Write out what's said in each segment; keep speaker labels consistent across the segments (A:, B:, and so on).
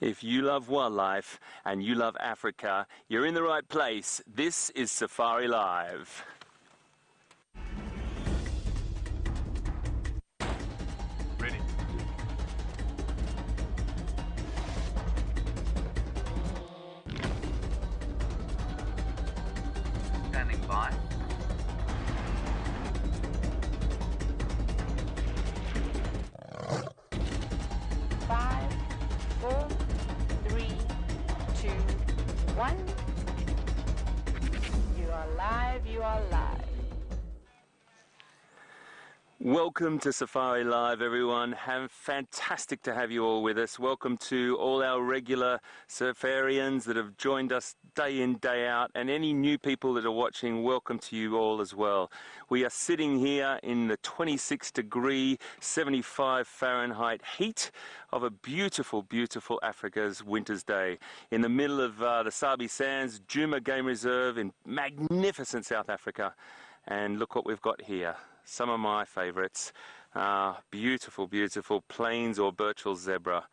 A: If you love wildlife and you love Africa, you're in the right place. This is Safari Live.
B: Ready. Standing by.
C: 5, 4, 3, 2, 1. You are live, you are live.
A: Welcome to Safari Live, everyone. Fantastic to have you all with us. Welcome to all our regular Safarians that have joined us day in, day out, and any new people that are watching, welcome to you all as well. We are sitting here in the 26-degree, 75 Fahrenheit heat of a beautiful, beautiful Africa's winter's day in the middle of the Sabi Sands, Djuma Game Reserve in magnificent South Africa. And look what we've got here. Some of my favourites. Beautiful, beautiful plains or Burchell zebra.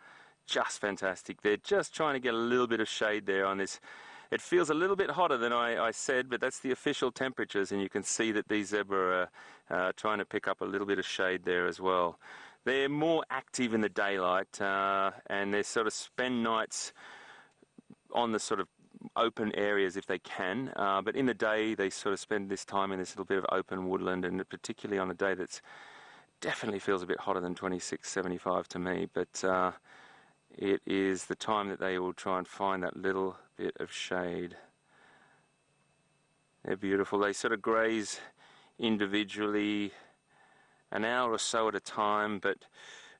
A: Just fantastic. They're just trying to get a little bit of shade there on this. It feels a little bit hotter than I said, but that's the official temperatures, and you can see that these zebra are trying to pick up a little bit of shade there as well. They're more active in the daylight, and they sort of spend nights on the sort of open areas if they can, but in the day they sort of spend this time in this little bit of open woodland, and particularly on a day that's definitely feels a bit hotter than 26-75 to me, but it is the time that they will try and find that little bit of shade. They're beautiful. They sort of graze individually an hour or so at a time, but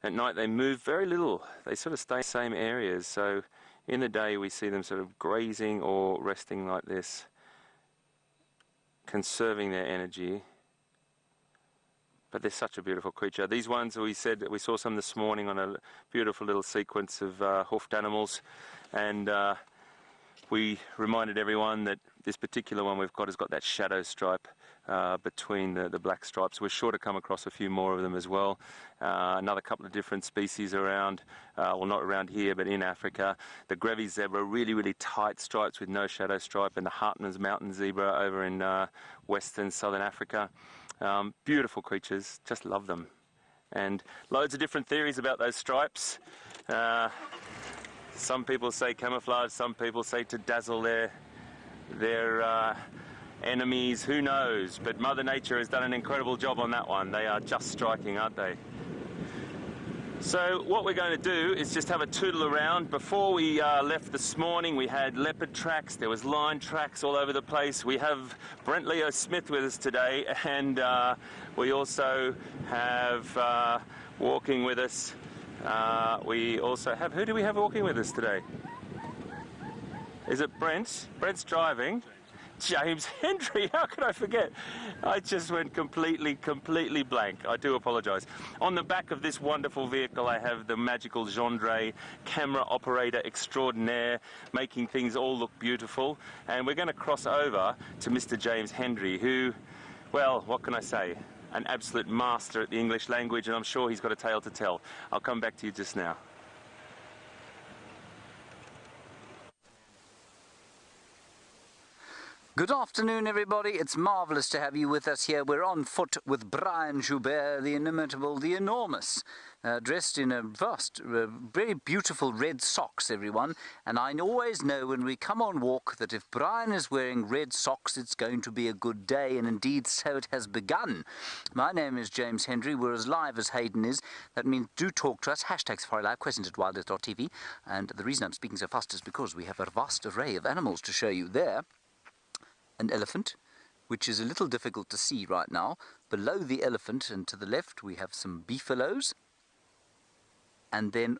A: at night they move very little. They sort of stay in the same areas, so in the day we see them sort of grazing or resting like this, conserving their energy. But they're such a beautiful creature. These ones, we said that we saw some this morning on a beautiful little sequence of hoofed animals, and we reminded everyone that this particular one we've got has got that shadow stripe between the black stripes. We're sure to come across a few more of them as well. Another couple of different species around, well, not around here, but in Africa. The Grevy's zebra, really, really tight stripes with no shadow stripe, and the Hartmann's mountain zebra over in western southern Africa. Beautiful creatures, just love them. And loads of different theories about those stripes. Some people say camouflage, some people say to dazzle their enemies, who knows, but Mother Nature has done an incredible job on that one. They are just striking, aren't they? So what we're going to do is just have a tootle around. Before we left this morning, we had leopard tracks, there was lion tracks all over the place. We have Brent Leo Smith with us today, and we also have walking with us. We also have, who do we have walking with us today? Is it Brent? Brent's driving. James Hendry, how could I forget? I just went completely blank. I do apologise. On the back of this wonderful vehicle I have the magical Gendre, camera operator extraordinaire, making things all look beautiful. And we're going to cross over to Mr. James Hendry, who, well, what can I say? An absolute master at the English language, and I'm sure he's got a tale to tell. I'll come back to you just now.
D: Good afternoon, everybody. It's marvellous to have you with us here. We're on foot with Brian Joubert, the inimitable, the enormous, dressed in a vast, very beautiful red socks, everyone. And I always know when we come on walk that if Brian is wearing red socks, it's going to be a good day, and indeed so it has begun. My name is James Hendry. We're as live as Hayden is. That means do talk to us. #SafariLive, @wildlife.tv. And the reason I'm speaking so fast is because we have a vast array of animals to show you there. An elephant, which is a little difficult to see right now. Below the elephant and to the left we have some beefaloes, and then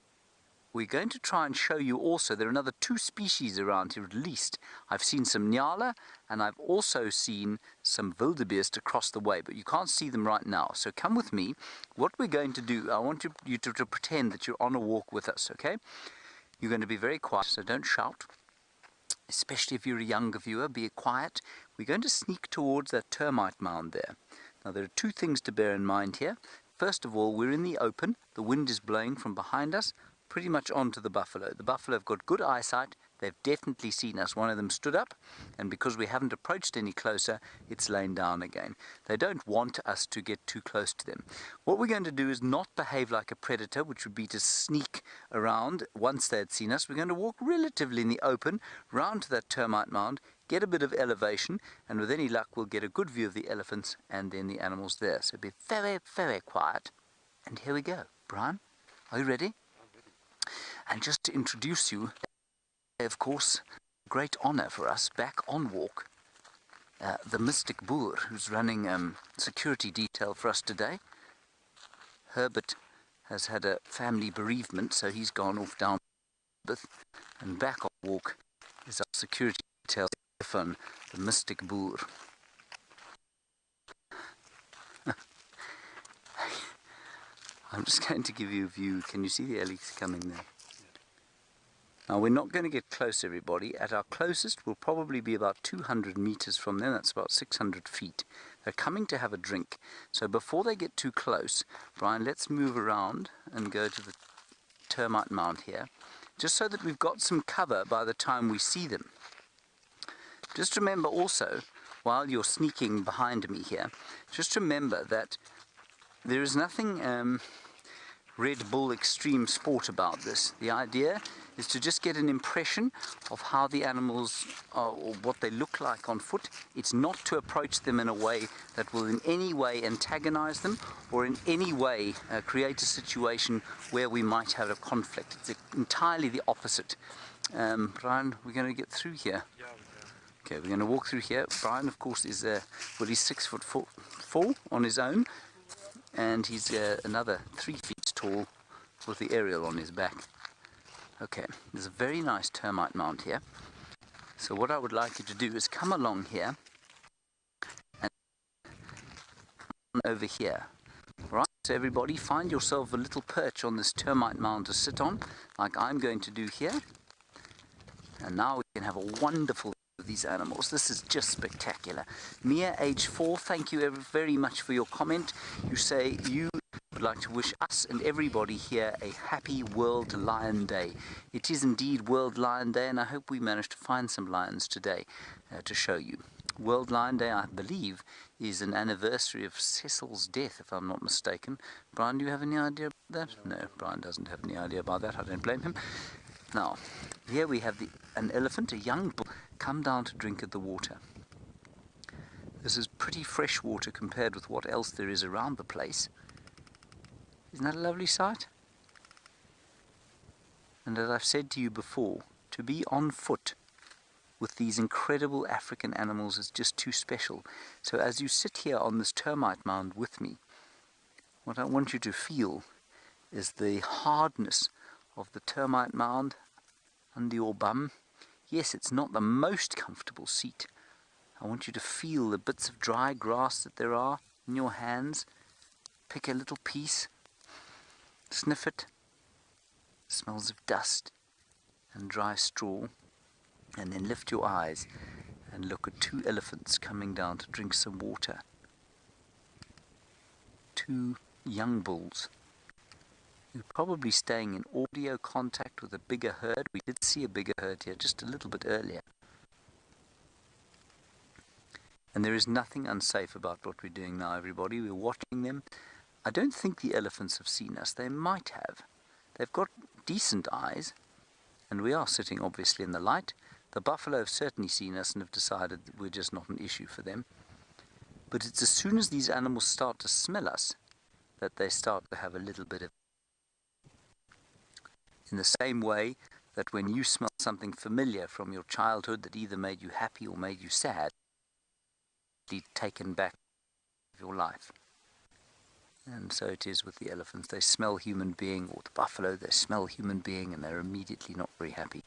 D: we're going to try and show you also there are another 2 species around here at least. I've seen some nyala, and I've also seen some wildebeest across the way, but you can't see them right now, so come with me. What we're going to do, I want you to pretend that you're on a walk with us, okay? You're going to be very quiet, so don't shout. Especially if you're a younger viewer, be quiet. We're going to sneak towards that termite mound there. Now there are 2 things to bear in mind here. First of all, we're in the open. The wind is blowing from behind us, pretty much onto the buffalo. The buffalo have got good eyesight. They've definitely seen us. One of them stood up, and because we haven't approached any closer, it's lain down again. They don't want us to get too close to them. What we're going to do is not behave like a predator, which would be to sneak around once they had seen us. We're going to walk relatively in the open, round to that termite mound, get a bit of elevation, and with any luck we'll get a good view of the elephants and then the animals there. So be very, very quiet. And here we go. Brian, are you ready? And just to introduce you, of course, great honor for us, back on walk, the Mystic Boer, who's running security detail for us today. Herbert has had a family bereavement, so he's gone off down, and back on walk is our security detail, Stefan, the Mystic Boer. I'm just going to give you a view. Can you see the elks coming there? Now we're not going to get close, everybody. At our closest we'll probably be about 200 meters from them. That's about 600 feet. They're coming to have a drink. So before they get too close, Brian, let's move around and go to the termite mound here, just so that we've got some cover by the time we see them. Just remember also, while you're sneaking behind me here, just remember that there is nothing Red Bull extreme sport about this. The idea is to just get an impression of how the animals are, or what they look like on foot. It's not to approach them in a way that will in any way antagonize them or in any way create a situation where we might have a conflict. It's entirely the opposite. Brian, we're going to get through here.
B: Yeah, we can.
D: Okay, we're going to walk through here. Brian, of course, is well, he's 6'4" on his own, and he's another 3 feet tall with the aerial on his back. Okay, there's a very nice termite mound here. So what I would like you to do is come along here and over here. Right, so everybody find yourself a little perch on this termite mound to sit on, like I'm going to do here. And now we can have a wonderful view of these animals. This is just spectacular. Mia, age 4, thank you very much for your comment. You say you would like to wish us and everybody here a happy World Lion Day. It is indeed World Lion Day, and I hope we managed to find some lions today to show you. World Lion Day, I believe, is an anniversary of Cecil's death, if I'm not mistaken. Brian, do you have any idea about that? No, Brian doesn't have any idea about that. I don't blame him. Now, here we have an elephant, a young bull, come down to drink at the water. This is pretty fresh water compared with what else there is around the place. Isn't that a lovely sight? And as I've said to you before, to be on foot with these incredible African animals is just too special. So as you sit here on this termite mound with me, what I want you to feel is the hardness of the termite mound under your bum. Yes, it's not the most comfortable seat. I want you to feel the bits of dry grass that there are in your hands. Pick a little piece. Sniff it. Smells of dust and dry straw. And then lift your eyes and look at 2 elephants coming down to drink some water. 2 young bulls. You're probably staying in audio contact with a bigger herd. We did see a bigger herd here just a little bit earlier. And there is nothing unsafe about what we're doing now, everybody. We're watching them. I don't think the elephants have seen us. They might have. They've got decent eyes, and we are sitting obviously in the light. The buffalo have certainly seen us and have decided that we're just not an issue for them. But it's as soon as these animals start to smell us that they start to have a little bit of... In the same way that when you smell something familiar from your childhood that either made you happy or made you sad, taken back of your life. And so it is with the elephants. They smell human being, or the buffalo, they smell human being, and they're immediately not very happy.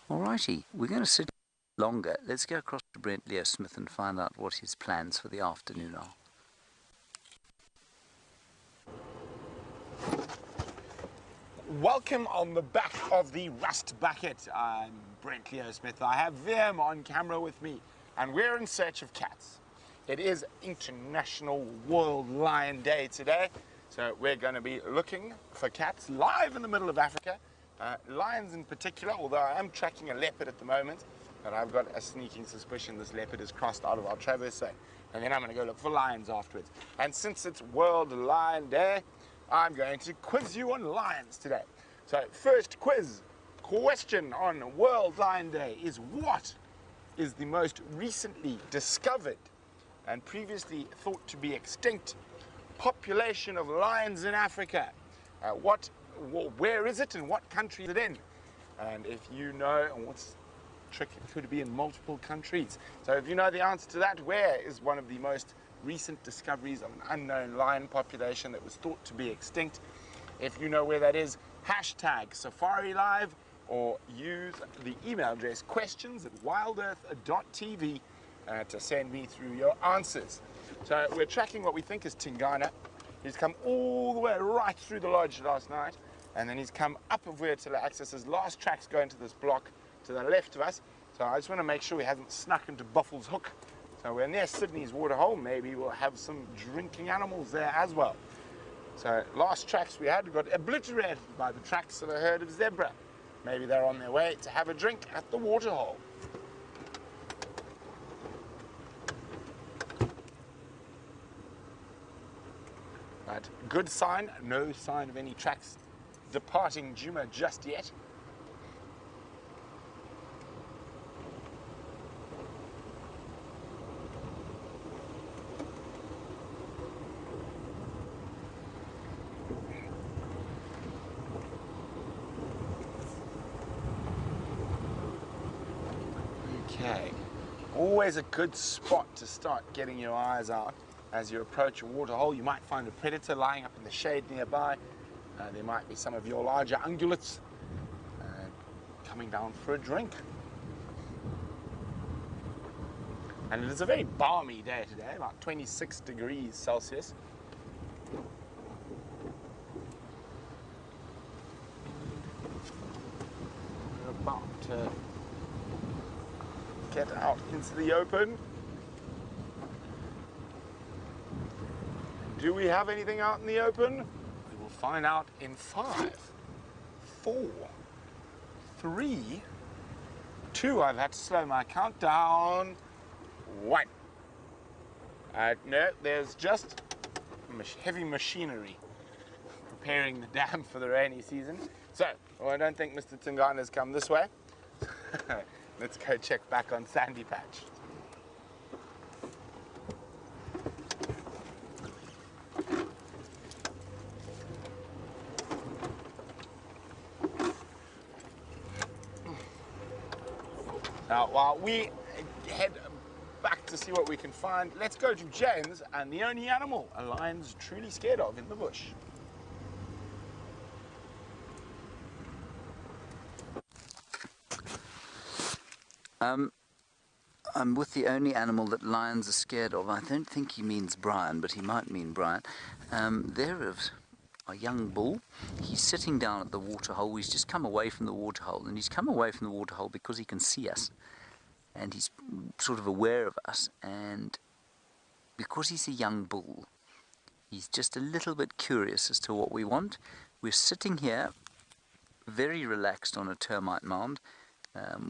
D: Alrighty, we're going to sit longer. Let's go across to Brent Leo Smith and find out what his plans for the afternoon are.
E: Welcome on the back of the Rust Bucket. I'm Brent Leo Smith. I have VM on camera with me. and we're in search of cats. It is International World Lion Day today, so we're going to be looking for cats live in the middle of Africa. Lions in particular, although I am tracking a leopard at the moment, but I've got a sneaking suspicion this leopard is crossed out of our traverse, and then I'm going to go look for lions afterwards. And since it's World Lion Day, I'm going to quiz you on lions today. So first question on World Lion Day is, what is the most recently discovered and previously thought to be extinct population of lions in Africa? Where is it and what country is it in? And if you know, what's trick, it could be in multiple countries. So if you know the answer to that, where is one of the most recent discoveries of an unknown lion population that was thought to be extinct? If you know where that is, hashtag SafariLive or use the email address questions@wildearth.tv to send me through your answers. So we're tracking what we think is Tingana. He's come all the way right through the lodge last night, and then he's come up of where to access his last tracks going to this block to the left of us. So I just want to make sure he hasn't snuck into Buffle's Hook. So we're near Sydney's waterhole. Maybe we'll have some drinking animals there as well. So last tracks we had got obliterated by the tracks of a herd of zebra. Maybe they're on their way to have a drink at the waterhole. But good sign, no sign of any tracks departing Djuma just yet. Okay, always a good spot to start getting your eyes out. As you approach a waterhole, you might find a predator lying up in the shade nearby. There might be some of your larger ungulates coming down for a drink. And it is a very balmy day today, about 26 degrees Celsius. We're about to get out into the open. Do we have anything out in the open? We will find out in 5, 4, 3, 2. I've had to slow my count down. 1. No, there's just heavy machinery preparing the dam for the rainy season. So, well, I don't think Mr. Tingana's come this way. Let's go check back on Sandy Patch. Now, while we head back to see what we can find, let's go to James and the only animal a lion's truly scared of in the bush.
D: I'm with the only animal that lions are scared of. I don't think he means Brian, but he might mean Brian. There is a young bull. He's sitting down at the waterhole. He's just come away from the waterhole, and he's come away from the waterhole because he can see us, and he's sort of aware of us, and because he's a young bull, he's just a little bit curious as to what we want. We're sitting here very relaxed on a termite mound.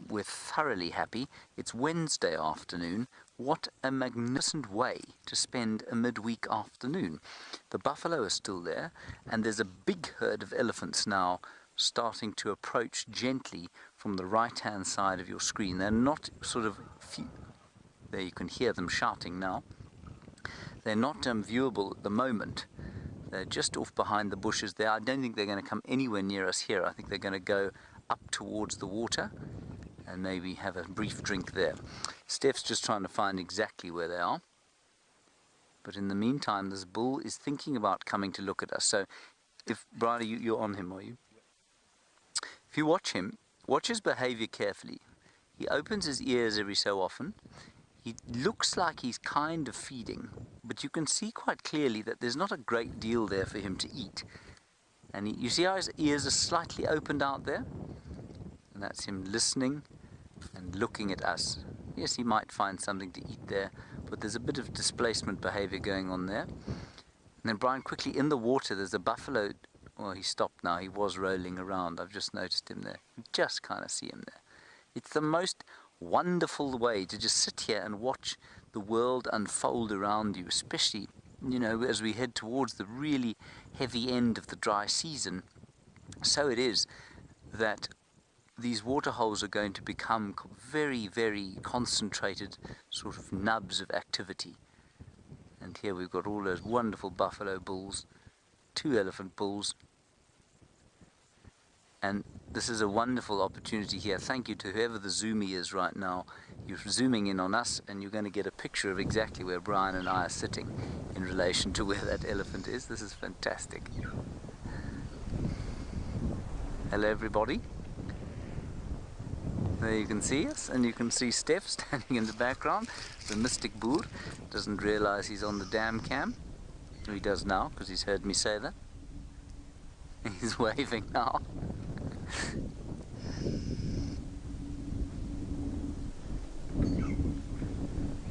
D: We're thoroughly happy. It's Wednesday afternoon. What a magnificent way to spend a midweek afternoon. The buffalo are still there, and there's a big herd of elephants now starting to approach gently from the right-hand side of your screen. They're not sort of... There, you can hear them shouting now. They're not viewable at the moment. They're just off behind the bushes there. I don't think they're going to come anywhere near us here. I think they're going to go up towards the water and maybe have a brief drink there. Steph's just trying to find exactly where they are. But in the meantime, this bull is thinking about coming to look at us. So, if Brian, you're on him, are you? If you watch him, watch his behavior carefully. He opens his ears every so often. He looks like he's kind of feeding, but you can see quite clearly that there's not a great deal there for him to eat. And you see how his ears are slightly opened out there? And that's him listening and looking at us. Yes, he might find something to eat there, but there's a bit of displacement behavior going on there. And then Brian, quickly in the water, there's a buffalo. Well, he stopped now. He was rolling around. I've just noticed him there. You just kind of see him there. It's the most wonderful way to just sit here and watch the world unfold around you, especially, you know, as we head towards the really heavy end of the dry season. So it is that these water holes are going to become very, very concentrated sort of nubs of activity. And here we've got all those wonderful buffalo bulls, 2 elephant bulls. And this is a wonderful opportunity here. Thank you to whoever the zoomie is right now. You're zooming in on us and you're going to get a picture of exactly where Brian and I are sitting in relation to where that elephant is. This is fantastic. Hello everybody. There you can see us, and you can see Steph standing in the background. The mystic boer doesn't realize he's on the dam cam. He does now, because he's heard me say that. He's waving now.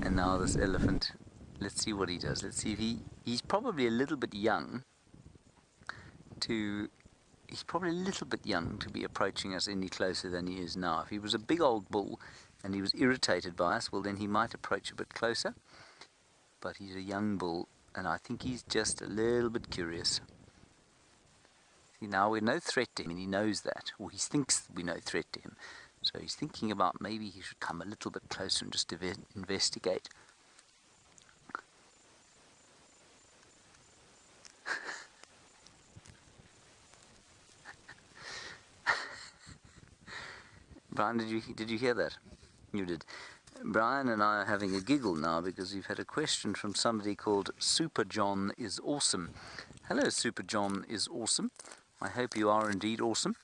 D: And now this elephant, let's see what he does. Let's see if he's probably a little bit young to... He's probably a little bit young to be approaching us any closer than he is now. If he was a big old bull and he was irritated by us, well then he might approach a bit closer. But he's a young bull and I think he's just a little bit curious. See, now we're no threat to him and he knows that, or he thinks we're no threat to him. So he's thinking about maybe he should come a little bit closer and just investigate. Brian, did you hear that? You did. Brian and I are having a giggle now because we've had a question from somebody called Super John is Awesome. Hello, Super John is Awesome. I hope you are indeed awesome.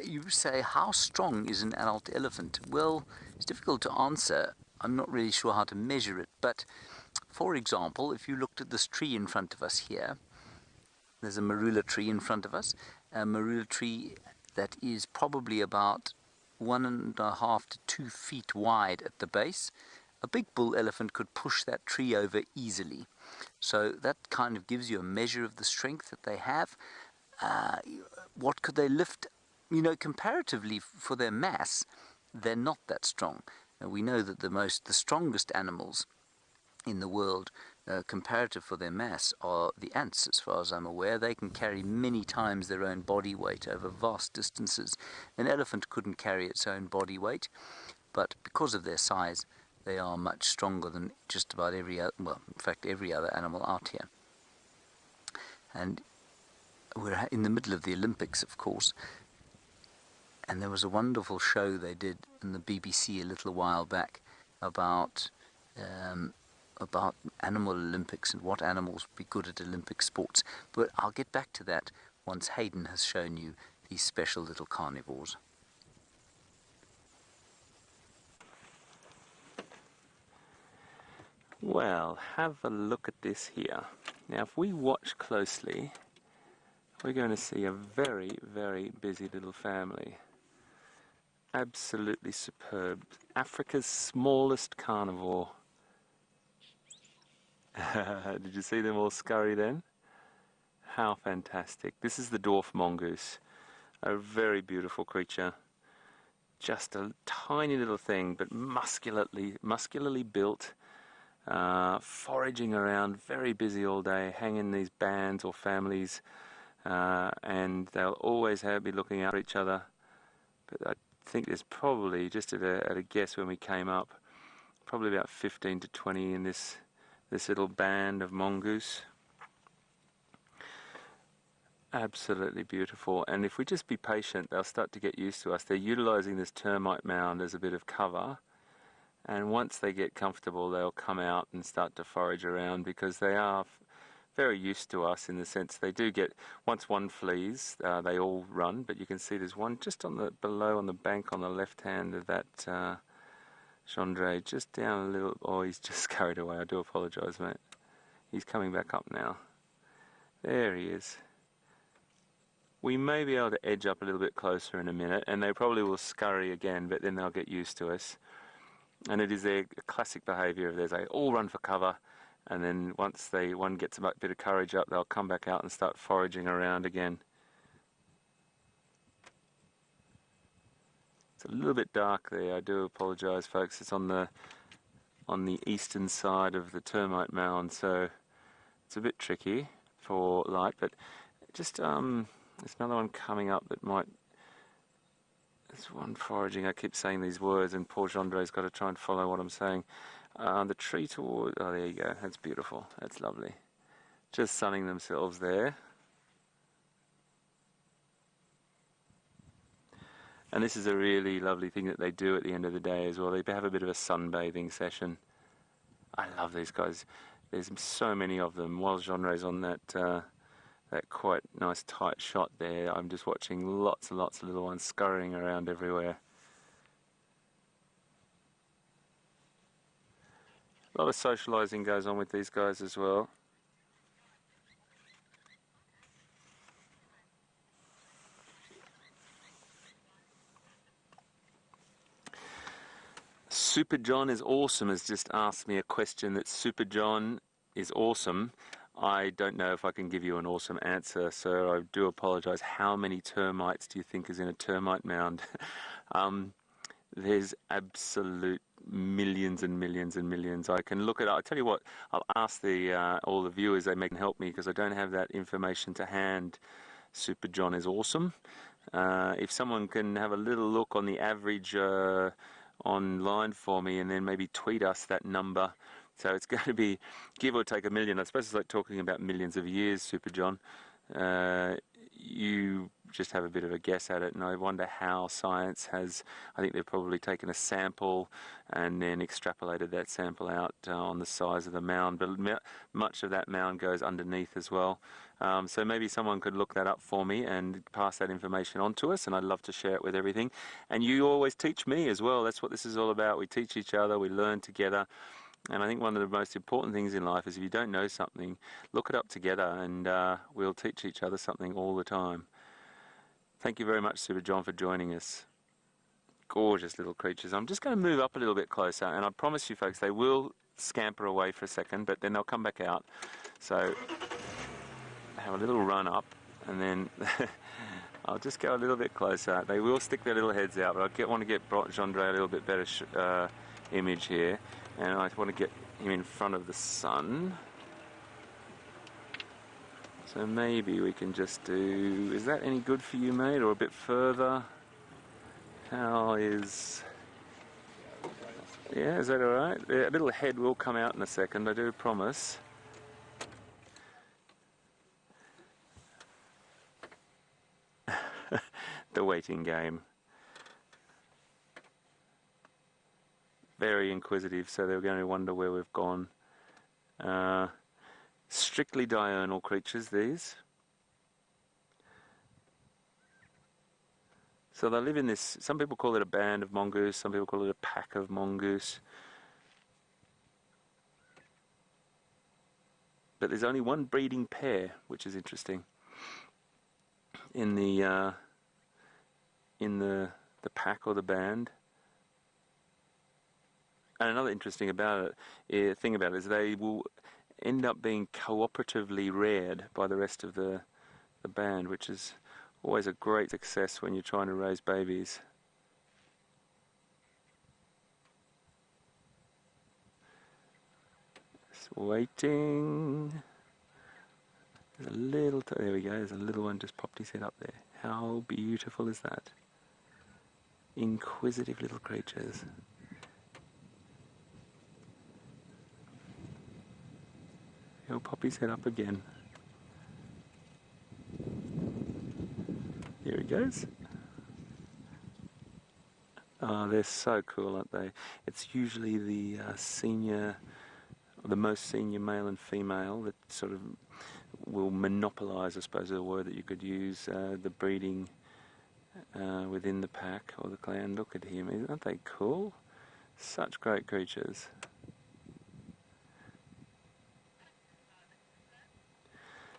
D: You say, how strong is an adult elephant? Well, it's difficult to answer. I'm not really sure how to measure it. But, for example, if you looked at this tree in front of us here, there's a marula tree in front of us. A marula tree that is probably about 1.5 to 2 feet wide at the base. A big bull elephant could push that tree over easily. So that kind of gives you a measure of the strength that they have. What could they lift? You know, comparatively for their mass, they're not that strong. We know that the strongest animals in the world, comparative for their mass, are the ants, as far as I'm aware. They can carry many times their own body weight over vast distances. An elephant couldn't carry its own body weight, but because of their size, they are much stronger than just about every other, well, in fact, every other animal out here. And we're in the middle of the Olympics, of course, and there was a wonderful show they did in the BBC a little while back about animal Olympics and what animals would be good at Olympic sports. But I'll get back to that once Hayden has shown you these special little carnivores.
A: Well, have a look at this here. Now, if we watch closely, we're going to see a very, very busy little family. Absolutely superb. Africa's smallest carnivore. Did you see them all scurry then? How fantastic. This is the dwarf mongoose. A very beautiful creature. Just a tiny little thing, but muscularly built. Foraging around, very busy all day, hanging these bands or families, and they'll always be looking out for each other. But I think there's probably, just at a guess when we came up, probably about 15 to 20 in this little band of mongoose. Absolutely beautiful. And if we just be patient, they'll start to get used to us. They're utilizing this termite mound as a bit of cover. And once they get comfortable, they'll come out and start to forage around, because they are very used to us in the sense they do get, once one flees, they all run. But you can see there's one just below on the bank on the left hand of that Chandra, just down a little. Oh, he's just carried away. I do apologise, mate. He's coming back up now. There he is. We may be able to edge up a little bit closer in a minute, and they probably will scurry again, but then they'll get used to us. And it is their classic behaviour of theirs. They all run for cover, and then once one gets a bit of courage up, they'll come back out and start foraging around again. It's a little bit dark there. I do apologise, folks. It's on the eastern side of the termite mound, so it's a bit tricky for light. But just there's another one coming up that might. There's one foraging. I keep saying these words, and poor Gendre's got to try and follow what I'm saying. The tree toward. Oh, there you go. That's beautiful. That's lovely. Just sunning themselves there. And this is a really lovely thing that they do at the end of the day as well. They have a bit of a sunbathing session. I love these guys. There's so many of them. While Gendre's on that quite nice tight shot there, I'm just watching lots and lots of little ones scurrying around everywhere. A lot of socialising goes on with these guys as well. Super John is awesome has just asked me a question that Super John is awesome. I don't know if I can give you an awesome answer, so I do apologise. How many termites do you think is in a termite mound? There's absolute millions and millions and millions. I can look it up. I tell you what, I'll ask all the viewers, they can help me because I don't have that information to hand. Super John is awesome. If someone can have a little look on the average online for me and then maybe tweet us that number. So it's going to be give or take 1 million. I suppose it's like talking about millions of years, Super John. You just have a bit of a guess at it, and I wonder how science has. I think they've probably taken a sample and then extrapolated that sample out on the size of the mound, but much of that mound goes underneath as well. So maybe someone could look that up for me and pass that information on to us, and I'd love to share it with everything. And you always teach me as well. That's what this is all about. We teach each other, we learn together. And I think one of the most important things in life is if you don't know something, look it up together, and we'll teach each other something all the time. Thank you very much, Super John, for joining us. Gorgeous little creatures. I'm just going to move up a little bit closer, and I promise you folks, they will scamper away for a second, but then they'll come back out. So have a little run up, and then I'll just go a little bit closer. They will stick their little heads out, but I want to get Gendre a little bit better image here. And I want to get him in front of the sun. So maybe we can just do... Is that any good for you, mate? Or a bit further? How is... Yeah, is that alright? A little head will come out in a second, I do promise. The waiting game. Very inquisitive, so they're going to wonder where we've gone. Strictly diurnal creatures, these. So they live in this, some people call it a band of mongoose, some people call it a pack of mongoose. But there's only one breeding pair, which is interesting. In the pack or the band. And another interesting thing about it is they will end up being cooperatively reared by the rest of the band, which is always a great success when you're trying to raise babies. Just waiting. There's a little, there we go, there's a little one just popped his head up there. How beautiful is that? Inquisitive little creatures. He'll pop his head up again. Here he goes. Oh, they're so cool, aren't they? It's usually the the most senior male and female that sort of will monopolise, I suppose, is a word that you could use, the breeding within the pack or the clan. Look at him, aren't they cool? Such great creatures.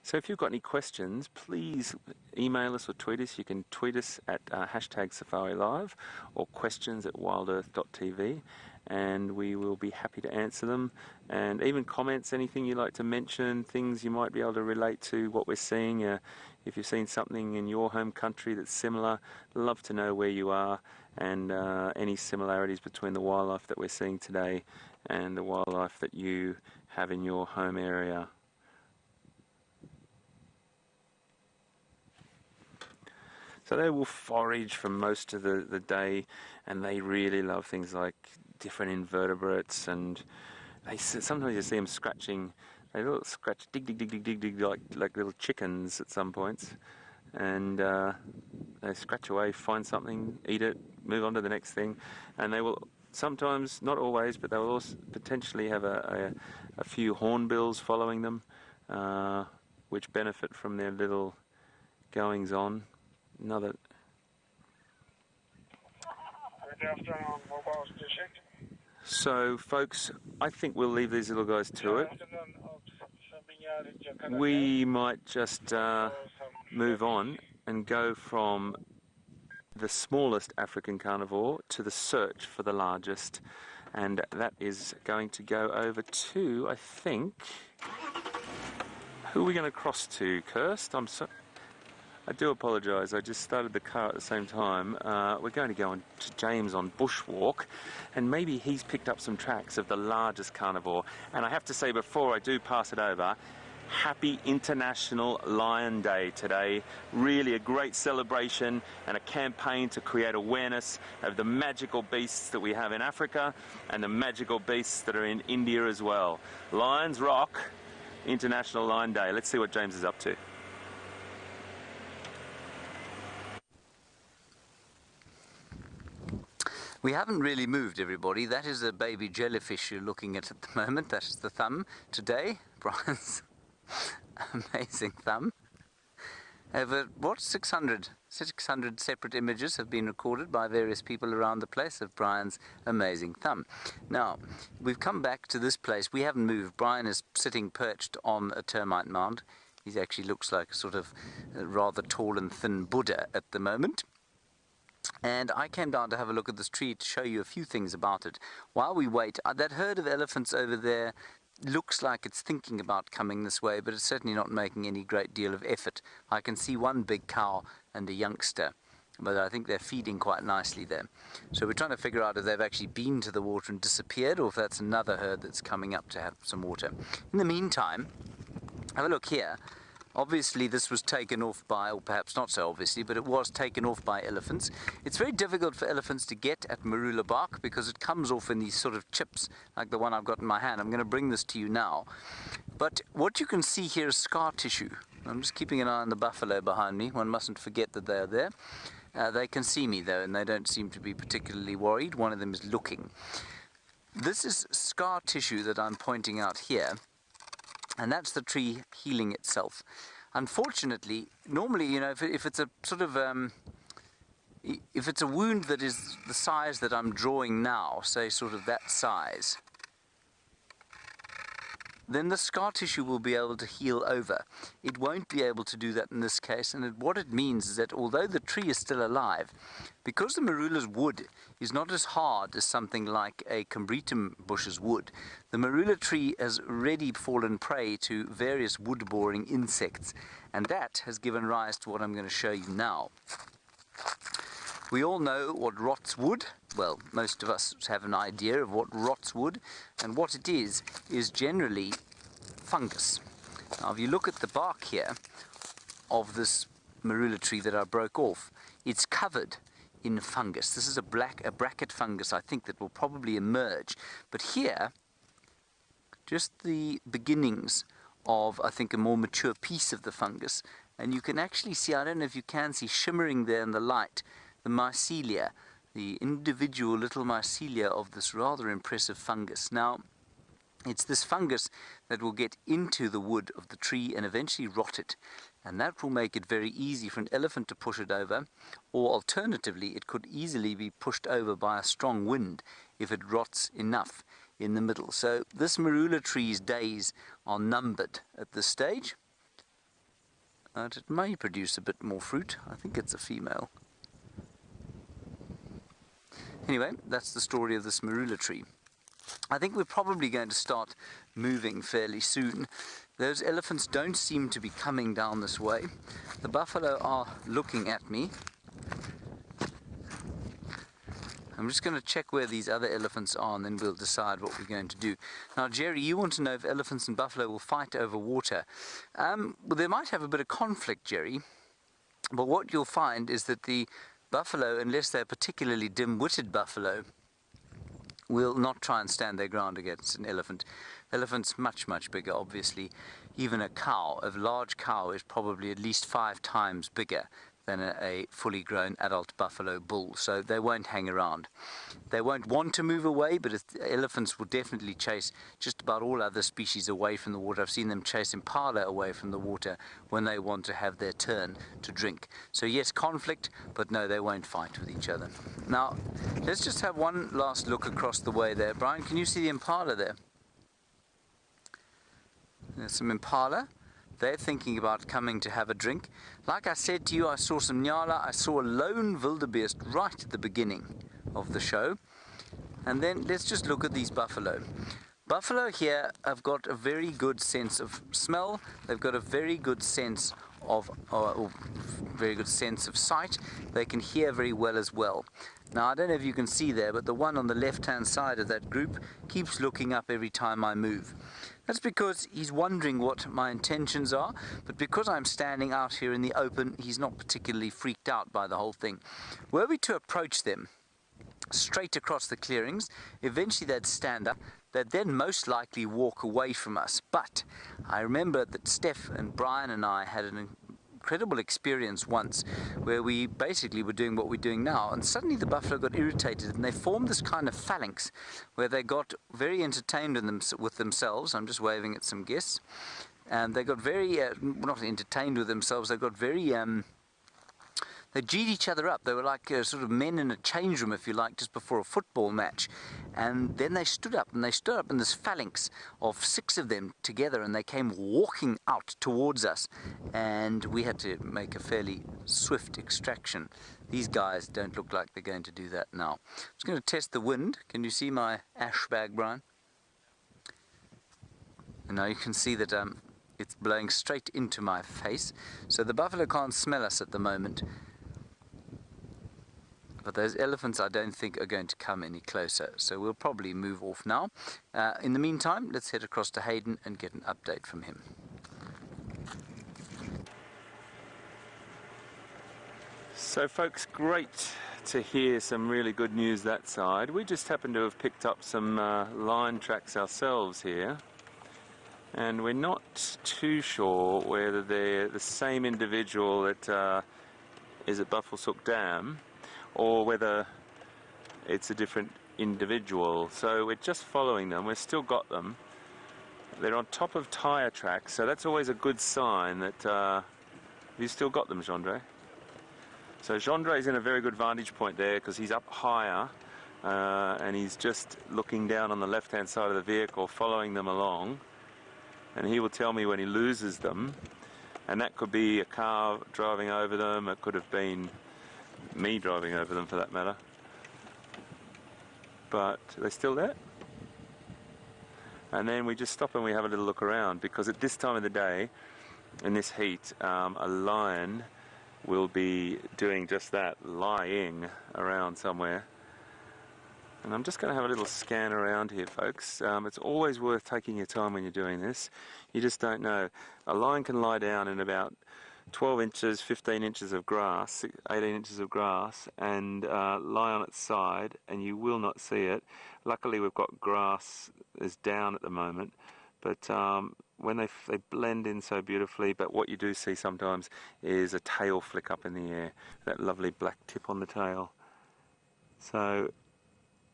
A: So if you've got any questions, please email us or tweet us. You can tweet us at hashtag SafariLive or questions@wildearth.tv, and we will be happy to answer them. And even comments, anything you'd like to mention, things you might be able to relate to what we're seeing. If you've seen something in your home country that's similar, love to know where you are and any similarities between the wildlife that we're seeing today and the wildlife that you have in your home area. So they will forage for most of the day, and they really love things like different invertebrates, and sometimes you see them scratching. They little scratch, dig, dig, dig, dig, dig, dig, like little chickens at some points, and they scratch away, find something, eat it, move on to the next thing, and they will sometimes, not always, but they will also potentially have a few hornbills following them, which benefit from their little goings on. Another. So, folks, I think we'll leave these little guys to it. We might just move on and go from the smallest African carnivore to the search for the largest, and that is going to go over to, I think, who are we going to cross to, Kirst? I do apologise, I just started the car at the same time. We're going to go on to James on Bushwalk, and maybe he's picked up some tracks of the largest carnivore. And I have to say, before I do pass it over, happy International Lion Day today. Really a great celebration and a campaign to create awareness of the magical beasts that we have in Africa and the magical beasts that are in India as well. Lions rock, International Lion Day. Let's see what James is up to.
D: We haven't really moved, everybody. That is a baby jellyfish you're looking at the moment. That is the thumb today. Brian's amazing thumb. Over, 600 separate images have been recorded by various people around the place of Brian's amazing thumb. Now, we've come back to this place. We haven't moved. Brian is sitting perched on a termite mound. He actually looks like a sort of rather tall and thin Buddha at the moment. And I came down to have a look at this tree to show you a few things about it. While we wait, that herd of elephants over there looks like it's thinking about coming this way, but it's certainly not making any great deal of effort. I can see one big cow and a youngster, but I think they're feeding quite nicely there. So we're trying to figure out if they've actually been to the water and disappeared, or if that's another herd that's coming up to have some water. In the meantime, have a look here. Obviously this was taken off by, or perhaps not so obviously, but it was taken off by elephants. It's very difficult for elephants to get at marula bark because it comes off in these sort of chips like the one I've got in my hand. I'm going to bring this to you now. But what you can see here is scar tissue. I'm just keeping an eye on the buffalo behind me. One mustn't forget that they're there. They can see me though, and they don't seem to be particularly worried. One of them is looking. This is scar tissue that I'm pointing out here. And that's the tree healing itself. Unfortunately, normally, you know, if it's a sort of, if it's a wound that is the size that I'm drawing now, say sort of that size, then the scar tissue will be able to heal over. It won't be able to do that in this case, and what it means is that although the tree is still alive, because the marula's wood is not as hard as something like a combretum bush's wood, the marula tree has already fallen prey to various wood-boring insects, and that has given rise to what I'm going to show you now. We all know what rots wood. Well, most of us have an idea of what rots wood, and what it is generally fungus. Now, if you look at the bark here of this marula tree that I broke off, it's covered in fungus. This is a bracket fungus, I think, that will probably emerge. But here, just the beginnings of, I think, a more mature piece of the fungus, and you can actually see, I don't know if you can see, shimmering there in the light, the mycelia, the individual little mycelia of this rather impressive fungus. Now, it's this fungus that will get into the wood of the tree and eventually rot it, and that will make it very easy for an elephant to push it over, or alternatively it could easily be pushed over by a strong wind if it rots enough in the middle. So this marula tree's days are numbered at this stage. It may produce a bit more fruit. I think it's a female. Anyway, that's the story of this marula tree. I think we're probably going to start moving fairly soon. Those elephants don't seem to be coming down this way. The buffalo are looking at me. I'm just going to check where these other elephants are, and then we'll decide what we're going to do. Now, Jerry, you want to know if elephants and buffalo will fight over water. Well, they might have a bit of conflict, Jerry. But what you'll find is that the buffalo, unless they're particularly dim-witted buffalo, will not try and stand their ground against an elephant. Elephant's much, much bigger, obviously. Even a cow, a large cow, is probably at least 5 times bigger than a fully grown adult buffalo bull, so they won't hang around. They won't want to move away, but elephants will definitely chase just about all other species away from the water. I've seen them chase impala away from the water when they want to have their turn to drink. So yes, conflict, but no, they won't fight with each other. Now, let's just have one last look across the way there. Brian, can you see the impala there? There's some impala. They're thinking about coming to have a drink. Like I said to you, I saw some nyala. I saw a lone wildebeest right at the beginning of the show. And then let's just look at these buffalo. Buffalo here have got a very good sense of smell. They've got a very good sense of sight. They can hear very well as well. Now, I don't know if you can see there, but the one on the left-hand side of that group keeps looking up every time I move. That's because he's wondering what my intentions are, but because I'm standing out here in the open, he's not particularly freaked out by the whole thing. Were we to approach them straight across the clearings, eventually they'd stand up. They'd then most likely walk away from us. But I remember that Steph and Brian and I had an incredible experience once where we basically were doing what we're doing now, and suddenly the buffalo got irritated and they formed this kind of phalanx where they got very entertained with themselves. I'm just waving at some guests, and they got very not entertained with themselves, they got very they G'd each other up. They were like sort of men in a change room, if you like, just before a football match. And then they stood up, and they stood up in this phalanx of 6 of them together, and they came walking out towards us. And we had to make a fairly swift extraction. These guys don't look like they're going to do that now. I'm just going to test the wind. Can you see my ash bag, Brian? And now you can see that it's blowing straight into my face. So the buffalo can't smell us at the moment. But those elephants I don't think are going to come any closer, so we'll probably move off now. In the meantime, let's head across to Hayden and get an update from him.
A: So folks, great to hear some really good news that side. We just happen to have picked up some line tracks ourselves here, and we're not too sure whether they're the same individual that is at Buffelshoek Dam, or whether it's a different individual. So we're just following them. We've still got them. They're on top of tyre tracks, so that's always a good sign that you've still got them, Gendre. So Gendre's in a very good vantage point there because he's up higher and he's just looking down on the left-hand side of the vehicle, following them along, and he will tell me when he loses them. And that could be a car driving over them, it could have been me driving over them for that matter. But they're still there. And then we just stop and we have a little look around, because at this time of the day, in this heat, a lion will be doing just that, lying around somewhere. And I'm just going to have a little scan around here, folks. It's always worth taking your time when you're doing this. You just don't know. A lion can lie down in about 12 inches, 15 inches of grass, 18 inches of grass, and lie on its side, and you will not see it. Luckily, we've got grass is down at the moment, but when they blend in so beautifully. But what you do see sometimes is a tail flick up in the air, that lovely black tip on the tail. So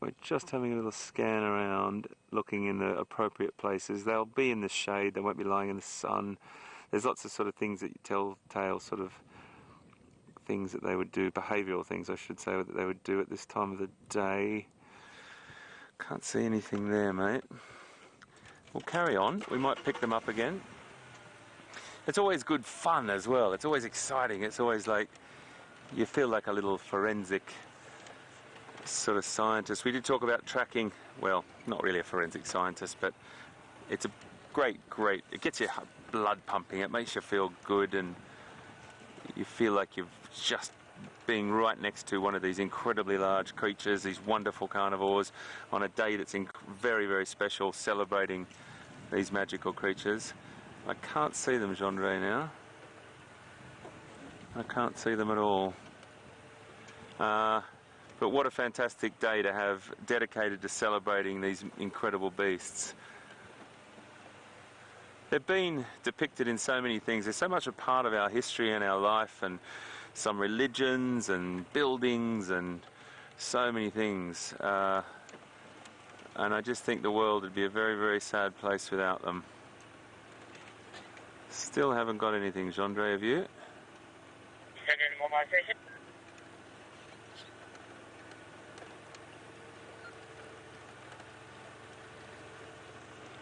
A: we're just having a little scan around, looking in the appropriate places. They'll be in the shade, they won't be lying in the sun. There's lots of sort of things that you telltale sort of things that they would do, behavioural things I should say, that they would do at this time of the day. Can't see anything there, mate. We'll carry on. We might pick them up again. it's always good fun as well. It's always exciting. It's always like you feel like a little forensic sort of scientist. We did talk about tracking. Well, not really a forensic scientist, but it's a great, it gets your blood pumping. It makes you feel good, and you feel like you've just being right next to one of these incredibly large creatures, these wonderful carnivores, on a day that's very, very special, celebrating these magical creatures. I can't see them, Gendre, now. I can't see them at all. But what a fantastic day to have dedicated to celebrating these incredible beasts. They've been depicted in so many things. They're so much a part of our history and our life, and some religions and buildings and so many things. And I just think the world would be a very, very sad place without them. Still haven't got anything, Gendre, have you?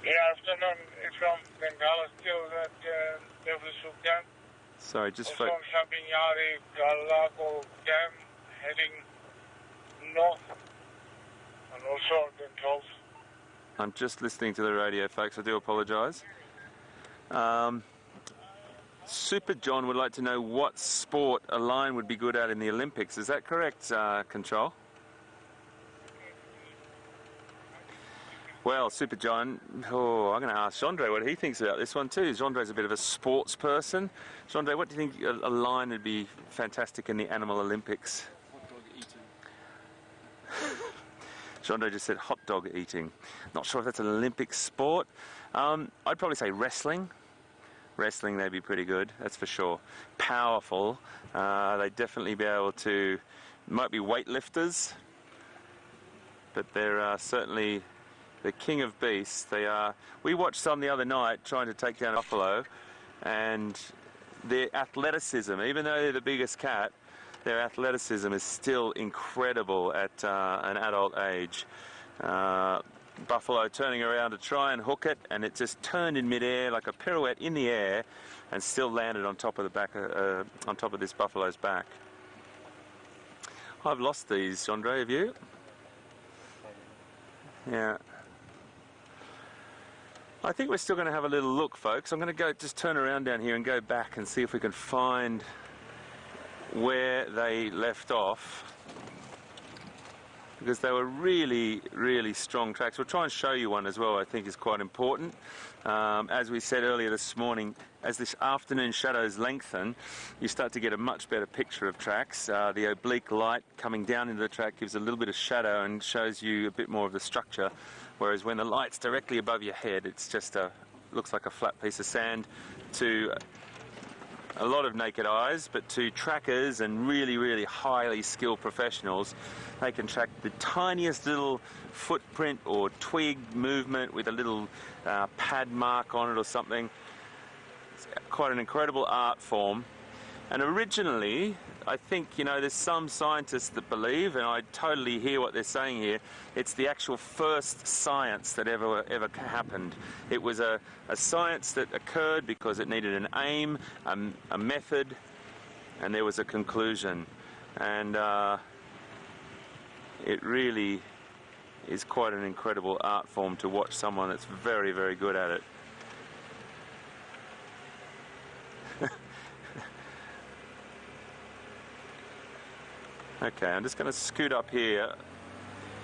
F: Good afternoon, it's from Bengala, still at Devil Camp.
A: Sorry, just
F: from Sabinyari, Galago Camp, heading north, and also been told.
A: I'm just listening to the radio, folks. I do apologise. Super John would like to know what sport a lion would be good at in the Olympics. Is that correct, Control? Well, Super John, I'm going to ask Gendre what he thinks about this one too. Gendre's a bit of a sports person. Gendre, what do you think a lion would be fantastic in the Animal Olympics?
G: Hot dog eating.
A: Gendre just said hot dog eating. Not sure if that's an Olympic sport. I'd probably say wrestling. Wrestling, they'd be pretty good, that's for sure. Powerful. They'd definitely be able to, might be weightlifters, but they're certainly the king of beasts. They are. We watched some the other night trying to take down a buffalo, and their athleticism, even though they're the biggest cat, their athleticism is still incredible at an adult age. Buffalo turning around to try and hook it, and it just turned in midair like a pirouette in the air, and still landed on top of the back, on top of this buffalo's back. I've lost these, Gendre, have you? Yeah. I think we're still going to have a little look, folks. I'm going to just turn around down here and go back and see if we can find where they left off, because they were really, really strong tracks. We'll try and show you one as well, I think is quite important. As we said earlier this morning, as this afternoon shadows lengthen, you start to get a much better picture of tracks. The oblique light coming down into the track gives a little bit of shadow and shows you a bit more of the structure, whereas when the light's directly above your head, it's just looks like a flat piece of sand to a lot of naked eyes, but to trackers and really, really highly skilled professionals, they can track the tiniest little footprint or twig movement with a little pad mark on it or something. It's quite an incredible art form. And originally, I think, you know, there's some scientists that believe, and I totally hear what they're saying here, it's the actual first science that ever happened. It was a science that occurred because it needed an aim, a method, and there was a conclusion. And it really is quite an incredible art form to watch someone that's very, very good at it. Okay, I'm just going to scoot up here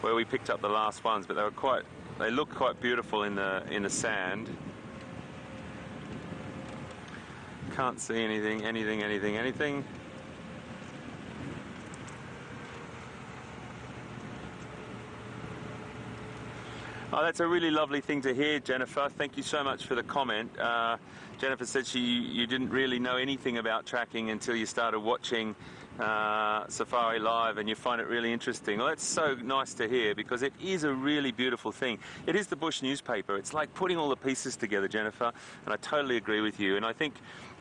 A: where we picked up the last ones, but they look quite beautiful in the sand. Can't see anything. Oh, that's a really lovely thing to hear, Jennifer. Thank you so much for the comment. Jennifer said you didn't really know anything about tracking until you started watching Safari Live, and you find it really interesting. Well, that's so nice to hear, because it is a really beautiful thing. It is the bush newspaper. It's like putting all the pieces together, Jennifer, and I totally agree with you. And I think,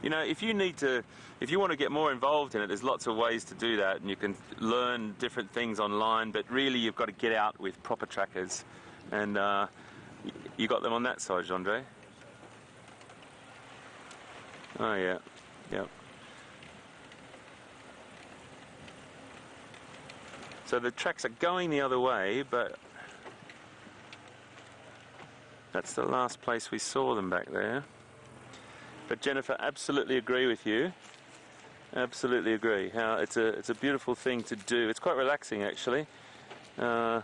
A: you know, if you want to get more involved in it, there's lots of ways to do that, and you can learn different things online, but really you've got to get out with proper trackers. And you got them on that side, Gendre. Oh yeah, yep. So the tracks are going the other way, but that's the last place we saw them back there. But Jennifer, absolutely agree with you. Absolutely agree. How it's a beautiful thing to do. It's quite relaxing actually. I'm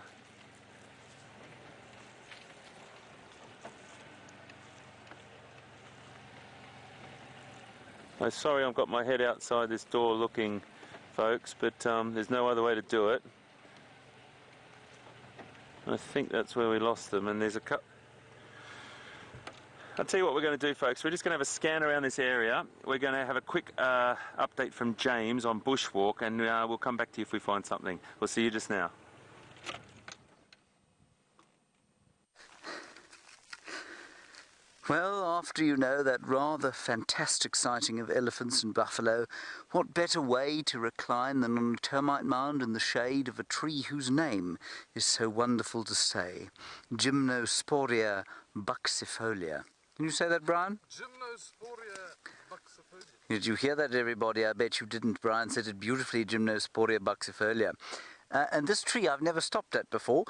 A: sorry I've got my head outside this door looking, folks, but there's no other way to do it. I think that's where we lost them, and there's a couple. I'll tell you what we're going to do, folks. We're just going to have a scan around this area. We're going to have a quick update from James on bushwalk, and we'll come back to you if we find something. We'll see you just now.
D: Well, after you know that rather fantastic sighting of elephants and buffalo, what better way to recline than on a termite mound in the shade of a tree whose name is so wonderful to say, Gymnosporia buxifolia. Can you say that, Brian?
G: Gymnosporia buxifolia.
D: Did you hear that, everybody? I bet you didn't. Brian said it beautifully, Gymnosporia buxifolia. And this tree I've never stopped at before.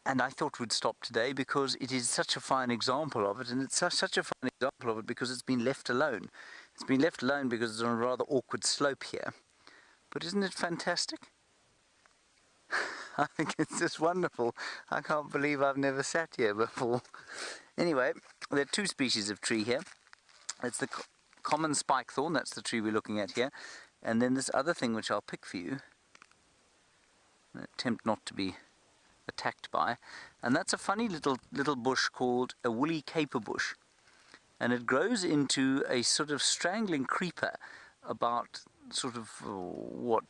D: And I thought we'd stop today because it is such a fine example of it, and it's such a fine example of it because it's been left alone. It's been left alone because it's on a rather awkward slope here. But isn't it fantastic? I think it's just wonderful. I can't believe I've never sat here before. Anyway, there are two species of tree here. It's the common spike thorn, that's the tree we're looking at here. And then this other thing which I'll pick for you. Attempt not to be attacked by, and that's a funny little bush called a woolly caper bush, and it grows into a sort of strangling creeper about sort of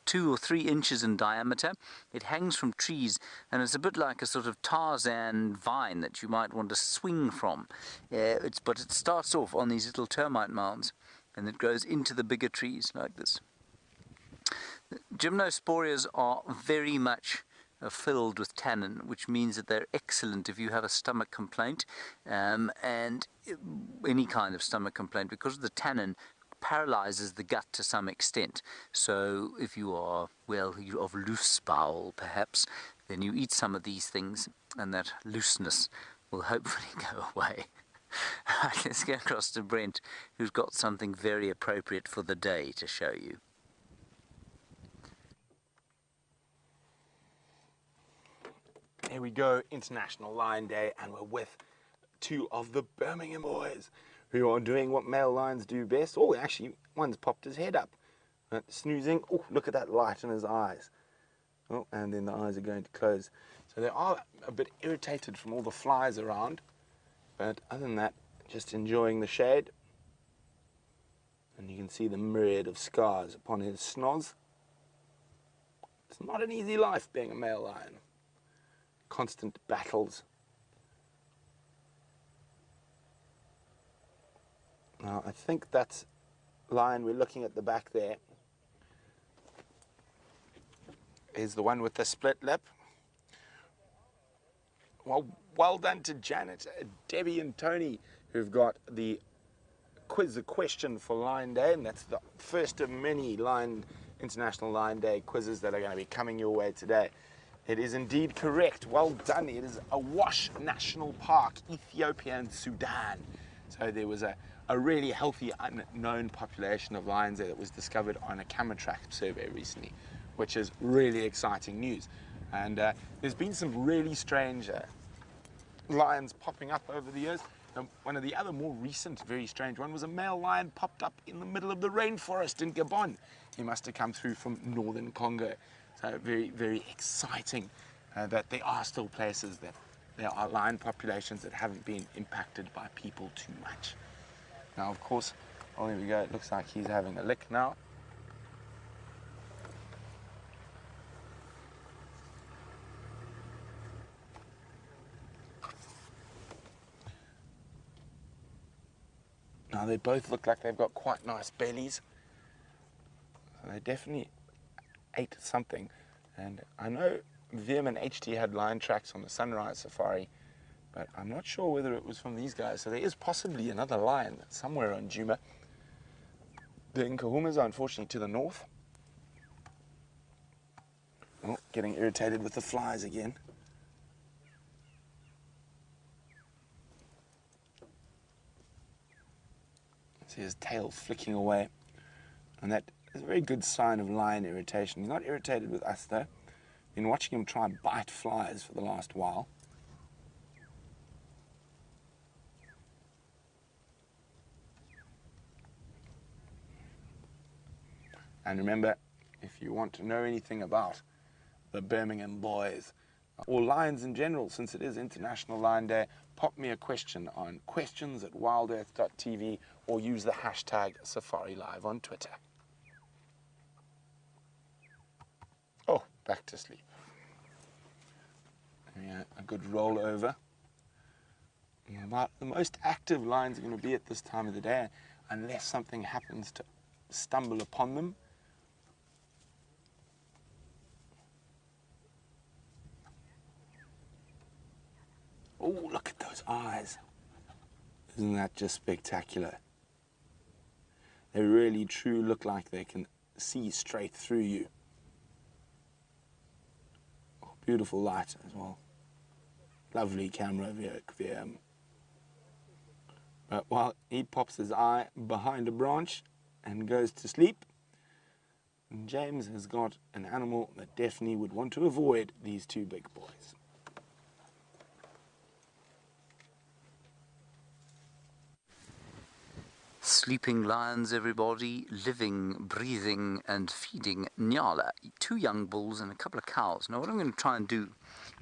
D: 2 or 3 inches in diameter. It hangs from trees, and it's a bit like a sort of Tarzan vine that you might want to swing from. But it starts off on these little termite mounds, and it grows into the bigger trees like this. Gymnosporias are very much filled with tannin, which means that they're excellent if you have a stomach complaint, and any kind of stomach complaint, because the tannin paralyzes the gut to some extent. So if you are, well, you of loose bowel perhaps, then you eat some of these things and that looseness will hopefully go away. Let's go across to Brent, who's got something very appropriate for the day to show you.
E: Here we go, International Lion Day, and we're with 2 of the Birmingham boys who are doing what male lions do best. Oh, actually, one's popped his head up, snoozing. Oh, look at that light in his eyes. Oh, and then the eyes are going to close. So they are a bit irritated from all the flies around, but other than that, just enjoying the shade. And you can see the myriad of scars upon his snoz. It's not an easy life being a male lion. Constant battles. Now, I think that lion we're looking at the back there is the one with the split lip. Well done to Janet, Debbie and Tony, who've got the question for Lion Day, and that's the first of many International Lion Day quizzes that are going to be coming your way today. It is indeed correct. Well done. It is Awash National Park, Ethiopia and Sudan. So there was a really healthy unknown population of lions there that was discovered on a camera track survey recently, which is really exciting news. And there's been some really strange lions popping up over the years. And one of the other more recent, very strange one was a male lion popped up in the middle of the rainforest in Gabon. He must have come through from northern Congo. So very, very exciting that there are still places that there are lion populations that haven't been impacted by people too much. Now, of course, oh, there we go. It looks like he's having a lick now. Now, they both look like they've got quite nice bellies. So they definitely ate something. And I know VM and HT had lion tracks on the Sunrise Safari, but I'm not sure whether it was from these guys. So there is possibly another lion somewhere on Djuma. The Nkahumas are unfortunately to the north. Oh, getting irritated with the flies again. See his tail flicking away. And that is a very good sign of lion irritation. He's not irritated with us though. Been watching him try and bite flies for the last while. And remember, if you want to know anything about the Birmingham boys, or lions in general, since it is International Lion Day, pop me a question on questions@wildearth.tv or use the hashtag SafariLive on Twitter. Oh, back to sleep. Yeah, a good roll over. Yeah, about the most active lions are going to be at this time of the day, unless something happens to stumble upon them. Oh, look at those eyes. Isn't that just spectacular? They really truly look like they can see straight through you. Oh, beautiful light as well. Lovely camera VM. But while he pops his eye behind a branch and goes to sleep, James has got an animal that definitely would want to avoid these two big boys.
D: Sleeping lions, everybody, living, breathing and feeding Nyala, 2 young bulls and a couple of cows. Now what I'm going to try and do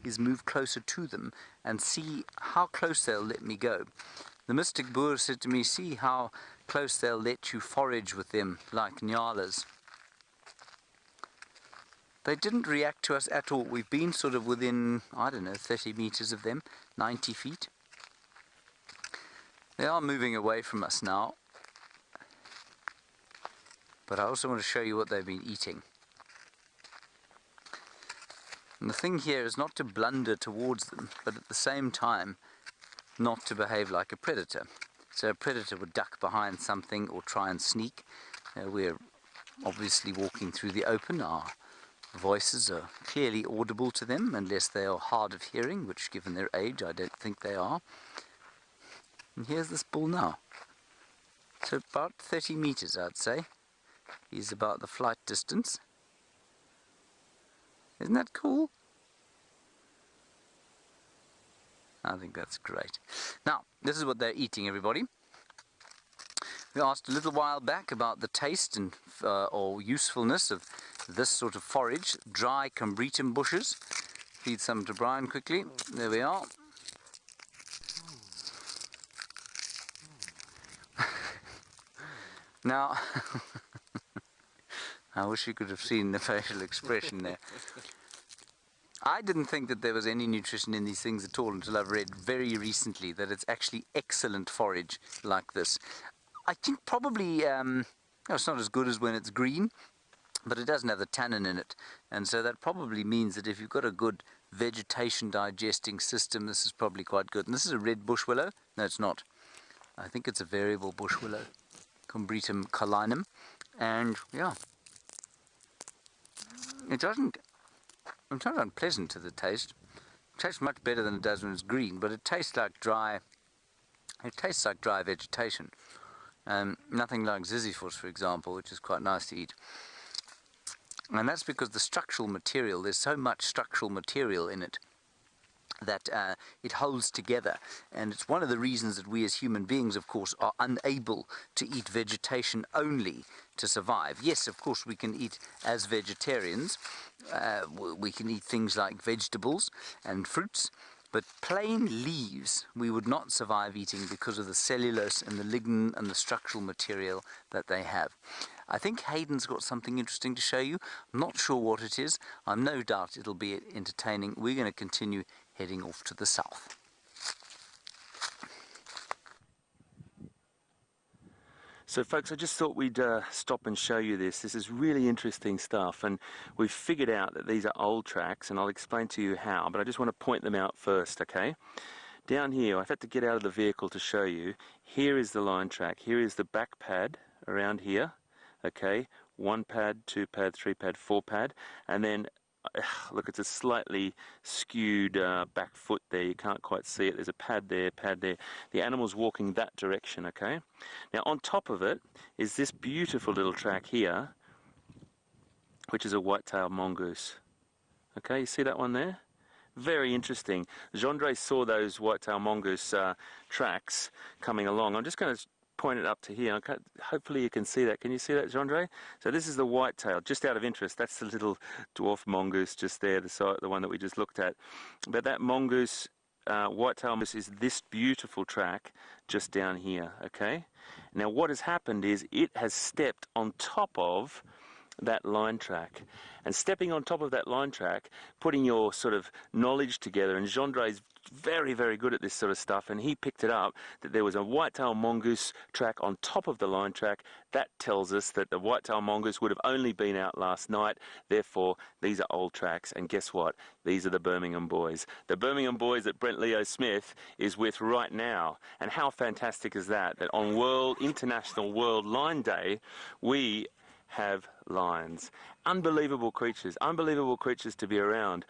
D: is move closer to them and see how close they'll let me go. The mystic Boer said to me, see how close they'll let you forage with them like Nyalas. They didn't react to us at all. We've been sort of within, I don't know, 30 meters of them, 90 feet. They are moving away from us now. But I also want to show you what they've been eating. And the thing here is not to blunder towards them, but at the same time not to behave like a predator. So a predator would duck behind something or try and sneak. We're obviously walking through the open. Our voices are clearly audible to them, unless they are hard of hearing, which given their age I don't think they are. And here's this bull now. So about 30 meters I'd say. He's about the flight distance. Isn't that cool? I think that's great. Now, this is what they're eating, everybody. We asked a little while back about the taste and or usefulness of this sort of forage, dry combretum bushes. Feed some to Brian quickly. There we are. Now, I wish you could have seen the facial expression there. I didn't think that there was any nutrition in these things at all until I've read very recently that it's actually excellent forage like this. I think probably, it's not as good as when it's green, but it doesn't have the tannin in it. And so that probably means that if you've got a good vegetation digesting system, this is probably quite good. And this is a red bush willow. No, it's not. I think it's a variable bush willow, Combretum calinum. And yeah, it's not unpleasant to the taste. It tastes much better than it does when it's green, but it tastes like dry vegetation. Nothing like ziziphus, for example, which is quite nice to eat. And that's because the structural material, there's so much structural material in it that it holds together. And it's one of the reasons that we as human beings, of course, are unable to eat vegetation only to survive. Yes, of course, we can eat as vegetarians. We can eat things like vegetables and fruits, but plain leaves we would not survive eating because of the cellulose and the lignin and the structural material that they have. I think Hayden's got something interesting to show you. I'm not sure what it is. I'm no doubt it'll be entertaining. We're going to continue heading off to the south.
A: So folks, I just thought we'd stop and show you this. This is really interesting stuff, and we've figured out that these are old tracks, and I'll explain to you how, but I just want to point them out first, okay? Down here, I've had to get out of the vehicle to show you. Here is the line track. Here is the back pad around here. Okay, 1 pad, 2 pad, 3 pad, 4 pad, and then look, it's a slightly skewed back foot there. You can't quite see it. There's a pad there, pad there. The animal's walking that direction, okay? Now, on top of it is this beautiful little track here, which is a white-tailed mongoose. Okay, you see that one there? Very interesting. Gendre saw those white-tailed mongoose tracks coming along. I'm just going to point it up to here. Hopefully you can see that. Can you see that, Gendre? So this is the white-tail. Just out of interest, that's the little dwarf mongoose just there, the one that we just looked at. But that mongoose, white-tailed mongoose, is this beautiful track just down here, okay? Now what has happened is it has stepped on top of that line track, and stepping on top of that line track, putting your sort of knowledge together, and Gendre's very, very good at this sort of stuff, and he picked it up that there was a white-tailed mongoose track on top of the line track. That tells us that the white-tailed mongoose would have only been out last night, therefore these are old tracks, and guess what? These are the Birmingham boys. The Birmingham boys that Brent Leo Smith is with right now, and how fantastic is that, that on International World Line Day, we have lions. Unbelievable creatures to be around.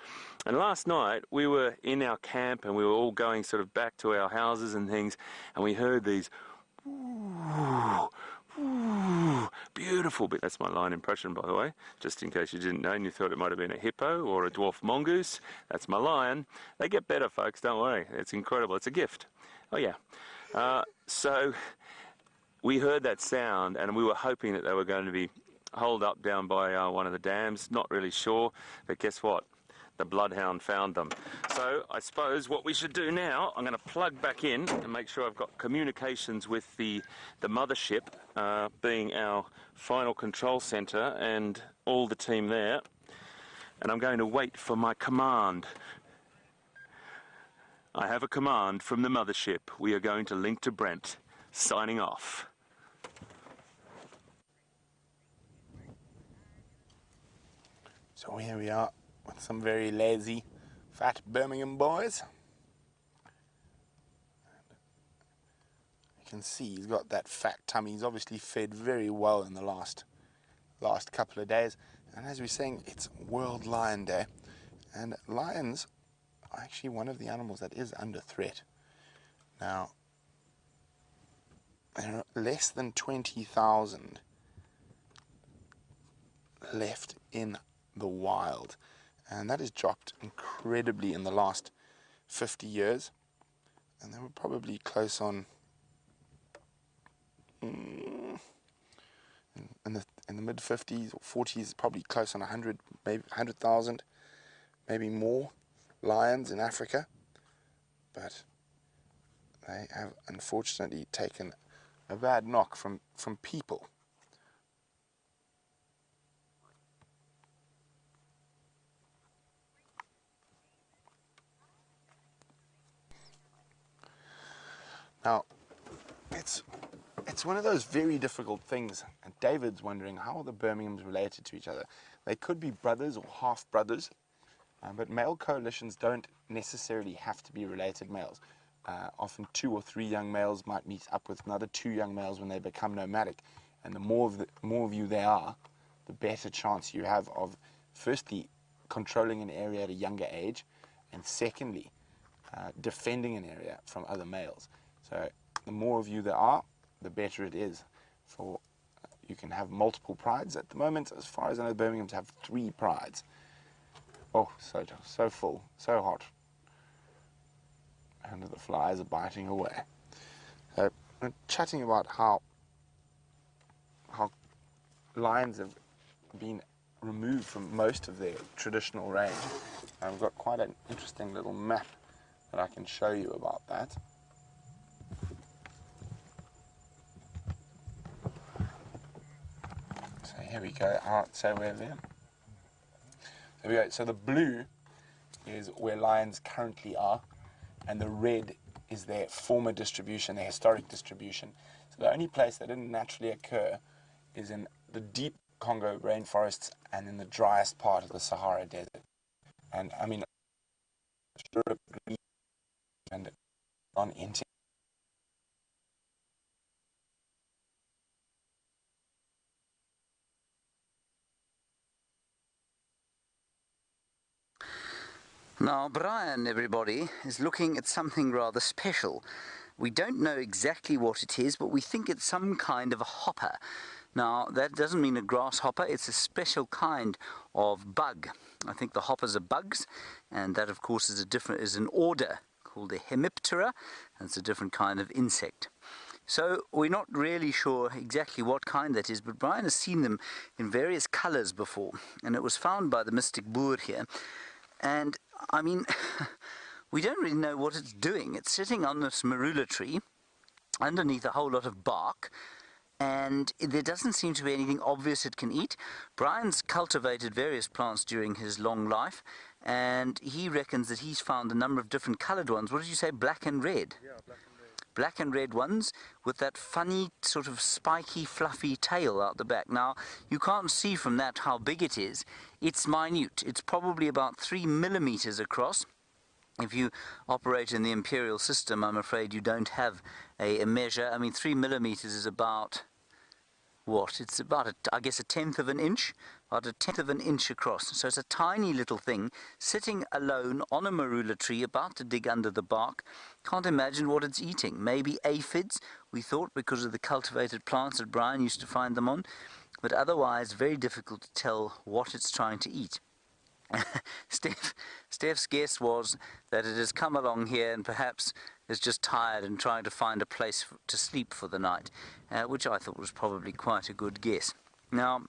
A: And last night we were in our camp and we were all going sort of back to our houses and things, and we heard these ooh, ooh, beautiful, but that's my lion impression, by the way, just in case you didn't know and you thought it might have been a hippo or a dwarf mongoose. That's my lion. They get better, folks, don't worry. It's incredible. It's a gift. Oh yeah. So we heard that sound and we were hoping that they were going to be holed up down by one of the dams. Not really sure, but guess what? The bloodhound found them. So I suppose what we should do now, I'm going to plug back in and make sure I've got communications with the mothership, being our final control centre and all the team there. And I'm going to wait for my command. I have a command from the mothership. We are going to link to Brent. Signing off.
E: So here we are with some very lazy, fat Birmingham boys. You can see he's got that fat tummy. He's obviously fed very well in the last couple of days. And as we're saying, it's World Lion Day. And lions are actually one of the animals that is under threat. Now, there are less than 20,000 left in the wild, and that has dropped incredibly in the last 50 years, and they were probably close on in the mid 50s or 40s, probably close on 100, maybe 100,000, maybe more lions in Africa, but they have unfortunately taken a bad knock from people. Now, it's one of those very difficult things, and David's wondering how are the Birminghams related to each other. They could be brothers or half-brothers, but male coalitions don't necessarily have to be related males. Often 2 or 3 young males might meet up with another 2 young males when they become nomadic, and the more of you there are, the better chance you have of, firstly, controlling an area at a younger age, and secondly, defending an area from other males. So the more of you there are, the better it is. For you can have multiple prides. At the moment, as far as I know, Birmingham's have 3 prides. Oh, so full, so hot. And the flies are biting away. So we're chatting about how lions have been removed from most of their traditional range. And I've got quite an interesting little map that I can show you about that. So here we go. So we're there. There we go. So the blue is where lions currently are, and the red is their former distribution, their historic distribution. So the only place that didn't naturally occur is in the deep Congo rainforests and in the driest part of the Sahara Desert. And I mean, Europe and on into
D: Now Brian, everybody, is looking at something rather special. We don't know exactly what it is, but we think it's some kind of a hopper. Now that doesn't mean a grasshopper, it's a special kind of bug. I think the hoppers are bugs, and that of course is an order called a Hemiptera, and it's a different kind of insect. So we're not really sure exactly what kind that is, but Brian has seen them in various colors before, and it was found by the mystic Boer here. And I mean, we don't really know what it's doing. It's sitting on this marula tree underneath a whole lot of bark, and there doesn't seem to be anything obvious it can eat. Brian's cultivated various plants during his long life, and he reckons that he's found a number of different colored ones. What did you say, black and red?
G: Yeah, black and red.
D: Black and red ones with that funny sort of spiky fluffy tail out the back. Now you can't see from that how big it is. It's minute. It's probably about 3 millimeters across. If you operate in the imperial system, I'm afraid you don't have a measure. I mean, 3 millimeters is about what? It's about I guess a tenth of an inch, about a tenth of an inch across. So it's a tiny little thing sitting alone on a marula tree, about to dig under the bark. Can't imagine what it's eating. Maybe aphids, we thought, because of the cultivated plants that Brian used to find them on, but otherwise very difficult to tell what it's trying to eat. Steph's guess was that it has come along here and perhaps is just tired and trying to find a place to sleep for the night, which I thought was probably quite a good guess. Now,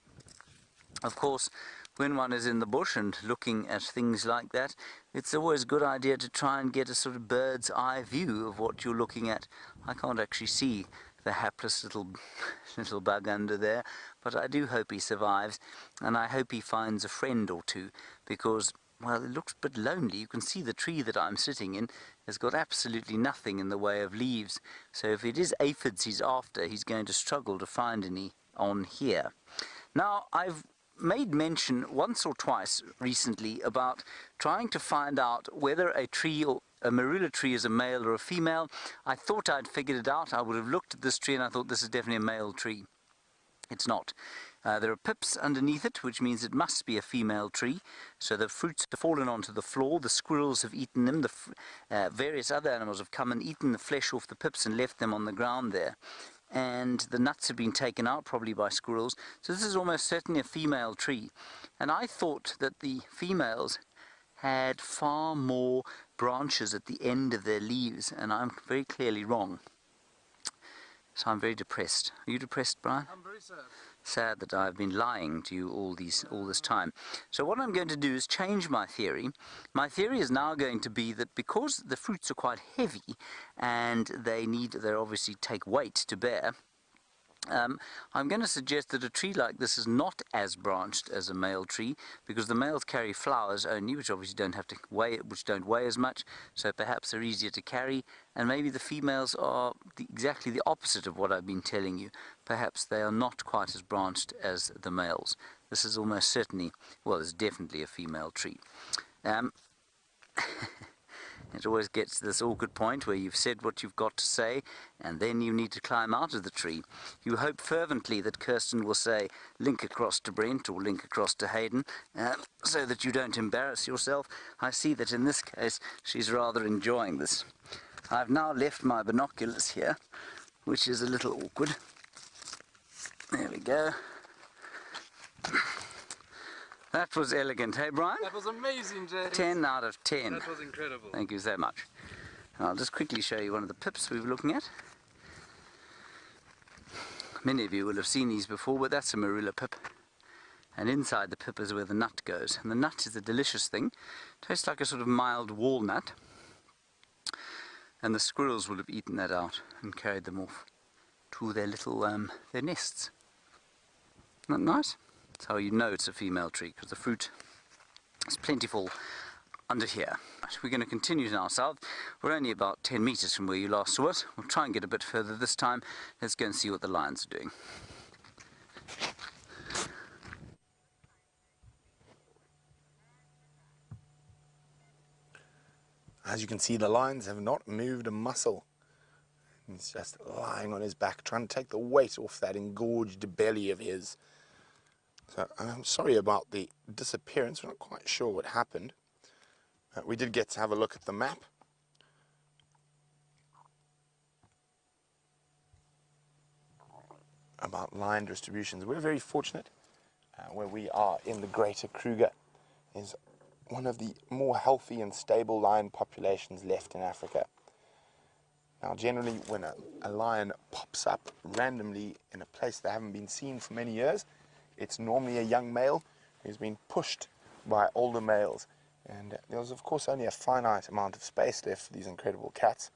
D: of course, when one is in the bush and looking at things like that, it's always a good idea to try and get a sort of bird's eye view of what you're looking at. I can't actually see the hapless little bug under there, but I do hope he survives, and I hope he finds a friend or two, because, well, it looks a bit lonely. You can see the tree that I'm sitting in has got absolutely nothing in the way of leaves, so if it is aphids he's after, he's going to struggle to find any on here. Now, I've made mention once or twice recently about trying to find out whether a tree or a marula tree is a male or a female. I thought I'd figured it out. I would have looked at this tree and I thought this is definitely a male tree. It's not. There are pips underneath it, which means it must be a female tree. So the fruits have fallen onto the floor, the squirrels have eaten them, various other animals have come and eaten the flesh off the pips and left them on the ground there. And the nuts have been taken out, probably by squirrels. So this is almost certainly a female tree. And I thought that the females had far more branches at the end of their leaves, and I'm very clearly wrong. So I'm very depressed. Are you depressed, Brian?
G: I'm very sad.
D: Sad that I've been lying to you all this time. So what I'm going to do is change my theory. My theory is now going to be that because the fruits are quite heavy and they obviously take weight to bear, I'm going to suggest that a tree like this is not as branched as a male tree, because the males carry flowers only, which obviously don't weigh as much, so perhaps they're easier to carry, and maybe the females are exactly the opposite of what I've been telling you. Perhaps they are not quite as branched as the males. This is almost certainly, well, it's definitely a female tree. It always gets to this awkward point where you've said what you've got to say, and then you need to climb out of the tree. You hope fervently that Kirsten will say, link across to Brent or link across to Hayden, so that you don't embarrass yourself. I see that in this case she's rather enjoying this. I've now left my binoculars here, which is a little awkward. There we go. That was elegant, hey Brian?
G: That was amazing, Jay.
D: 10 out of 10.
G: That was incredible.
D: Thank you so much. I'll just quickly show you one of the pips we were looking at. Many of you will have seen these before, but that's a marula pip. And inside the pip is where the nut goes. And the nut is a delicious thing. Tastes like a sort of mild walnut. And the squirrels will have eaten that out and carried them off to their little their nests. Isn't that nice? That's how you know it's a female tree, because the fruit is plentiful under here. Right, we're going to continue now south. We're only about 10 meters from where you last saw us. We'll try and get a bit further this time. Let's go and see what the lions are doing.
E: As you can see, the lions have not moved a muscle. He's just lying on his back, trying to take the weight off that engorged belly of his. So I'm sorry about the disappearance. We're not quite sure what happened. We did get to have a look at the map. About lion distributions. We're very fortunate where we are in the Greater Kruger is one of the more healthy and stable lion populations left in Africa. Now generally when a lion pops up randomly in a place they haven't been seen for many years, it's normally a young male who's been pushed by older males, and there's of course only a finite amount of space left for these incredible cats,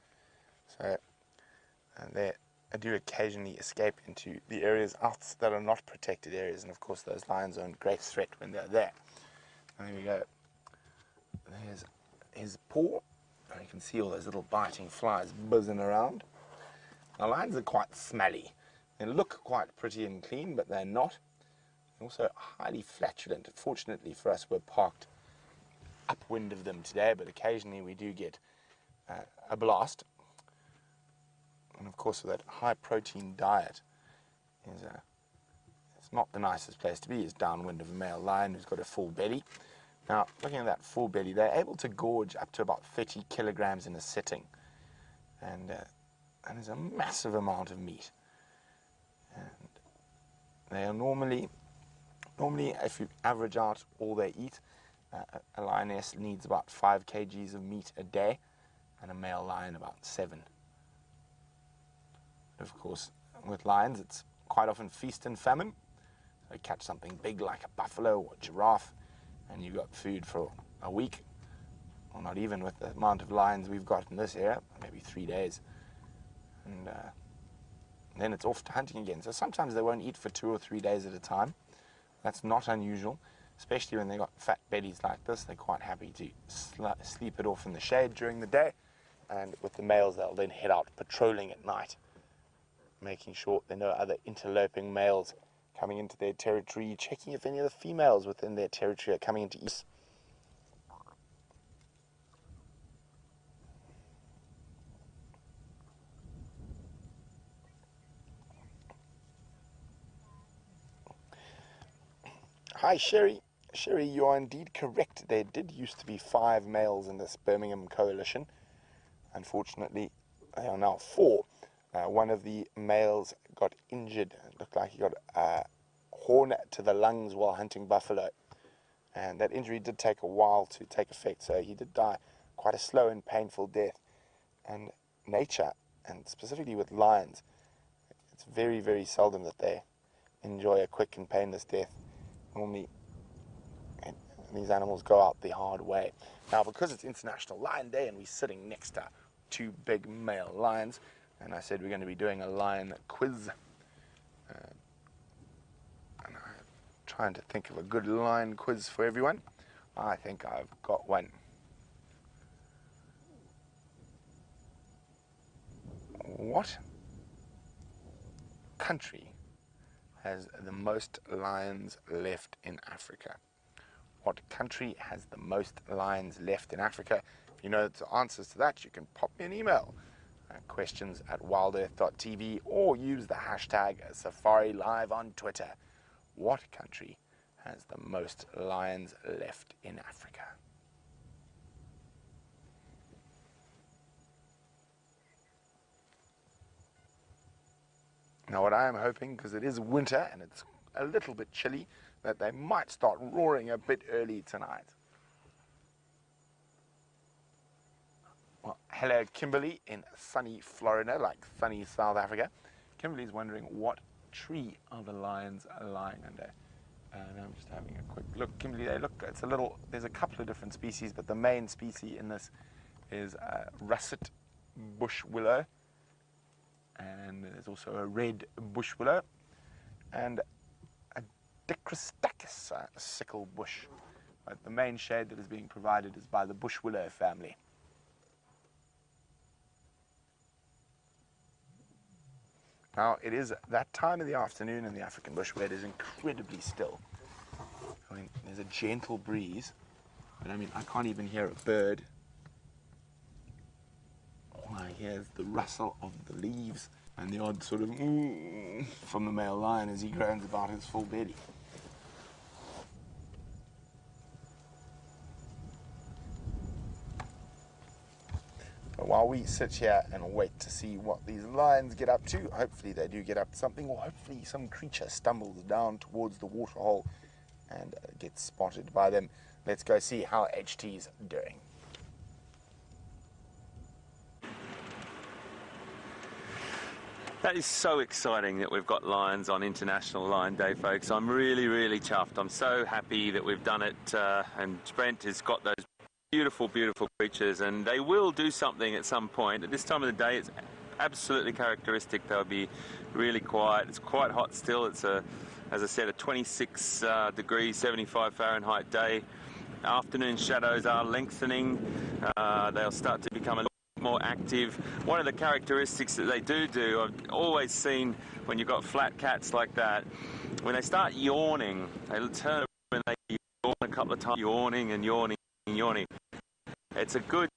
E: so they do occasionally escape into the areas out that are not protected areas, and of course those lions are a great threat when they're there. And there we go. There's his paw, and you can see all those little biting flies buzzing around. Now lions are quite smelly. They look quite pretty and clean, but they're not. They're also highly flatulent. Fortunately for us, we're parked upwind of them today, but occasionally we do get a blast. And of course, with that high protein diet, it's not the nicest place to be, is downwind of a male lion who's got a full belly. Now, looking at that full belly, they're able to gorge up to about 30 kilograms in a sitting. And there's a massive amount of meat. And they are normally, if you average out all they eat, a lioness needs about 5 kgs of meat a day, and a male lion about 7. Of course, with lions, it's quite often feast and famine. So you catch something big like a buffalo or a giraffe, and you've got food for a week, or not even with the amount of lions we've got in this area, maybe 3 days. And then it's off to hunting again. So sometimes they won't eat for 2 or 3 days at a time. That's not unusual, especially when they've got fat bellies like this. They're quite happy to sleep it off in the shade during the day, and with the males, they'll then head out patrolling at night, making sure there are no other interloping males coming into their territory, checking if any of the females within their territory are coming into east. Hi, Sherry. Sherry, you are indeed correct. There did used to be 5 males in this Birmingham coalition. Unfortunately, there are now 4. One of the males got injured. It looked like he got a horn to the lungs while hunting buffalo. And that injury did take a while to take effect, so he did die quite a slow and painful death. And nature, and specifically with lions, it's very, very seldom that they enjoy a quick and painless death. Normally, these animals go out the hard way. Now, because it's International Lion Day and we're sitting next to 2 big male lions, and I said we're going to be doing a lion quiz. And I'm trying to think of a good lion quiz for everyone. I think I've got one. What country has the most lions left in Africa? What country has the most lions left in Africa? If you know the answers to that, you can pop me an email. Questions@wildearth.tv, or use the hashtag SafariLive on Twitter. What country has the most lions left in Africa? Now what I am hoping, because it is winter and it's a little bit chilly, that they might start roaring a bit early tonight. Well, hello Kimberly in sunny Florida, like sunny South Africa. Kimberly's wondering what tree are the lions lying under. And I'm just having a quick look. Kimberly, there's a couple of different species, but the main species in this is russet bush willow, and there's also a red bush willow, and a Dicrostachys sickle bush. But the main shade that is being provided is by the bush willow family. Now, it is that time of the afternoon in the African bush where it is incredibly still. I mean, there's a gentle breeze, but I mean, I can't even hear a bird. All I hear is the rustle of the leaves and the odd sort of from the male lion as he groans about his full belly. while we sit here and wait to see what these lions get up to, hopefully they do get up to something, or hopefully some creature stumbles down towards the waterhole and gets spotted by them. Let's go see how HT's doing.
A: That is so exciting that we've got lions on International Lion Day, folks. I'm really, really chuffed. I'm so happy that we've done it, and Brent has got those beautiful, beautiful creatures, and they will do something at some point. At this time of the day, it's absolutely characteristic. They'll be really quiet. It's quite hot still. It's as I said, a 26 degrees, 75 Fahrenheit day. Afternoon shadows are lengthening. They'll start to become a little more active. One of the characteristics that they do, I've always seen when you've got flat cats like that, when they start yawning, they'll turn when they yawn a couple of times, yawning and yawning and yawning. It's a good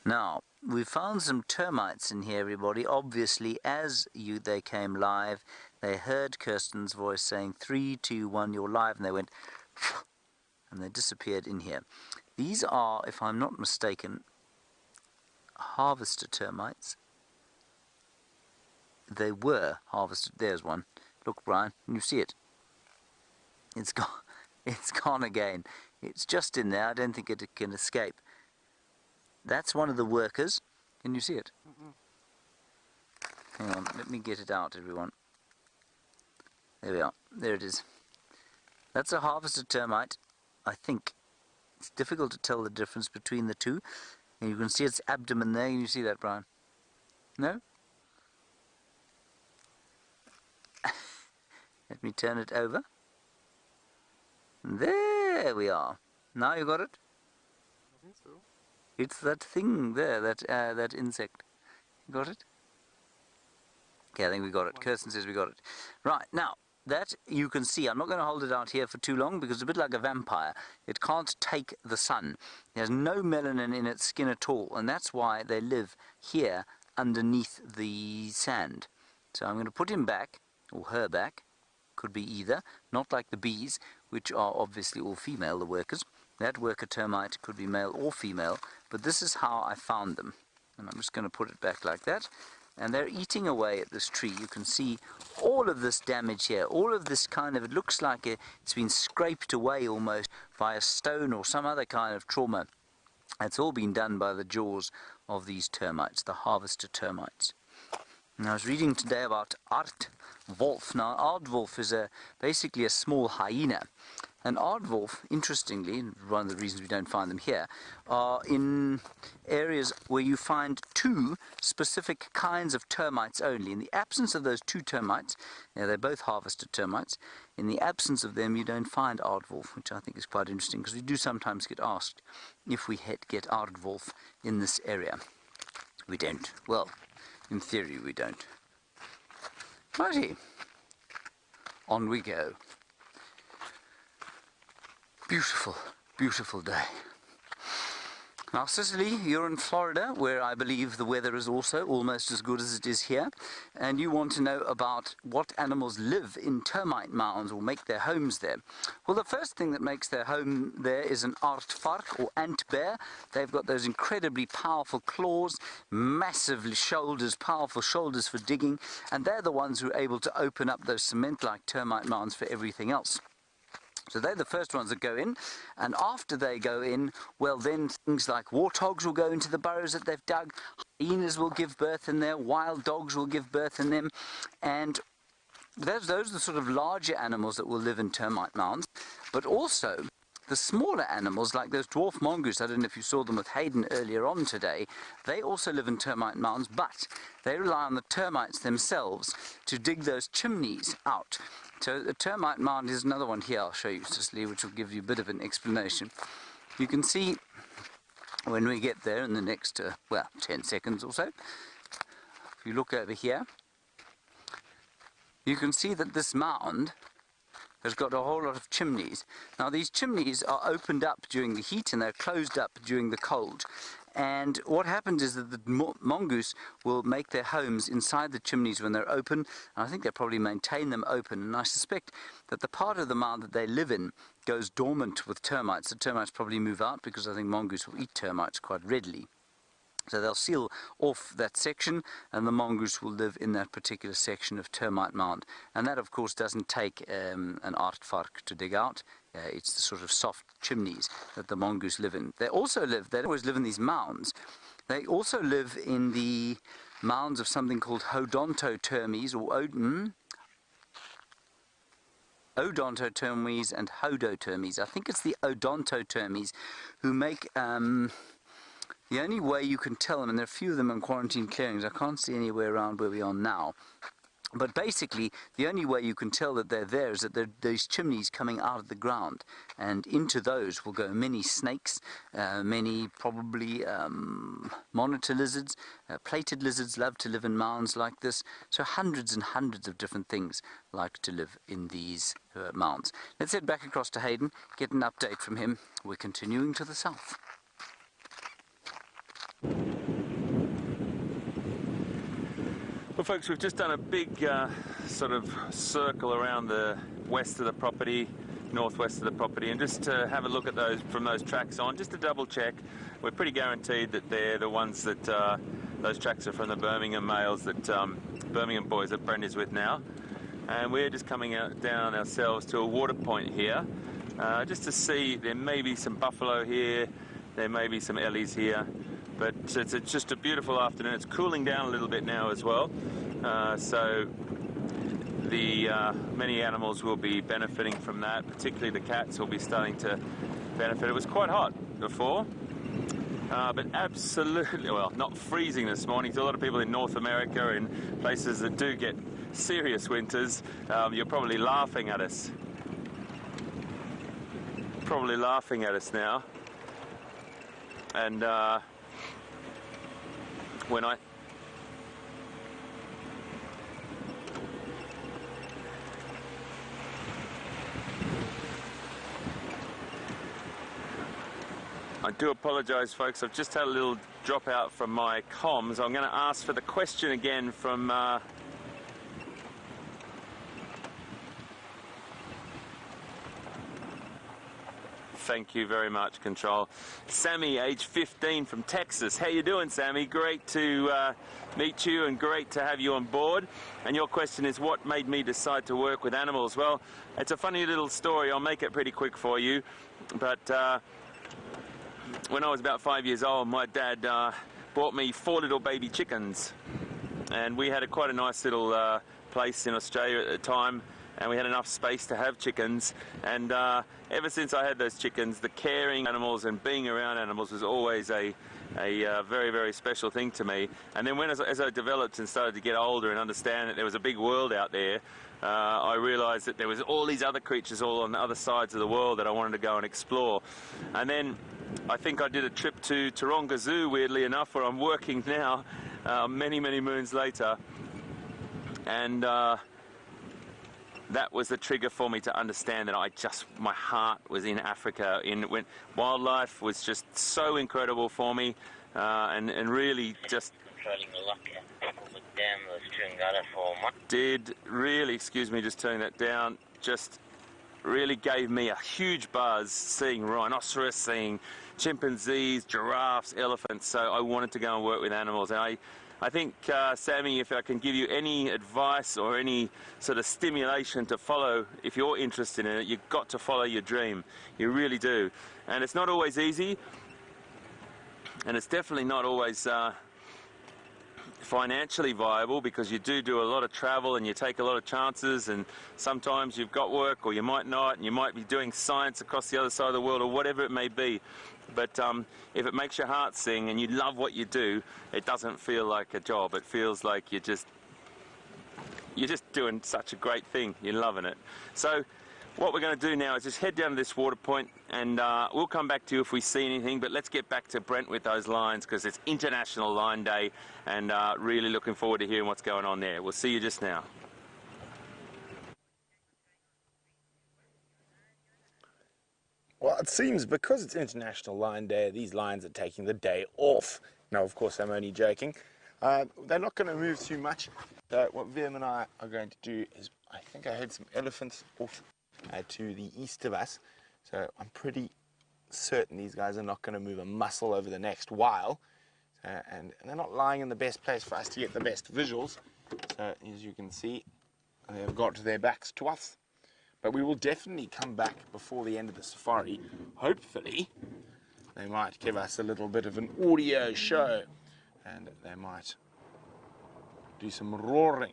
D: Now, we found some termites in here, everybody. Obviously, as they came live, they heard Kirsten's voice saying 3, 2, 1, you're live, and they went and they disappeared in here. These are, if I'm not mistaken, harvester termites. They were harvested. There's one. Look, Brian, can you see it? It's gone. It's gone again. It's just in there. I don't think it can escape. That's one of the workers. Can you see it? Hang on, let me get it out, everyone. There we are. There it is. That's a harvested termite, I think. It's difficult to tell the difference between the two. And you can see its abdomen there. Can you see that, Brian? No? Let me turn it over. There we are. Now you got it?
G: I think so.
D: It's that thing there, that insect. You got it? Okay, I think we got it. Kirsten says we got it. Right, now, that you can see. I'm not going to hold it out here for too long because it's a bit like a vampire. It can't take the sun. It has no melanin in its skin at all, and that's why they live here underneath the sand. So I'm going to put him back, or her back. Could be either. Not like the bees, which are obviously all female, the workers. That worker termite could be male or female, but this is how I found them. And I'm just going to put it back like that. And they're eating away at this tree. You can see all of this damage here, all of this kind of, it looks like it's been scraped away almost by a stone or some other kind of trauma. It's all been done by the jaws of these termites, the harvester termites. And I was reading today about aardwolf. Now, aardwolf is basically a small hyena. And aardwolf, interestingly, and one of the reasons we don't find them here, are in areas where you find two specific kinds of termites only. In the absence of those two termites, they're both harvested termites, in the absence of them you don't find aardwolf, which I think is quite interesting, because we do sometimes get asked if we get aardwolf in this area. We don't. Well, in theory we don't. Righty. On we go. Beautiful, beautiful day. Now, Cicely, you're in Florida, where I believe the weather is also almost as good as it is here, and you want to know about what animals live in termite mounds or make their homes there. Well, the first thing that makes their home there is an aardvark or ant bear. They've got those incredibly powerful claws, massive shoulders, powerful shoulders for digging, and they're the ones who are able to open up those cement-like termite mounds for everything else. So they're the first ones that go in, and after they go in, well, then things like warthogs will go into the burrows that they've dug, hyenas will give birth in there, wild dogs will give birth in them, and those are the sort of larger animals that will live in termite mounds. But also, the smaller animals, like those dwarf mongoose, I don't know if you saw them with Hayden earlier on today, they also live in termite mounds, but they rely on the termites themselves to dig those chimneys out. So the termite mound is another one here I'll show you, Cicely, which will give you a bit of an explanation. You can see when we get there in the next, 10 seconds or so, if you look over here, you can see that this mound has got a whole lot of chimneys. Now these chimneys are opened up during the heat and they're closed up during the cold. And what happens is that the mongoose will make their homes inside the chimneys when they're open, and I think they probably maintain them open. And I suspect that the part of the mound that they live in goes dormant with termites. The termites probably move out because I think mongoose will eat termites quite readily. So they'll seal off that section, and the mongoose will live in that particular section of termite mound. And that, of course, doesn't take an aardvark to dig out. It's the sort of soft chimneys that the mongoose live in. They don't always live in these mounds. They also live in the mounds of something called odontotermes, or odontotermes and hodotermes. I think it's the odontotermes who make... the only way you can tell them, and there are a few of them in quarantine clearings, I can't see anywhere around where we are now, but basically the only way you can tell that they're there is that there are these chimneys coming out of the ground, and into those will go many snakes, many probably monitor lizards. Plated lizards love to live in mounds like this, so hundreds and hundreds of different things like to live in these mounds. Let's head back across to Hayden, get an update from him. We're continuing to the south.
A: Well, folks, we've just done a big sort of circle around the west of the property, northwest of the property, and just to have a look at those from those tracks on, just to double check. We're pretty guaranteed that they're the ones that those tracks are from the Birmingham males, that Birmingham boys that Brent is with now. And we're just coming down ourselves to a water point here, just to see. There may be some buffalo here, there may be some ellies here. But it's just a beautiful afternoon. It's cooling down a little bit now as well, so the many animals will be benefiting from that. Particularly the cats will be starting to benefit. It was quite hot before, but absolutely, well, not freezing this morning. To a lot of people in North America, in places that do get serious winters, you're probably laughing at us. Probably laughing at us now, and when I do apologise, folks. I've just had a little drop out from my comms. I'm going to ask for the question again from thank you very much, Control. Sammy, age 15 from Texas. How you doing, Sammy? Great to meet you and great to have you on board. And your question is, what made me decide to work with animals? Well, it's a funny little story. I'll make it pretty quick for you. But when I was about 5 years old, my dad bought me 4 little baby chickens. And we had quite a nice little place in Australia at the time. And we had enough space to have chickens, and ever since I had those chickens, the caring animals and being around animals was always a very, very special thing to me. And then as I developed and started to get older and understand that there was a big world out there, I realised that there was all these other creatures all on the other sides of the world that I wanted to go and explore. And then I think I did a trip to Taronga Zoo, weirdly enough, where I'm working now, many, many moons later, and that was the trigger for me to understand that my heart was in Africa. When wildlife was just so incredible for me, and really just did really, excuse me, just turning that down, just really gave me a huge buzz seeing rhinoceros, seeing chimpanzees, giraffes, elephants. So I wanted to go and work with animals, and I think, Sammy, if I can give you any advice or any sort of stimulation to follow, if you're interested in it, you've got to follow your dream. You really do. And it's not always easy, and it's definitely not always financially viable, because you do a lot of travel and you take a lot of chances, and sometimes you've got work or you might not, and you might be doing science across the other side of the world or whatever it may be. But if it makes your heart sing and you love what you do, it doesn't feel like a job. It feels like you're just doing such a great thing. You're loving it. So what we're going to do now is just head down to this water point, and we'll come back to you if we see anything. But let's get back to Brent with those lions, because it's International Lion Day, and really looking forward to hearing what's going on there. We'll see you just now.
E: Well, it seems because it's International Lion Day, these lions are taking the day off. Now, of course, I'm only joking. They're not going to move too much. So what Liam and I are going to do is, I think I heard some elephants off to the east of us. So I'm pretty certain these guys are not going to move a muscle over the next while. And they're not lying in the best place for us to get the best visuals. So as you can see, they've got their backs to us. But we will definitely come back before the end of the safari. Hopefully, they might give us a little bit of an audio show. And they might do some roaring.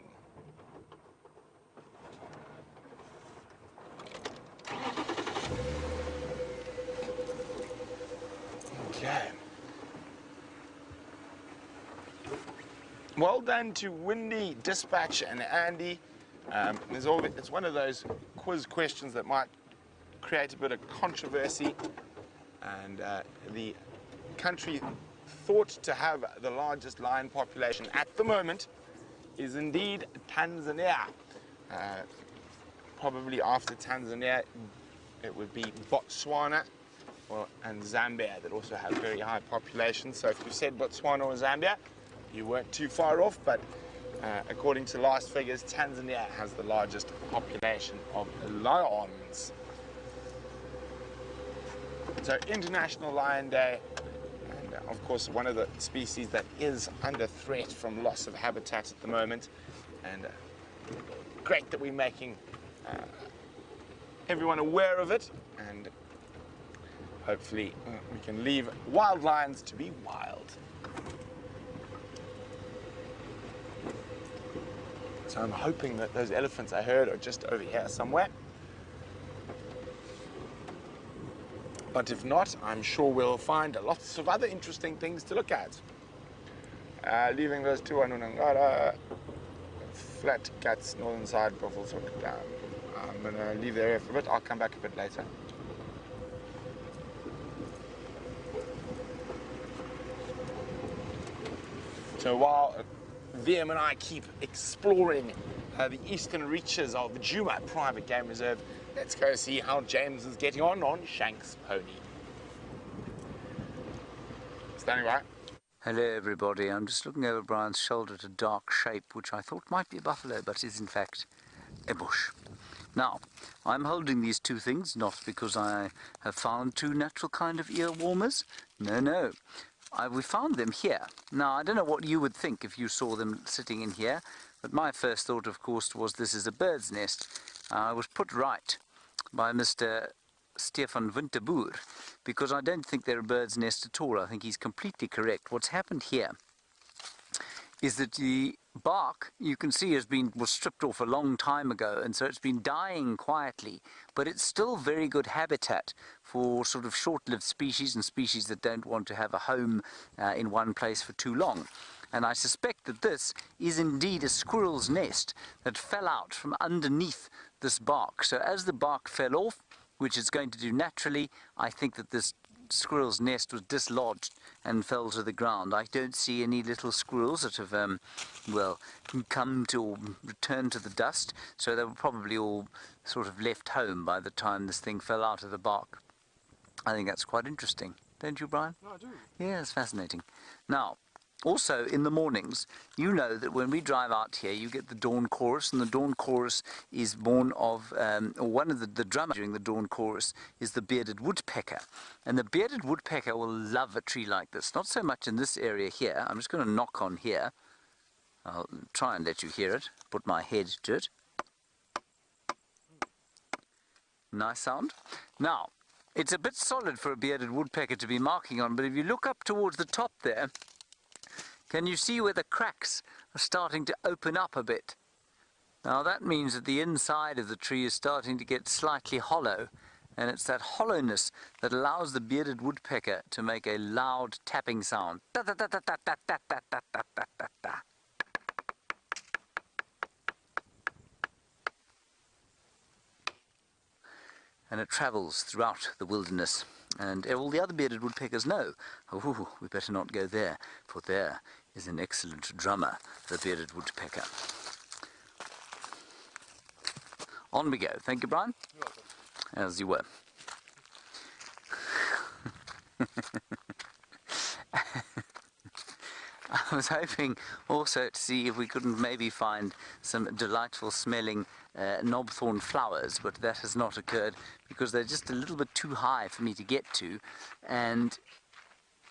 E: Okay. Well done to Windy, Dispatch, and Andy. It's one of those quiz questions that might create a bit of controversy. And the country thought to have the largest lion population at the moment is indeed Tanzania. Probably after Tanzania, it would be Botswana and Zambia that also have very high populations. So if you said Botswana or Zambia, you weren't too far off, but according to last figures, Tanzania has the largest population of lions. So International Lion Day, and of course one of the species that is under threat from loss of habitat at the moment, and great that we're making everyone aware of it, and hopefully we can leave wild lions to be wild. So I'm hoping that those elephants I heard are just over here somewhere. But if not, I'm sure we'll find lots of other interesting things to look at. Leaving those two on Unangara, Flat Cats, northern side, Buffelshoek down. I'm going to leave the area for a bit. I'll come back a bit later. So while VM and I keep exploring the eastern reaches of Djuma Private Game Reserve, let's go see how James is getting on Shank's pony. Standing by.
D: Hello everybody, I'm just looking over Brian's shoulder at a dark shape which I thought might be a buffalo but is in fact a bush. Now, I'm holding these two things not because I have found two natural kind of ear warmers. No. We found them here. Now, I don't know what you would think if you saw them sitting in here, but my first thought, of course, was this is a bird's nest. I was put right by Mr. Stefan Winterboer, because I don't think they're a bird's nest at all. I think he's completely correct. What's happened here is that the bark, you can see, was stripped off a long time ago, and so it's been dying quietly, but it's still very good habitat for sort of short-lived species and species that don't want to have a home in one place for too long. And I suspect that this is indeed a squirrel's nest that fell out from underneath this bark. So as the bark fell off, which it's going to do naturally, I think that this squirrel's nest was dislodged and fell to the ground. I don't see any little squirrels that have, come to or returned to the dust, so they were probably all sort of left home by the time this thing fell out of the bark. I think that's quite interesting. Don't you, Brian?
G: No, I do.
D: Yeah, it's fascinating. Now, also, in the mornings, you know that when we drive out here, you get the dawn chorus, and the dawn chorus is born of, one of the drummers during the dawn chorus is the bearded woodpecker. And the bearded woodpecker will love a tree like this. Not so much in this area here. I'm just going to knock on here. I'll try and let you hear it. Put my head to it. Nice sound. Now, it's a bit solid for a bearded woodpecker to be marking on, but if you look up towards the top there, can you see where the cracks are starting to open up a bit? Now that means that the inside of the tree is starting to get slightly hollow, and it's that hollowness that allows the bearded woodpecker to make a loud tapping sound. And it travels throughout the wilderness. And all the other bearded woodpeckers know, oh, we better not go there, for there is an excellent drummer, the bearded woodpecker. On we go. Thank you, Brian.
G: You're welcome.
D: As you were. I was hoping also to see if we couldn't maybe find some delightful smelling knobthorn flowers, but that has not occurred because they're just a little bit too high for me to get to. And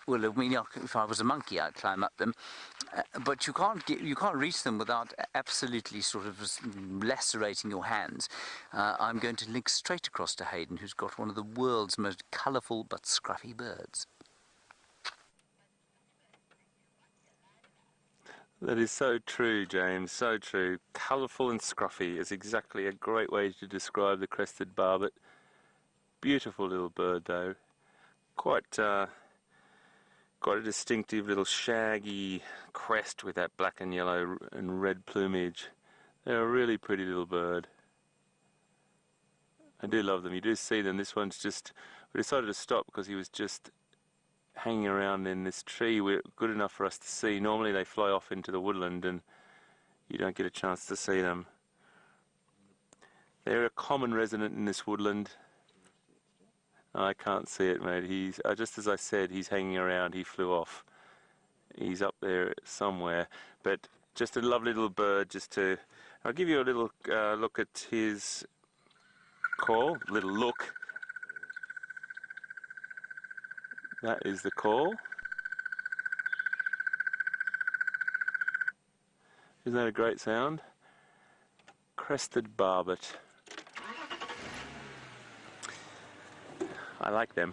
D: well, I mean, if I was a monkey, I'd climb up them, but you can't reach them without absolutely sort of lacerating your hands. I'm going to link straight across to Hayden, who's got one of the world's most colourful but scruffy birds.
A: That is so true, James, so true. Colourful and scruffy is exactly a great way to describe the crested barbet. Beautiful little bird, though. Quite a distinctive little shaggy crest with that black and yellow and red plumage. They're a really pretty little bird. I do love them. You do see them. This one's just... We decided to stop because he was just hanging around in this tree. We're good enough for us to see. Normally they fly off into the woodland and you don't get a chance to see them. They're a common resident in this woodland. I can't see it, mate. He's just as I said, he's hanging around. He flew off. He's up there somewhere. But just a lovely little bird. I'll give you a little look at his call. Little look. That is the call. Isn't that a great sound? Crested barbet. I like them.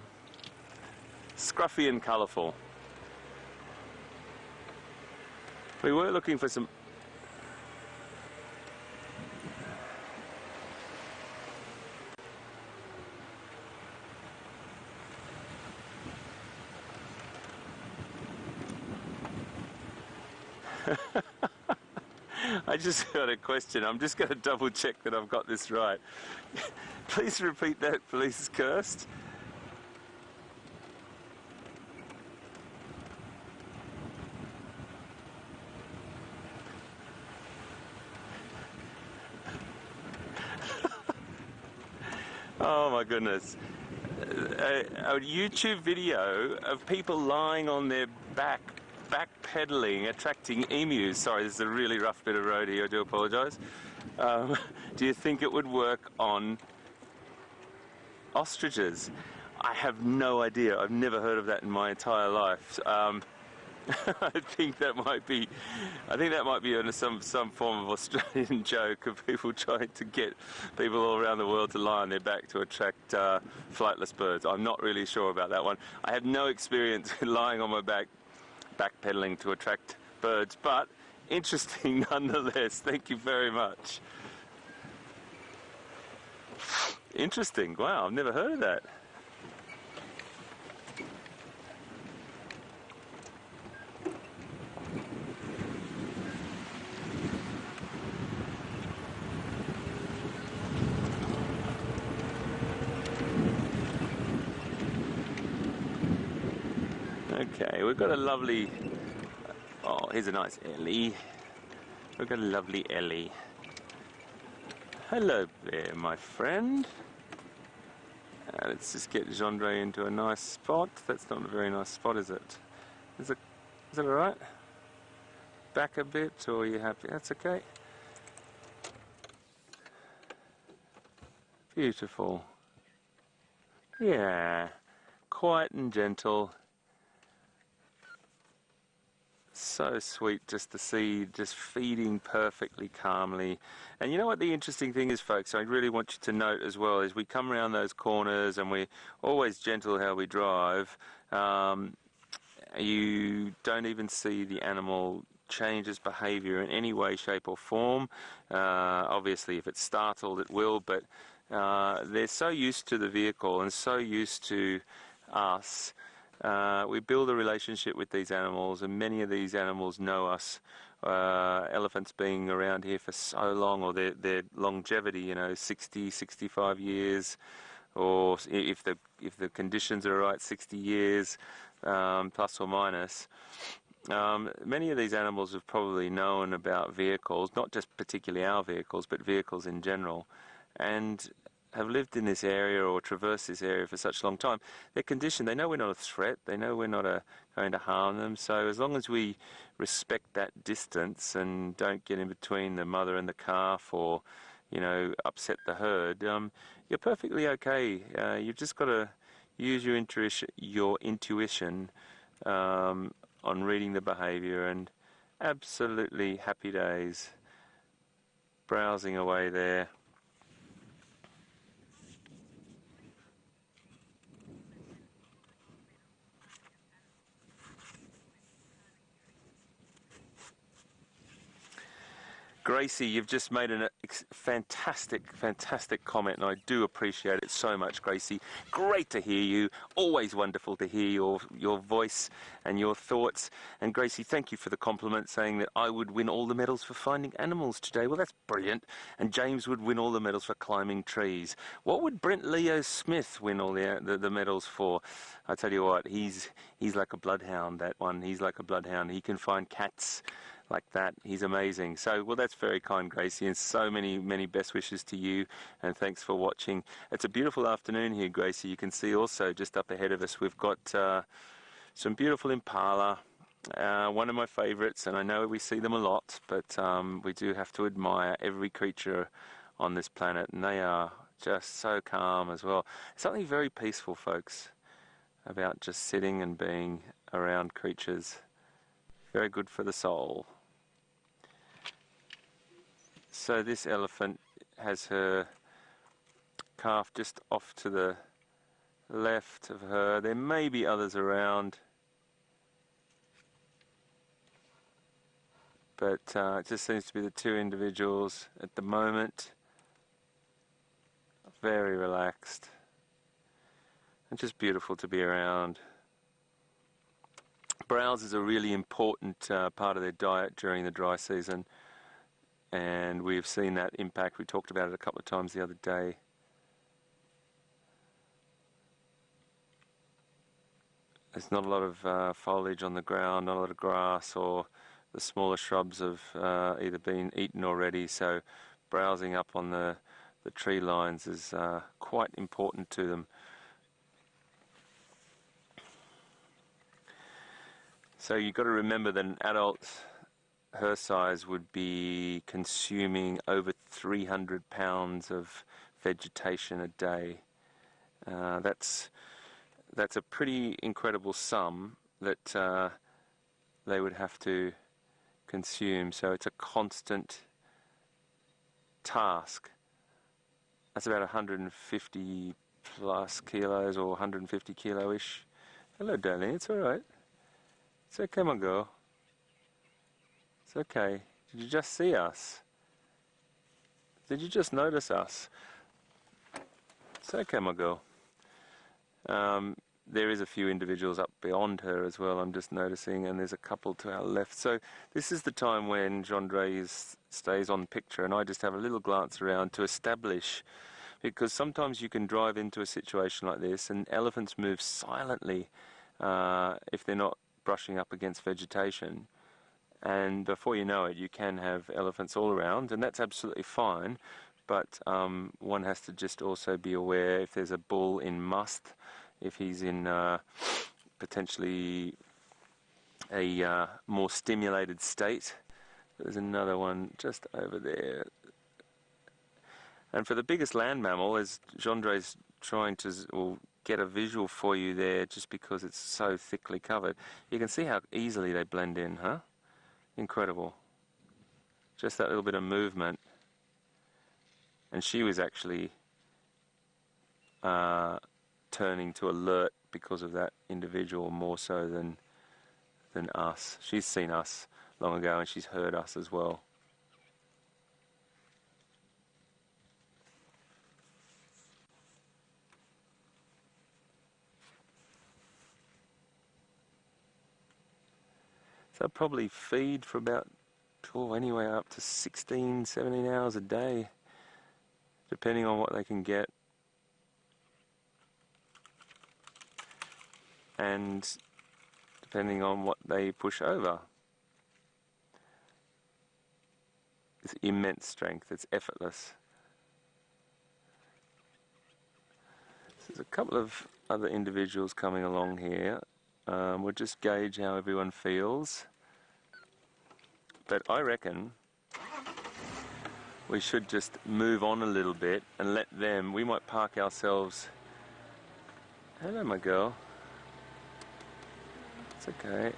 A: Scruffy and colourful. We were looking for some... I just got a question. I'm just going to double check that I've got this right. Please repeat that, please, Kirst. Oh my goodness. A YouTube video of people lying on their back pedaling, attracting emus. Sorry, this is a really rough bit of road here, I do apologise. Do you think it would work on ostriches? I have no idea. I've never heard of that in my entire life. I think that might be some form of Australian joke of people trying to get people all around the world to lie on their back to attract flightless birds. I'm not really sure about that one. I had no experience lying on my back pedaling to attract birds, but interesting nonetheless. Thank you very much. Interesting. Wow, I've never heard of that. Okay, we've got a lovely... Oh, here's a nice Ellie. We've got a lovely Ellie. Hello there, my friend. Let's just get Gendre into a nice spot. That's not a very nice spot, is it? Is it alright? Back a bit, or are you happy? That's okay. Beautiful. Yeah. Quiet and gentle. So sweet just to see, just feeding perfectly calmly. And you know what the interesting thing is, folks, I really want you to note as well, is we come around those corners and we're always gentle how we drive. You don't even see the animal change its behaviour in any way, shape or form. Obviously if it's startled it will, but they're so used to the vehicle and so used to us. We build a relationship with these animals, and many of these animals know us. Elephants being around here for so long, or their longevity, you know, 60, 65 years, or if the conditions are right, 60 years, plus or minus. Many of these animals have probably known about vehicles, not just particularly our vehicles, but vehicles in general. And have lived in this area or traversed this area for such a long time, they're conditioned. They know we're not a threat. They know we're not going to harm them. So as long as we respect that distance and don't get in between the mother and the calf, or, you know, upset the herd, you're perfectly okay. You've just got to use your intuition on reading the behavior, and absolutely happy days browsing away there. Gracie, you've just made a fantastic comment, and I do appreciate it so much, Gracie. Great to hear you. Always wonderful to hear your voice and your thoughts. And Gracie, thank you for the compliment, saying that I would win all the medals for finding animals today. Well, that's brilliant. And James would win all the medals for climbing trees. What would Brent Leo Smith win all the medals for? I tell you what, he's like a bloodhound, that one. He's like a bloodhound. He can find cats like that. He's amazing. So, well, that's very kind, Gracie, and so many best wishes to you, and thanks for watching. It's a beautiful afternoon here, Gracie. You can see also just up ahead of us we've got some beautiful impala, one of my favorites, and I know we see them a lot, but we do have to admire every creature on this planet, and they are just so calm as well. Something very peaceful, folks, about just sitting and being around creatures. Very good for the soul. So this elephant has her calf just off to the left of her. There may be others around, but it just seems to be the two individuals at the moment. Very relaxed and just beautiful to be around. Browse is a really important part of their diet during the dry season, and we've seen that impact. We talked about it a couple of times the other day. There's not a lot of foliage on the ground, not a lot of grass, or the smaller shrubs have either been eaten already, so browsing up on the tree lines is quite important to them. So you've got to remember that an adult her size would be consuming over 300 pounds of vegetation a day. That's a pretty incredible sum that they would have to consume. So it's a constant task. That's about 150 plus kilos, or 150 kilo-ish. Hello, darling. It's all right. It's okay, my girl. It's okay. Did you just see us? Did you just notice us? It's okay, my girl. There is a few individuals up beyond her as well, I'm just noticing, and there's a couple to our left. So this is the time when Gendre stays on picture, and I just have a little glance around to establish, because sometimes you can drive into a situation like this and elephants move silently if they're not brushing up against vegetation, and before you know it you can have elephants all around, and that's absolutely fine, but one has to just also be aware if there's a bull in must, if he's in potentially a more stimulated state. There's another one just over there. And for the biggest land mammal, as Gendre's trying to get a visual for you there, just because it's so thickly covered, you can see how easily they blend in, huh? Incredible. Just that little bit of movement. And she was actually turning to alert because of that individual more so than us. She's seen us long ago and she's heard us as well. So they'll probably feed for about, anyway, up to 16, 17 hours a day, depending on what they can get. And depending on what they push over. It's immense strength, it's effortless. There's a couple of other individuals coming along here. We'll just gauge how everyone feels. But I reckon we should just move on a little bit and let them, we might park ourselves. Hello, my girl. It's okay.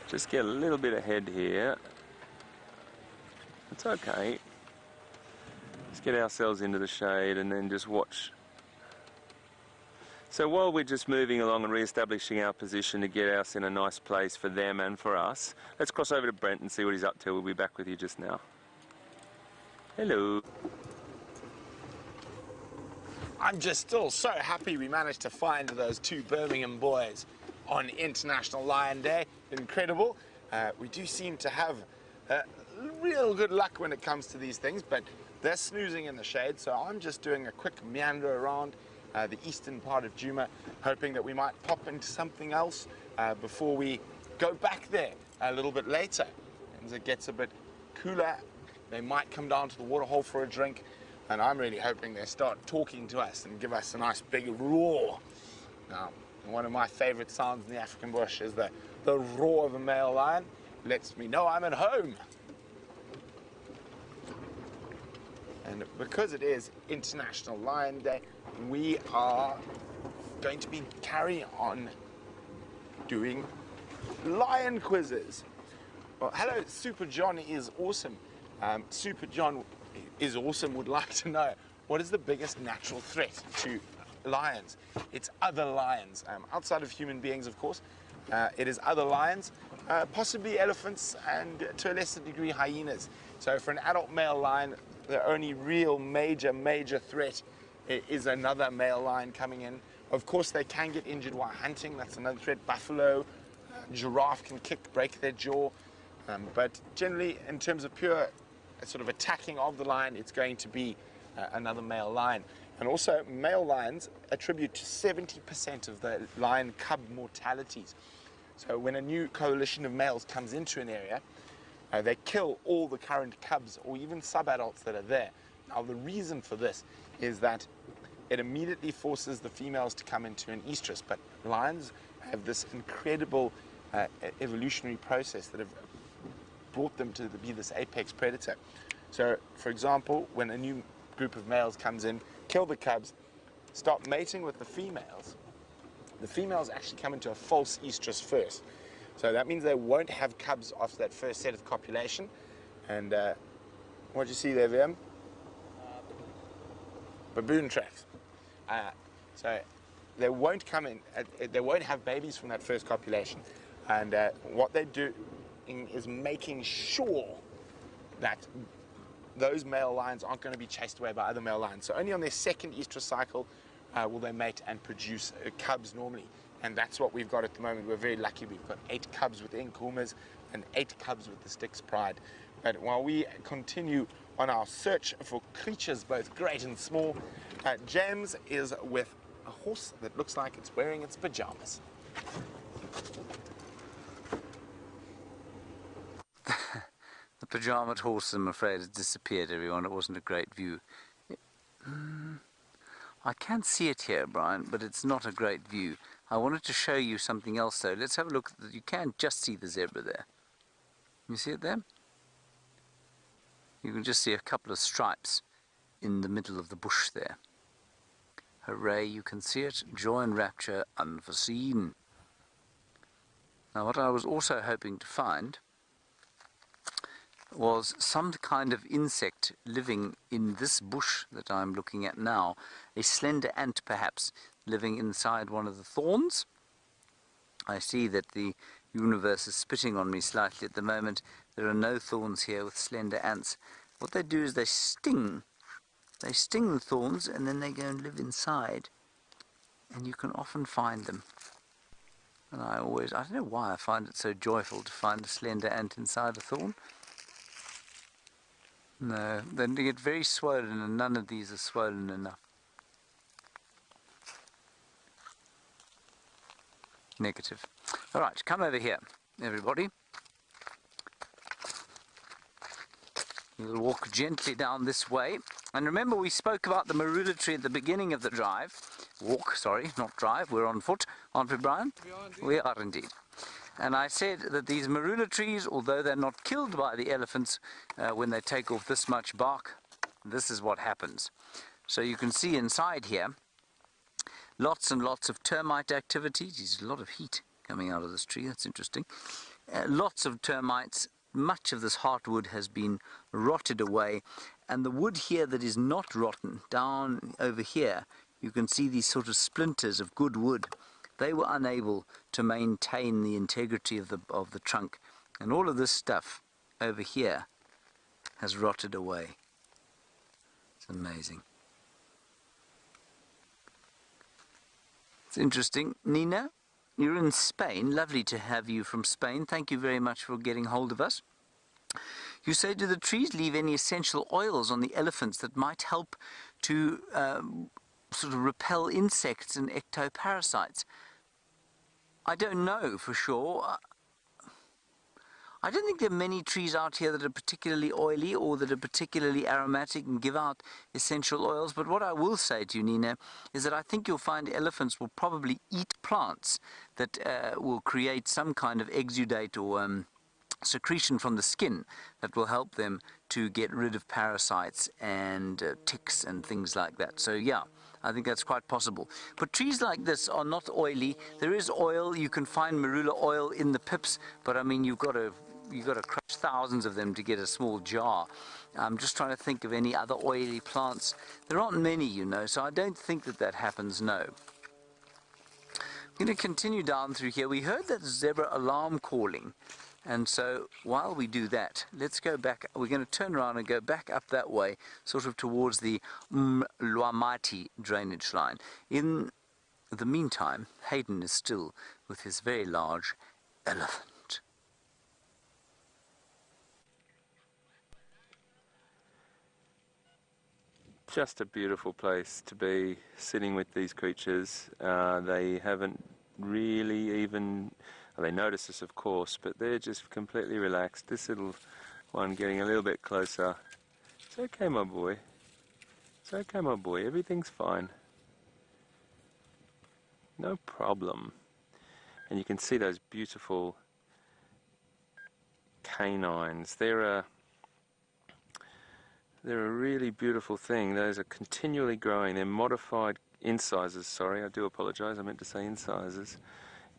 A: Just get a little bit ahead here. It's okay. Let's get ourselves into the shade and then just watch. So while we're just moving along and re-establishing our position to get us in a nice place for them and for us, let's cross over to Brent and see what he's up to. We'll be back with you just now. Hello.
E: I'm just still so happy we managed to find those two Birmingham boys on International Lion Day. Incredible. We do seem to have real good luck when it comes to these things, but they're snoozing in the shade, so I'm just doing a quick meander around the eastern part of Djuma, hoping that we might pop into something else before we go back there a little bit later. As it gets a bit cooler, they might come down to the waterhole for a drink, and I'm really hoping they start talking to us and give us a nice big roar. Now, one of my favorite sounds in the African bush is the roar of a male lion. Lets me know I'm at home. And because it is International Lion Day, we are going to be carrying on doing lion quizzes. Well, hello, Super John is awesome. Super John is awesome would like to know, what is the biggest natural threat to lions? It's other lions, outside of human beings, of course. It is other lions, possibly elephants, and to a lesser degree hyenas. So for an adult male lion, the only real major threat is another male lion coming in. Of course, they can get injured while hunting. That's another threat. Buffalo, giraffe can break their jaw. But generally, in terms of pure sort of attacking of the lion, it's going to be another male lion. And also, male lions attribute to 70% of the lion cub mortalities. So when a new coalition of males comes into an area, they kill all the current cubs or even sub-adults that are there. Now, the reason for this is that it immediately forces the females to come into an estrus, but lions have this incredible evolutionary process that have brought them to be this apex predator. So, for example, when a new group of males comes in, kill the cubs, start mating with the females actually come into a false estrus first. So that means they won't have cubs after that first set of copulation. And what do you see there, VM? Baboon tracks. So they won't come in, they won't have babies from that first copulation. And what they do is making sure that those male lions aren't going to be chased away by other male lions. So only on their second estrus cycle will they mate and produce cubs normally. And that's what we've got at the moment. We're very lucky. We've got 8 cubs with Nkumas and 8 cubs with the Styx Pride. But while we continue on our search for creatures both great and small, James is with a horse that looks like it's wearing its pajamas.
D: The pajamaed horse, I'm afraid, has disappeared, everyone. It wasn't a great view. I can see it here, Brian, but it's not a great view. I wanted to show you something else, though. Let's have a look. You can just see the zebra there. You see it there? You can just see a couple of stripes in the middle of the bush there. Hooray, you can see it. Joy and rapture unforeseen. Now, what I was also hoping to find was some kind of insect living in this bush that I'm looking at now. A slender ant, perhaps, living inside one of the thorns. I see that the universe is spitting on me slightly at the moment. There are no thorns here with slender ants. What they do is they sting. They sting the thorns and then they go and live inside. And you can often find them. And I don't know why I find it so joyful to find a slender ant inside a thorn. No, they get very swollen and none of these are swollen enough. Negative. Alright, come over here, everybody. We'll walk gently down this way. And remember, we spoke about the marula tree at the beginning of the drive. Walk, sorry, not drive. We're on foot, aren't we, Brian?
G: We are indeed.
D: We are indeed. And I said that these marula trees, although they're not killed by the elephants when they take off this much bark, this is what happens. So you can see inside here, lots and lots of termite activity. There's a lot of heat coming out of this tree. That's interesting. Lots of termites. Much of this heartwood has been rotted away, and the wood here that is not rotten, down over here, you can see these sort of splinters of good wood. They were unable to maintain the integrity of the trunk, and all of this stuff over here has rotted away. It's amazing. It's interesting. Nina, you're in Spain. Lovely to have you from Spain. Thank you very much for getting hold of us. You say, do the trees leave any essential oils on the elephants that might help to sort of repel insects and ectoparasites? I don't know for sure. I don't think there are many trees out here that are particularly oily or that are particularly aromatic and give out essential oils. But what I will say to you, Nina, is that I think you'll find elephants will probably eat plants that will create some kind of exudate or secretion from the skin that will help them to get rid of parasites and ticks and things like that. So yeah, I think that's quite possible. But trees like this are not oily. There is oil. You can find marula oil in the pips, but I mean, you've got to crush thousands of them to get a small jar. I'm just trying to think of any other oily plants. There aren't many, you know, so I don't think that happens, no. I'm going to continue down through here. We heard that zebra alarm calling. And so while we do that, let's go back. We're going to turn around and go back up that way, sort of towards the Lwamati drainage line. In the meantime, Hayden is still with his very large elephant.
A: Just a beautiful place to be, sitting with these creatures. They haven't really even... They notice us, of course, but they're just completely relaxed. This little one getting a little bit closer. It's okay, my boy. It's okay, my boy. Everything's fine. No problem. And you can see those beautiful canines. They're a really beautiful thing. Those are continually growing. They're modified incisors. Sorry, I do apologize. I meant to say incisors.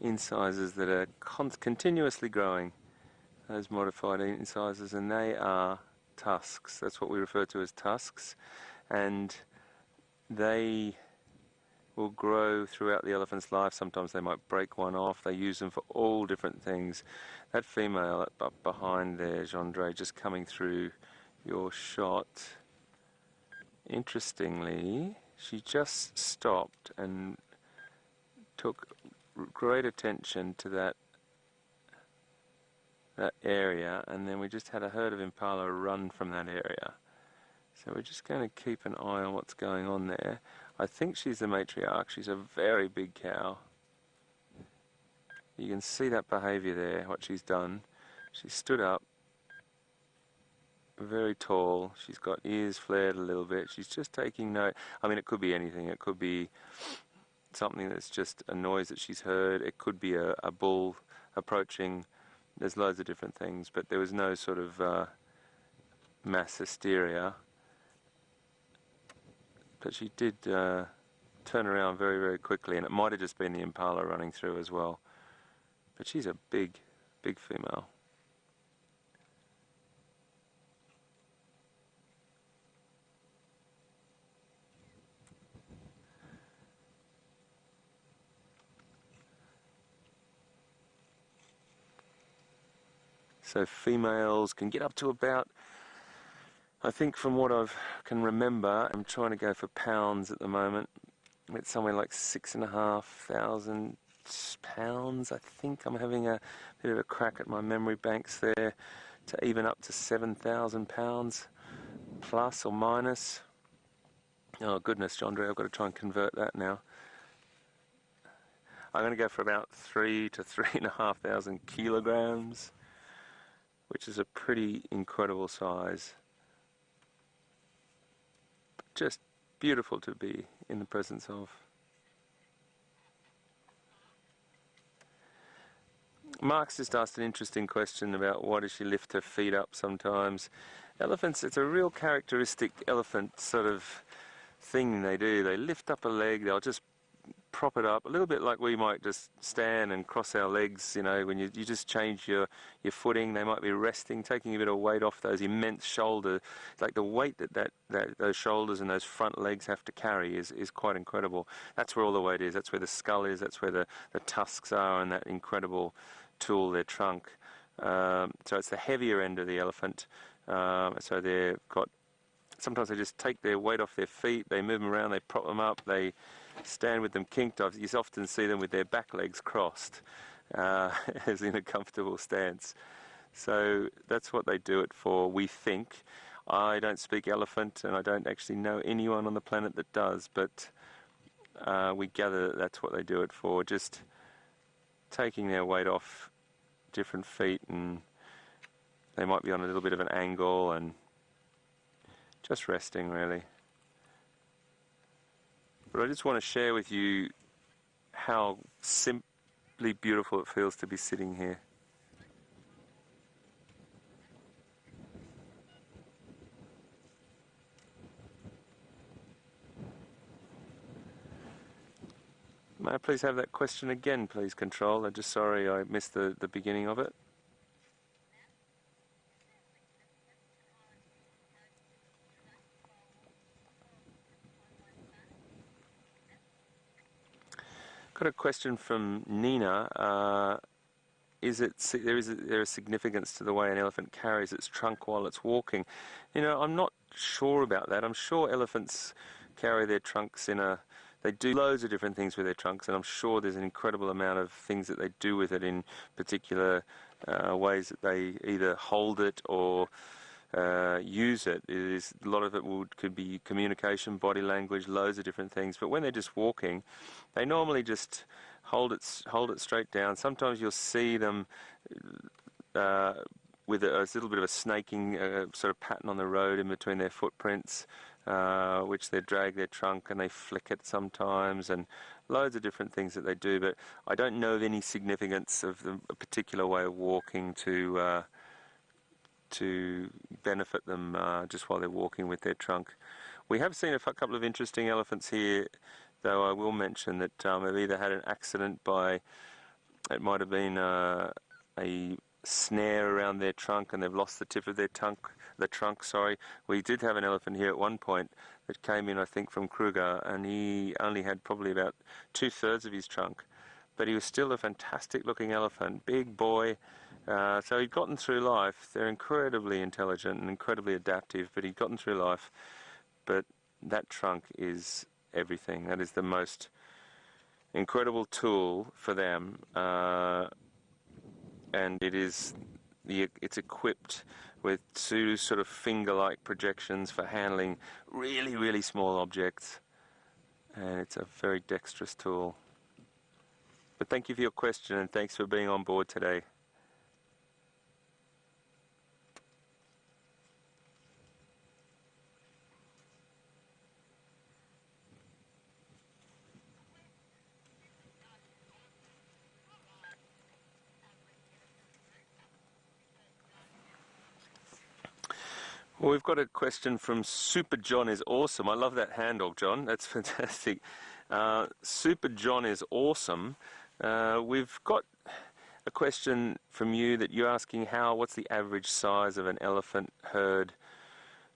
A: Incisors that are continuously growing, those modified incisors, and they are tusks. That's what we refer to as tusks, and they will grow throughout the elephant's life. Sometimes they might break one off. They use them for all different things. That female up behind there, Gendre, just coming through your shot, interestingly, she just stopped and took great attention to that area, and then we just had a herd of impala run from that area. So we're just going to keep an eye on what's going on there. I think she's the matriarch. She's a very big cow. You can see that behavior there, what she's done. She stood up, very tall. She's got ears flared a little bit. She's just taking note. I mean, it could be anything. It could be something that's just a noise that she's heard. It could be a bull approaching. There's loads of different things, but there was no sort of mass hysteria. But she did turn around very, very quickly, and it might have just been the impala running through as well. But she's a big, big female. So females can get up to about, I think from what I can remember, I'm trying to go for pounds at the moment. It's somewhere like 6,500 pounds. I think I'm having a bit of a crack at my memory banks there, to even up to 7,000 pounds, plus or minus. Oh goodness, Gendre, I've got to try and convert that now. I'm going to go for about 3,000 to 3,500 kilograms, which is a pretty incredible size. just beautiful to be in the presence of. Mark's just asked an interesting question about why does she lift her feet up sometimes. Elephants, it's a real characteristic elephant sort of thing they do. They lift up a leg, they'll just prop it up, a little bit like we might just stand and cross our legs, you know, when you just change your footing. They might be resting, taking a bit of weight off those immense shoulders. Like the weight that those shoulders and those front legs have to carry is quite incredible. That's where all the weight is. That's where the skull is. That's where the tusks are, and that incredible tool, their trunk. So it's the heavier end of the elephant. So they've got, sometimes they just take their weight off their feet, they move them around, they prop them up, they stand with them kinked. You often see them with their back legs crossed, as in a comfortable stance. So that's what they do it for, we think. I don't speak elephant, and I don't actually know anyone on the planet that does, but we gather that that's what they do it for, just taking their weight off different feet, and they might be on a little bit of an angle and just resting, really. But I just want to share with you how simply beautiful it feels to be sitting here. May I please have that question again, please, Control? I'm just sorry I missed the beginning of it. Got a question from Nina. Is there a significance to the way an elephant carries its trunk while it's walking? You know, I'm not sure about that. I'm sure elephants carry their trunks they do loads of different things with their trunks, and I'm sure there's an incredible amount of things that they do with it in particular ways that they either hold it or use it. A lot of it could be communication, body language, loads of different things. But when they're just walking, they normally just hold it straight down. Sometimes you'll see them with a little bit of a snaking sort of pattern on the road in between their footprints, which they drag their trunk and they flick it sometimes, and loads of different things that they do. But I don't know of any significance of a particular way of walking to benefit them just while they're walking with their trunk. We have seen a couple of interesting elephants here, though I will mention that they've either had an accident it might have been a snare around their trunk and they've lost the tip of their trunk. We did have an elephant here at one point that came in, I think, from Kruger, and he only had probably about 2/3 of his trunk, but he was still a fantastic looking elephant, big boy. So he'd gotten through life. They're incredibly intelligent and incredibly adaptive, but he'd gotten through life. But that trunk is everything. That is the most incredible tool for them, and it's equipped with 2 sort of finger-like projections for handling really, really small objects, and it's a very dexterous tool. But thank you for your question, and thanks for being on board today. Well, we've got a question from Super John is awesome. I love that handle, John. That's fantastic. Super John is awesome. We've got a question from you that you're asking what's the average size of an elephant herd?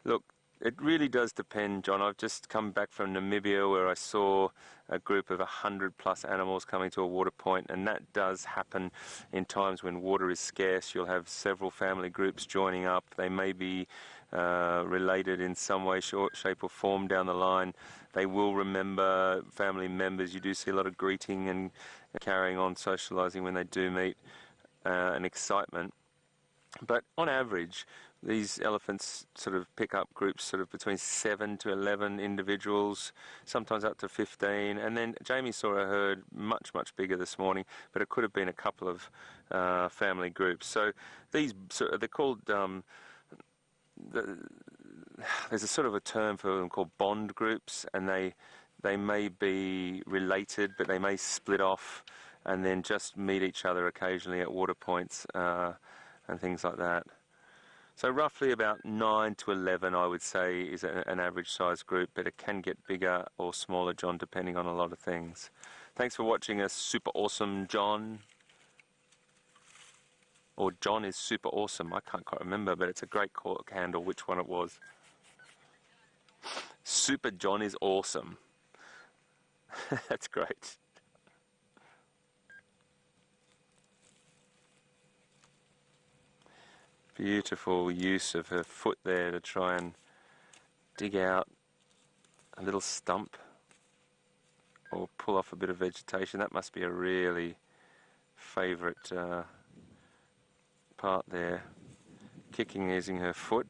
A: Look, it really does depend, John. I've just come back from Namibia where I saw a group of 100+ animals coming to a water point, and that does happen in times when water is scarce. You'll have several family groups joining up. They may be related in some way, shape or form down the line. They will remember family members. You do see a lot of greeting and carrying on, socializing when they do meet, and excitement. But on average, these elephants sort of pick up groups sort of between 7 to 11 individuals, sometimes up to 15. And then Jamie saw a herd much, much bigger this morning, but it could have been a couple of family groups. So they're called there's a sort of a term for them called bond groups, and they may be related, but they may split off and then just meet each other occasionally at water points and things like that. So roughly about 9 to 11, I would say, is an average size group, but it can get bigger or smaller, John, depending on a lot of things. Thanks for watching us, super awesome John. Or John is super awesome, I can't quite remember, but it's a great handle which one it was. Super John is awesome. That's great. Beautiful use of her foot there to try and dig out a little stump or pull off a bit of vegetation. That must be a really favourite part there. Kicking using her foot.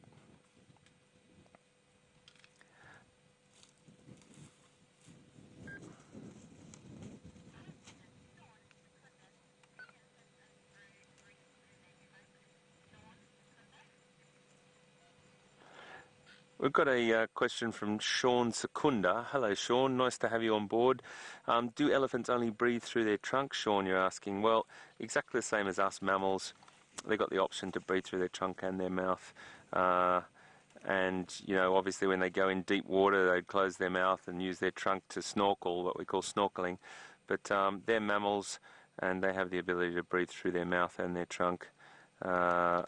A: We've got a question from Sean Secunda. Hello Sean, nice to have you on board. Do elephants only breathe through their trunk, Sean, you're asking? Well, exactly the same as us mammals. They've got the option to breathe through their trunk and their mouth. And, you know, obviously when they go in deep water, they close their mouth and use their trunk to snorkel, what we call snorkeling. But they're mammals, and they have the ability to breathe through their mouth and their trunk. That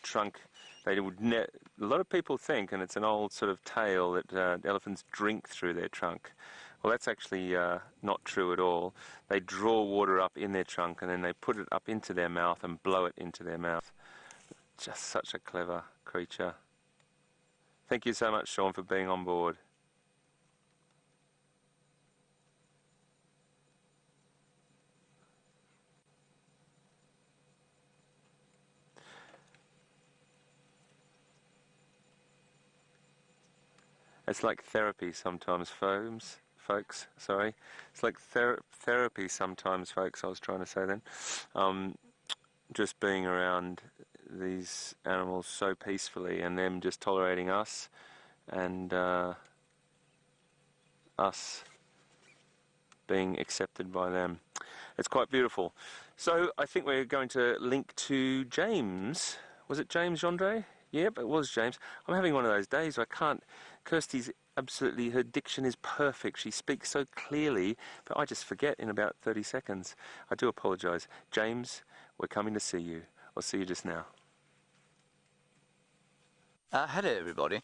A: trunk... a lot of people think, and it's an old sort of tale, that elephants drink through their trunk. Well, that's actually not true at all. They draw water up in their trunk and then they put it up into their mouth and blow it into their mouth. Just such a clever creature. Thank you so much, Sean, for being on board. It's like therapy sometimes, folks, sorry. It's like therapy sometimes, folks, I was trying to say then. Just being around these animals so peacefully and them just tolerating us and us being accepted by them. It's quite beautiful. So I think we're going to link to James. Was it James Gendre? Yep, it was James. I'm having one of those days where I can't... Kirsty's absolutely, her diction is perfect. She speaks so clearly, but I just forget in about 30 seconds. I do apologise. James, we're coming to see you. I'll see you just now.
D: Hello everybody.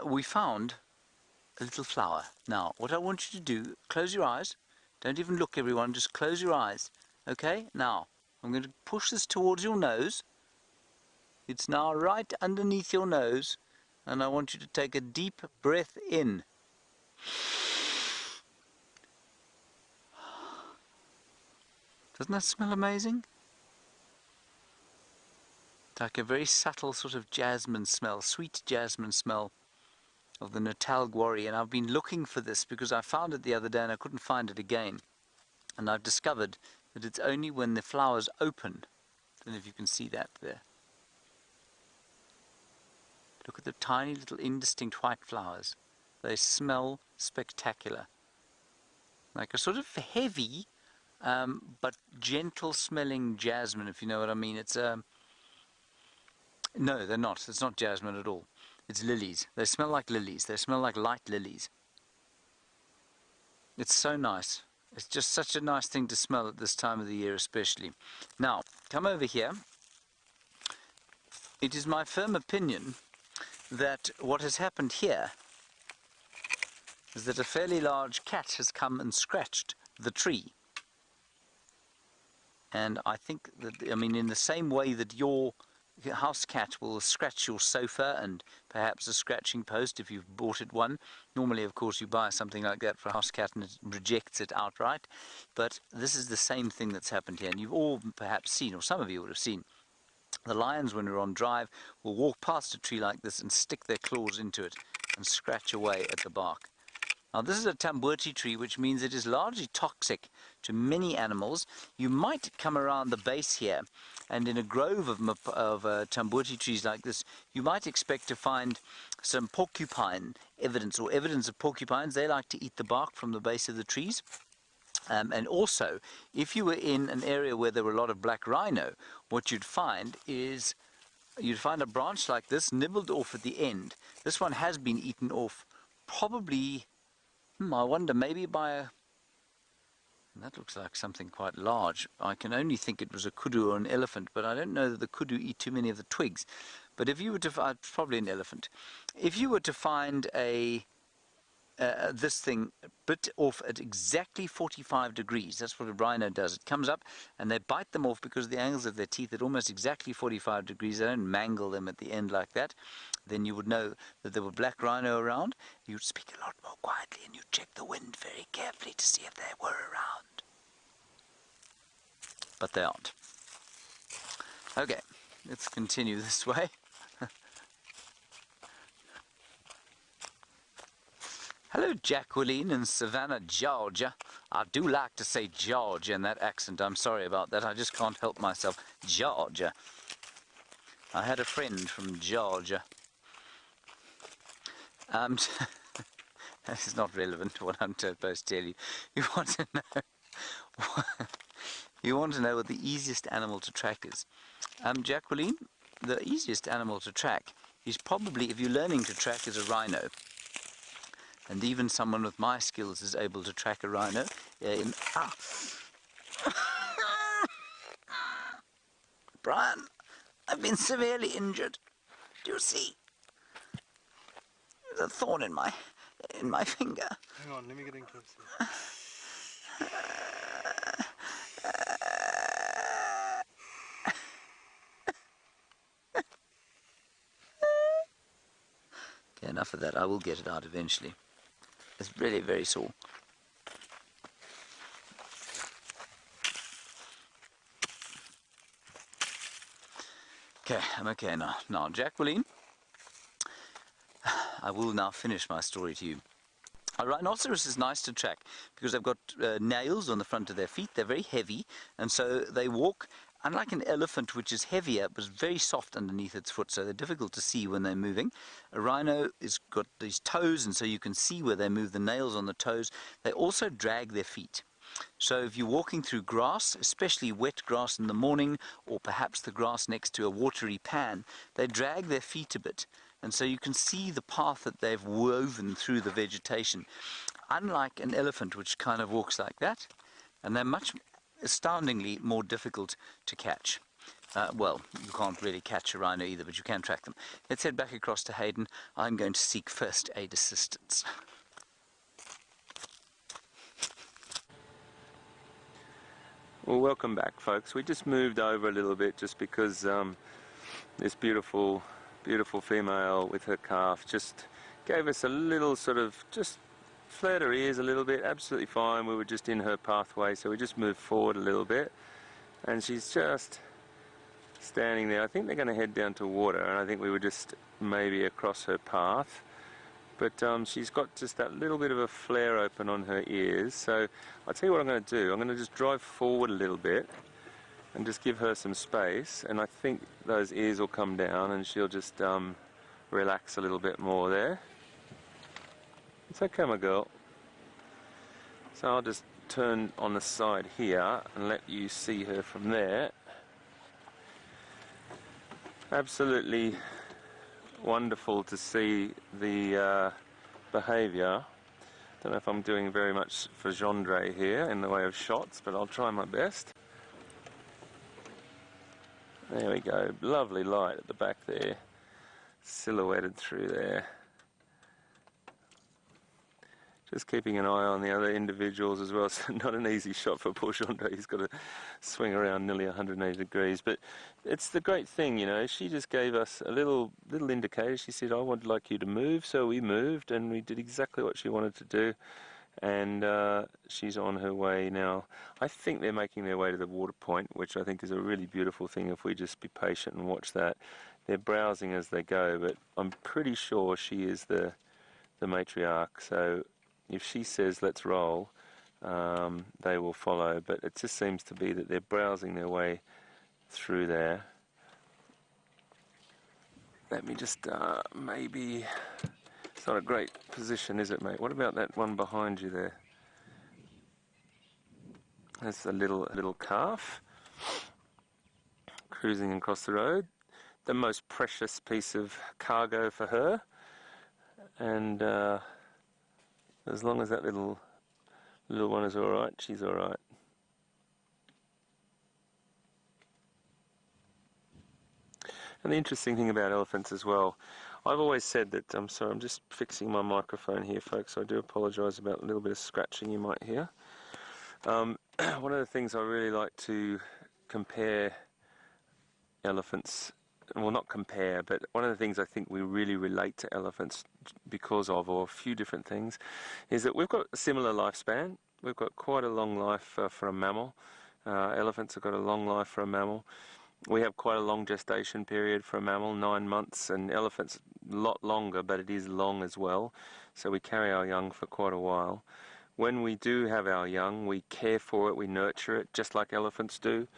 D: We found a little flower. Now, what I want you to do, close your eyes. Don't even look, everyone, just close your eyes. Okay? Now, I'm going to push this towards your nose. It's now right underneath your nose. And I want you to take a deep breath in. Doesn't that smell amazing? It's like a very subtle sort of jasmine smell, sweet jasmine smell of the Natal Gwari. And I've been looking for this because I found it the other day and I couldn't find it again. And I've discovered that it's only when the flowers open. I don't know if you can see that there. Look at the tiny little indistinct white flowers. They smell spectacular. Like a sort of heavy but gentle smelling jasmine, if you know what I mean. It's no, they're not. It's not jasmine at all. It's lilies. They smell like lilies. They smell like light lilies. It's so nice. It's just such a nice thing to smell at this time of the year especially. Now, come over here. It is my firm opinion that what has happened here is that a fairly large cat has come and scratched the tree. And I think that, I mean, in the same way that your house cat will scratch your sofa and perhaps a scratching post if you've bought it one. Normally, of course, you buy something like that for a house cat and it rejects it outright. But this is the same thing that's happened here. And you've all perhaps seen, or some of you would have seen, the lions, when they're on drive, will walk past a tree like this and stick their claws into it and scratch away at the bark. Now, this is a tamboti tree, which means it is largely toxic to many animals. You might come around the base here And in a grove of tambuti trees like this, you might expect to find some porcupine evidence, or evidence of porcupines. They like to eat the bark from the base of the trees. And also, if you were in an area where there were a lot of black rhino, what you'd find is you'd find a branch like this nibbled off at the end. This one has been eaten off, probably, I wonder, maybe by a... That looks like something quite large. I can only think it was a kudu or an elephant, but I don't know that the kudu eat too many of the twigs. But if you were to find, probably an elephant, if you were to find this thing bit off at exactly 45 degrees, that's what a rhino does. It comes up and they bite them off because of the angles of their teeth at almost exactly 45 degrees. They don't mangle them at the end like that. Then you would know that there were black rhino around. You'd speak a lot more quietly and you'd check the wind very carefully to see if they were around. But they aren't. Okay, let's continue this way. Hello, Jacqueline in Savannah, Georgia. I do like to say Georgia in that accent. I'm sorry about that. I just can't help myself. Georgia. I had a friend from Georgia. That is not relevant to what I'm supposed to tell you. You want to know... you want to know what the easiest animal to track is. Jacqueline, the easiest animal to track is probably, if you're learning to track, is a rhino. And even someone with my skills is able to track a rhino. Brian, I've been severely injured. Do you see? There's a thorn in my finger.
G: Hang on, let me get in closer.
D: Okay, enough of that. I will get it out eventually. It's really very sore. Okay, I'm okay now. Now, Jacqueline, I will now finish my story to you. A rhinoceros is nice to track because they've got nails on the front of their feet. They're very heavy, and so they walk. Unlike an elephant, which is heavier, but very soft underneath its foot, so they're difficult to see when they're moving. A rhino has got these toes, and so you can see where they move, the nails on the toes. They also drag their feet. So if you're walking through grass, especially wet grass in the morning, or perhaps the grass next to a watery pan, they drag their feet a bit. And so you can see the path that they've woven through the vegetation. Unlike an elephant, which kind of walks like that, and they're astoundingly more difficult to catch. Well, you can't really catch a rhino either, but you can track them. Let's head back across to Hayden. I'm going to seek first aid assistance.
A: Well, welcome back, folks. We just moved over a little bit just because this beautiful female with her calf just gave us a little sort of just flared her ears a little bit. Absolutely fine. We were just in her pathway, so we just moved forward a little bit, and she's just standing there. I think they're going to head down to water, and I think we were just maybe across her path, but she's got just that little bit of a flare open on her ears. So I'll tell you what I'm going to do. I'm going to just drive forward a little bit and just give her some space, and I think those ears will come down and she'll just relax a little bit more there. It's okay, my girl. So I'll just turn on the side here and let you see her from there. Absolutely wonderful to see the behaviour. Don't know if I'm doing very much for genre here in the way of shots, but I'll try my best. There we go, lovely light at the back there, silhouetted through there. Just keeping an eye on the other individuals as well. So not an easy shot for poor Chandra. He's got to swing around nearly 180 degrees. But it's the great thing, you know. She just gave us a little indicator. She said, I would like you to move. So we moved, and we did exactly what she wanted to do. And she's on her way now. I think they're making their way to the water point, which I think is a really beautiful thing if we just be patient and watch that. They're browsing as they go, but I'm pretty sure she is the matriarch. So if she says let's roll, they will follow. But it just seems to be that they're browsing their way through there. Let me just maybe... It's not a great position, is it, mate? What about that one behind you there? That's a little calf cruising across the road. The most precious piece of cargo for her. And as long as that little one is alright, she's alright. And the interesting thing about elephants as well, I've always said that, I'm sorry, I'm just fixing my microphone here, folks, so I do apologise about a little bit of scratching you might hear. One of the things I really like to compare elephants, well, not compare, but one of the things I think we really relate to elephants because of, or a few different things, is that we've got a similar lifespan. We've got quite a long life for a mammal. Elephants have got a long life for a mammal. We have quite a long gestation period for a mammal, 9 months, and elephants a lot longer, but it is long as well. So we carry our young for quite a while. When we do have our young, we care for it, we nurture it, just like elephants do.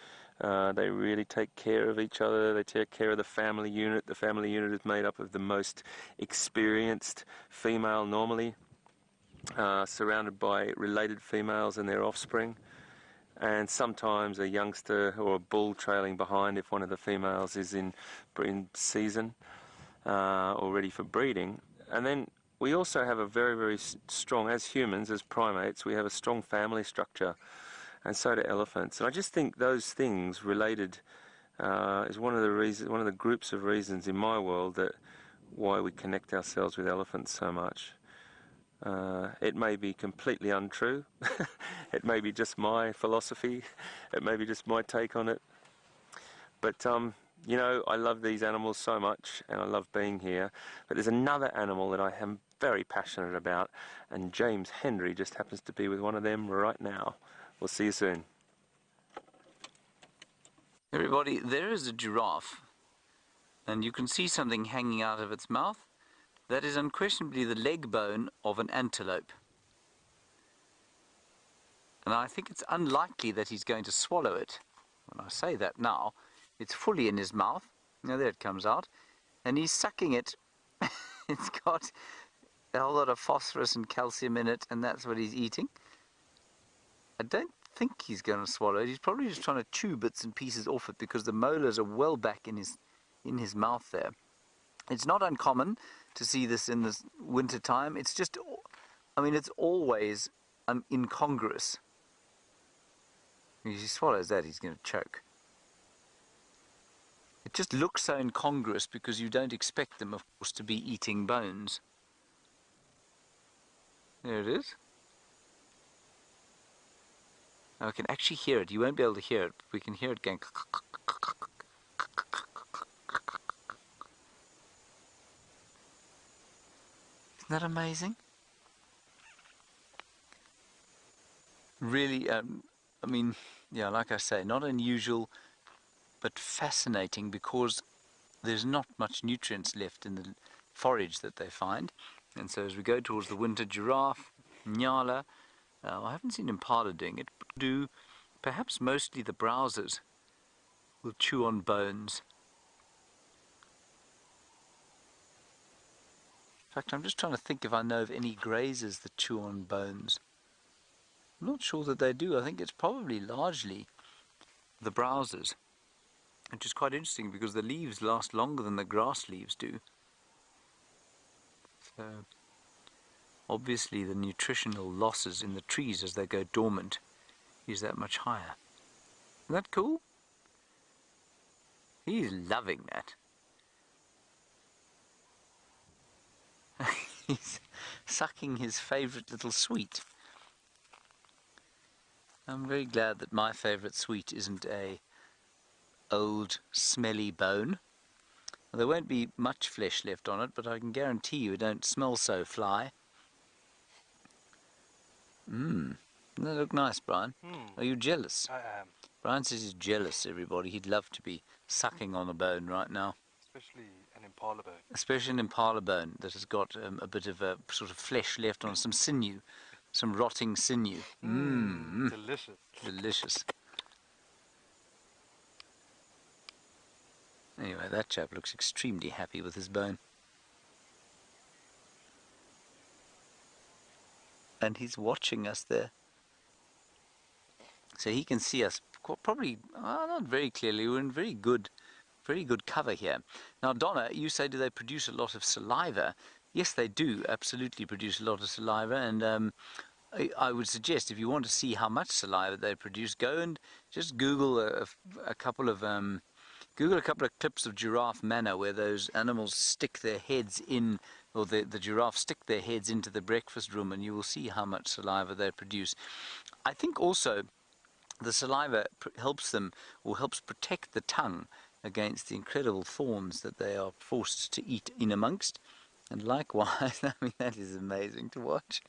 A: They really take care of each other, they take care of the family unit. The family unit is made up of the most experienced female normally, surrounded by related females and their offspring. And sometimes a youngster or a bull trailing behind if one of the females is in season or ready for breeding. And then we also have a very, very strong, as humans, as primates, we have a strong family structure, and so do elephants. And I just think those things related is one of the groups of reasons in my world that why we connect ourselves with elephants so much. It may be completely untrue. It may be just my philosophy. It may be just my take on it. But, you know, I love these animals so much, and I love being here. But there's another animal that I am very passionate about, and James Henry just happens to be with one of them right now. We'll see you soon.
D: Everybody, there is a giraffe, and you can see something hanging out of its mouth. That is unquestionably the leg bone of an antelope. And I think it's unlikely that he's going to swallow it. When I say that now, it's fully in his mouth. Now there it comes out. And he's sucking it. It's got a whole lot of phosphorus and calcium in it, and that's what he's eating. I don't think he's going to swallow it. He's probably just trying to chew bits and pieces off it because the molars are well back in his mouth there. It's not uncommon to see this in the winter time. It's just, I mean, it's always incongruous. If he swallows that, he's going to choke. It just looks so incongruous because you don't expect them, of course, to be eating bones. There it is. I can actually hear it. You won't be able to hear it, but we can hear it going. Isn't that amazing? Really, I mean, yeah, like I say, not unusual, but fascinating because there's not much nutrients left in the forage that they find. And so as we go towards the winter, giraffe, nyala, I haven't seen impala doing it, but do perhaps mostly the browsers will chew on bones. In fact, I'm just trying to think if I know of any grazers that chew on bones. I'm not sure that they do. I think it's probably largely the browsers, which is quite interesting because the leaves last longer than the grass leaves do. So, obviously the nutritional losses in the trees as they go dormant is that much higher. Isn't that cool? He's loving that. He's sucking his favourite little sweet. I'm very glad that my favourite sweet isn't a old smelly bone. Well, there won't be much flesh left on it, but I can guarantee you it don't smell so fly. Doesn't that look nice, Brian? Are you jealous?
G: I am.
D: Brian says he's jealous, everybody. He'd love to be sucking on a bone right now.
G: Especially an impala bone.
D: Especially an impala bone that has got a bit of a sort of flesh left on, some sinew, some rotting sinew.
G: Delicious.
D: Delicious. Anyway, that chap looks extremely happy with his bone. And he's watching us there. So he can see us probably, not very clearly. We're in very good cover here. Now, Donna, you say, do they produce a lot of saliva? Yes, they do absolutely produce a lot of saliva. And I would suggest, if you want to see how much saliva they produce, go and just Google a couple of clips of giraffe manna where those animals stick their heads in, or the giraffes stick their heads into the breakfast room, and you will see how much saliva they produce. I think also the saliva helps them, or helps protect the tongue against the incredible thorns that they are forced to eat in amongst. And likewise, I mean, that is amazing to watch.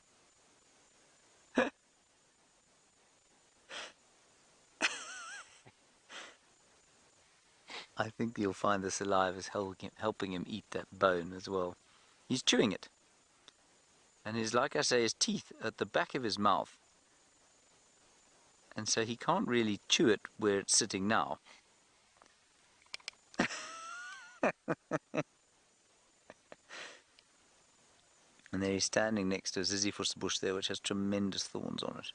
D: I think you'll find the saliva is helping him eat that bone as well. He's chewing it. And his, like I say, his teeth at the back of his mouth. And so he can't really chew it where it's sitting now. And there he's standing next to a ziziphus bush there, which has tremendous thorns on it.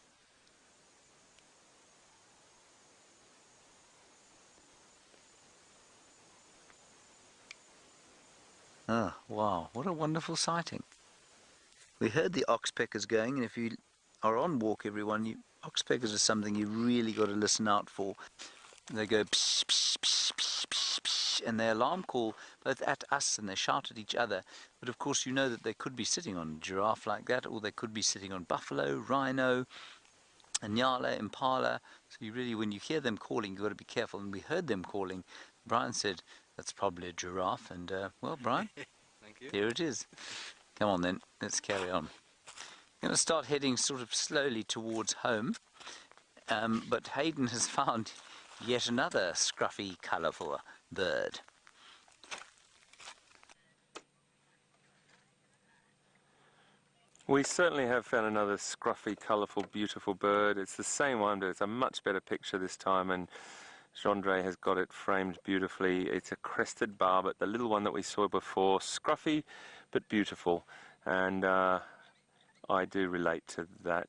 D: Ah, wow, what a wonderful sighting. We heard the oxpeckers going, and if you are on walk, everyone, oxpeckers are something you really got to listen out for. They go psh, psh, psh, psh, psh, psh, and they alarm call both at us and they shout at each other. But of course you know that they could be sitting on a giraffe like that, or they could be sitting on buffalo, rhino, nyala, impala. So you really, when you hear them calling, you've got to be careful. And we heard them calling. Brian said, that's probably a giraffe. And well, Brian,
G: Thank you.
D: here it is. Come on then, let's carry on. I'm going to start heading sort of slowly towards home. But Hayden has found yet another scruffy, colourful bird.
A: We certainly have found another scruffy, colourful, beautiful bird. It's the same one, but it's a much better picture this time, and Gendry has got it framed beautifully. It's a crested barbet, the little one that we saw before. Scruffy, but beautiful. And I do relate to that,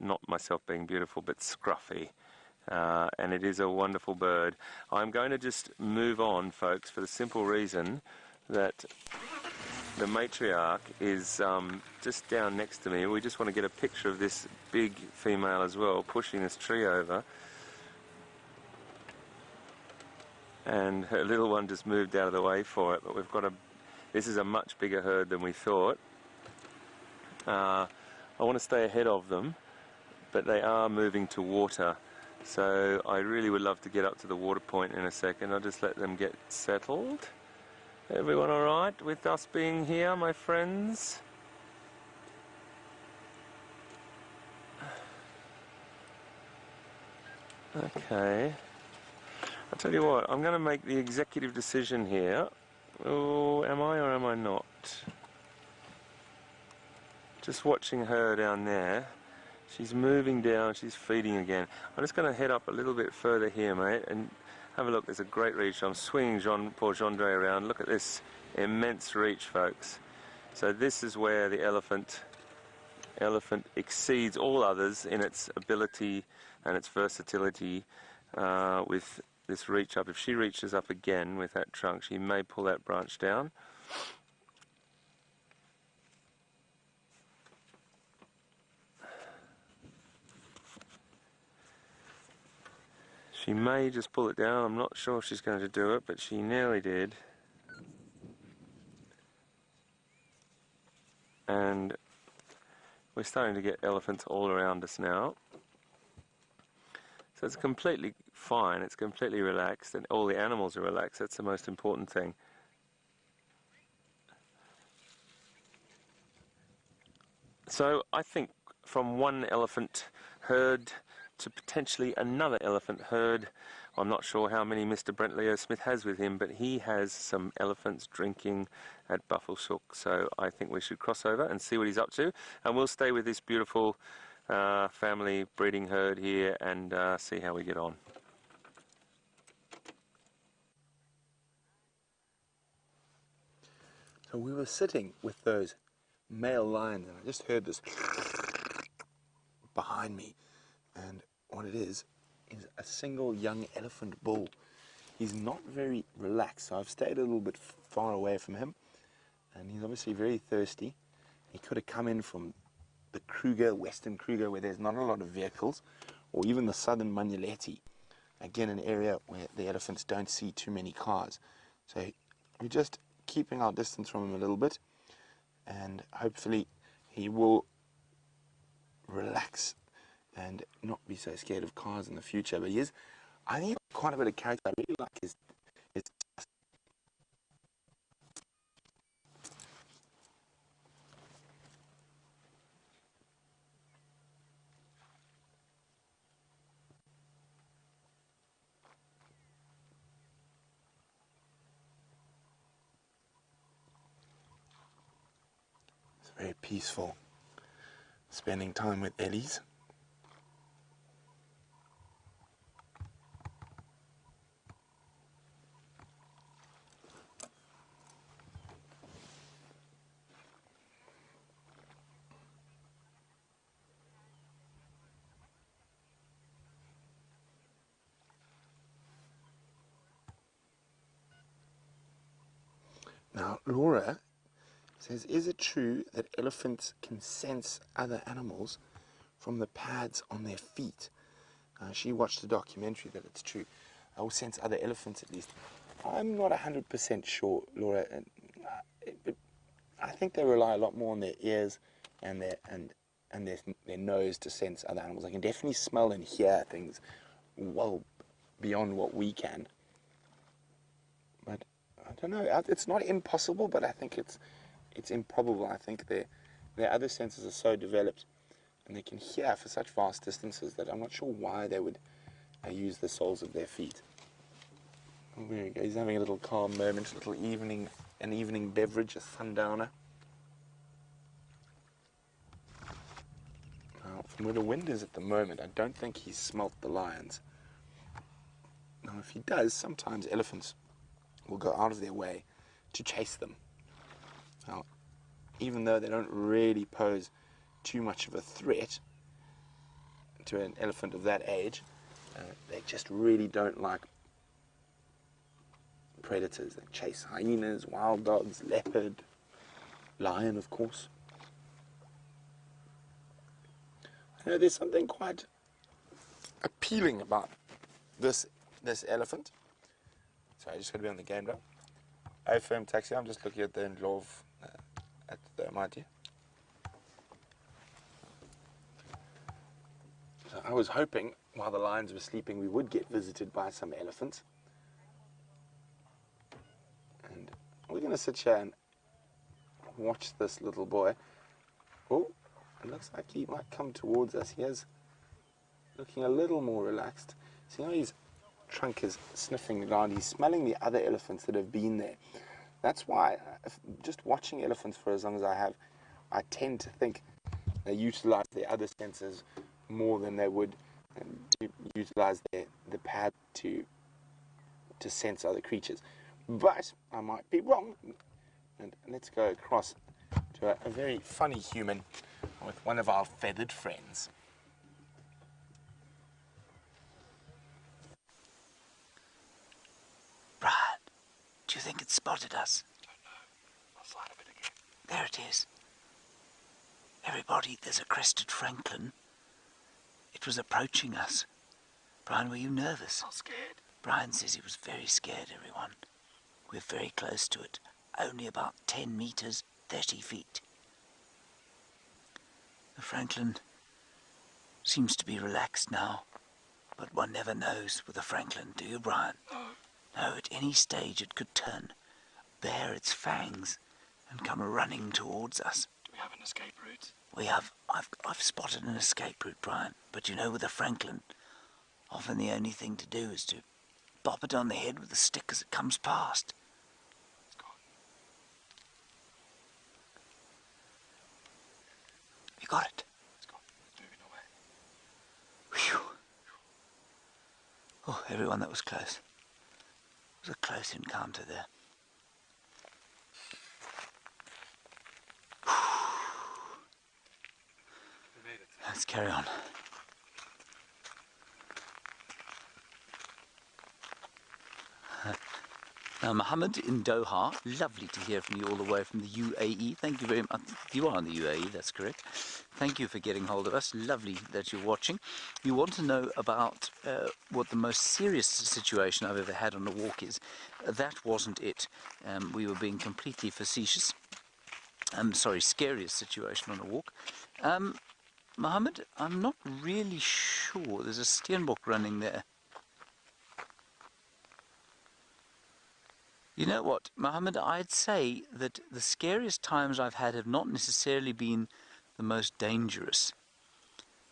A: not myself being beautiful, but scruffy. And it is a wonderful bird. I'm going to just move on, folks, for the simple reason that the matriarch is just down next to me. We just want to get a picture of this big female as well, pushing this tree over. And her little one just moved out of the way for it, but we've got this is a much bigger herd than we thought. I want to stay ahead of them, but they are moving to water. So I really would love to get up to the water point in a second. I'll just let them get settled. Everyone all right with us being here, my friends? Okay. I'll tell you what, I'm going to make the executive decision here. Oh, am I or am I not? Just watching her down there. She's moving down, she's feeding again. I'm just going to head up a little bit further here, mate, and have a look. There's a great reach. I'm swinging poor Gendry around. Look at this immense reach, folks. So this is where the elephant exceeds all others in its ability and its versatility with this reach up. If she reaches up again with that trunk, she may pull that branch down. She may just pull it down. I'm not sure if she's going to do it, but she nearly did. And we're starting to get elephants all around us now. So it's completely fine, it's completely relaxed, and all the animals are relaxed. That's the most important thing. So I think from one elephant herd to potentially another elephant herd, I'm not sure how many Mr. Brent Leo Smith has with him, but he has some elephants drinking at Buffelshoek. So I think we should cross over and see what he's up to, and we'll stay with this beautiful family breeding herd here and see how we get on.
E: So we were sitting with those male lions, and I just heard this behind me, and what it is a single young elephant bull. He's not very relaxed, so I've stayed a little bit far away from him, and he's obviously very thirsty. He could have come in from the Kruger, Western Kruger, where there's not a lot of vehicles, or even the southern Manyeleti, again an area where the elephants don't see too many cars. So we're just keeping our distance from him a little bit, and hopefully he will relax and not be so scared of cars in the future. But I think he's quite a bit of character. I really like his it's very peaceful, spending time with Ellies. Now, Laura says, is it true that elephants can sense other animals from the pads on their feet? She watched a documentary that it's true. Or sense other elephants at least. I'm not 100% sure, Laura. I think they rely a lot more on their ears and their nose to sense other animals. They can definitely smell and hear things well beyond what we can. But I don't know. It's not impossible, but I think it's improbable. I think their other senses are so developed, and they can hear for such vast distances that I'm not sure why they would use the soles of their feet. Oh, there we go. He's having a little calm moment, an evening beverage, a sundowner. Now, from where the wind is at the moment, I don't think he's smelt the lions. Now, if he does, sometimes elephants will go out of their way to chase them. Now, even though they don't really pose too much of a threat to an elephant of that age, they just really don't like predators. They chase hyenas, wild dogs, leopard, lion, of course. You know, there's something quite appealing about this elephant. Sorry, I just got to be on the game now. Hey, firm taxi, I'm just looking at the Ndlov at the Mighty. So I was hoping, while the lions were sleeping, we would get visited by some elephants. And we're going to sit here and watch this little boy. Oh, it looks like he might come towards us. He is looking a little more relaxed. See how his trunk is sniffing around. He's smelling the other elephants that have been there. That's why, just watching elephants for as long as I have, I tend to think they utilize their other senses more than they would utilize the pad to sense other creatures. But I might be wrong. And let's go across to a very funny human with one of our feathered friends.
D: Brian, do you think it spotted us?
G: I don't know. I'll slide a bit again.
D: There it is. Everybody, there's a crested Franklin. It was approaching us. Brian, were you nervous?
G: I'm scared.
D: Brian says he was very scared, everyone. We're very close to it. Only about 10 meters, 30 feet. The Franklin seems to be relaxed now, but one never knows with a Franklin, do you, Brian?
G: No.
D: No, at any stage it could turn, bare its fangs, and come running towards us.
G: Do we have an escape route?
D: We have. I've spotted an escape route, Brian. But you know, with a Franklin, often the only thing to do is to bop it on the head with a stick as it comes past.
G: It's gone.
D: You got it?
G: It's gone. It's moving away.
D: Whew. Oh, everyone, that was close. It was a close encounter there. let's carry on. Now, Mohammed in Doha, lovely to hear from you all the way from the UAE. Thank you very much. You are in the UAE, that's correct. Thank you for getting hold of us. Lovely that you're watching. You want to know about what the most serious situation I've ever had on a walk is. That wasn't it. We were being completely facetious. Sorry, scariest situation on a walk. Mohammed, I'm not really sure. There's a steenbok running there. You know what, Mohammed, I'd say that the scariest times I've had have not necessarily been the most dangerous.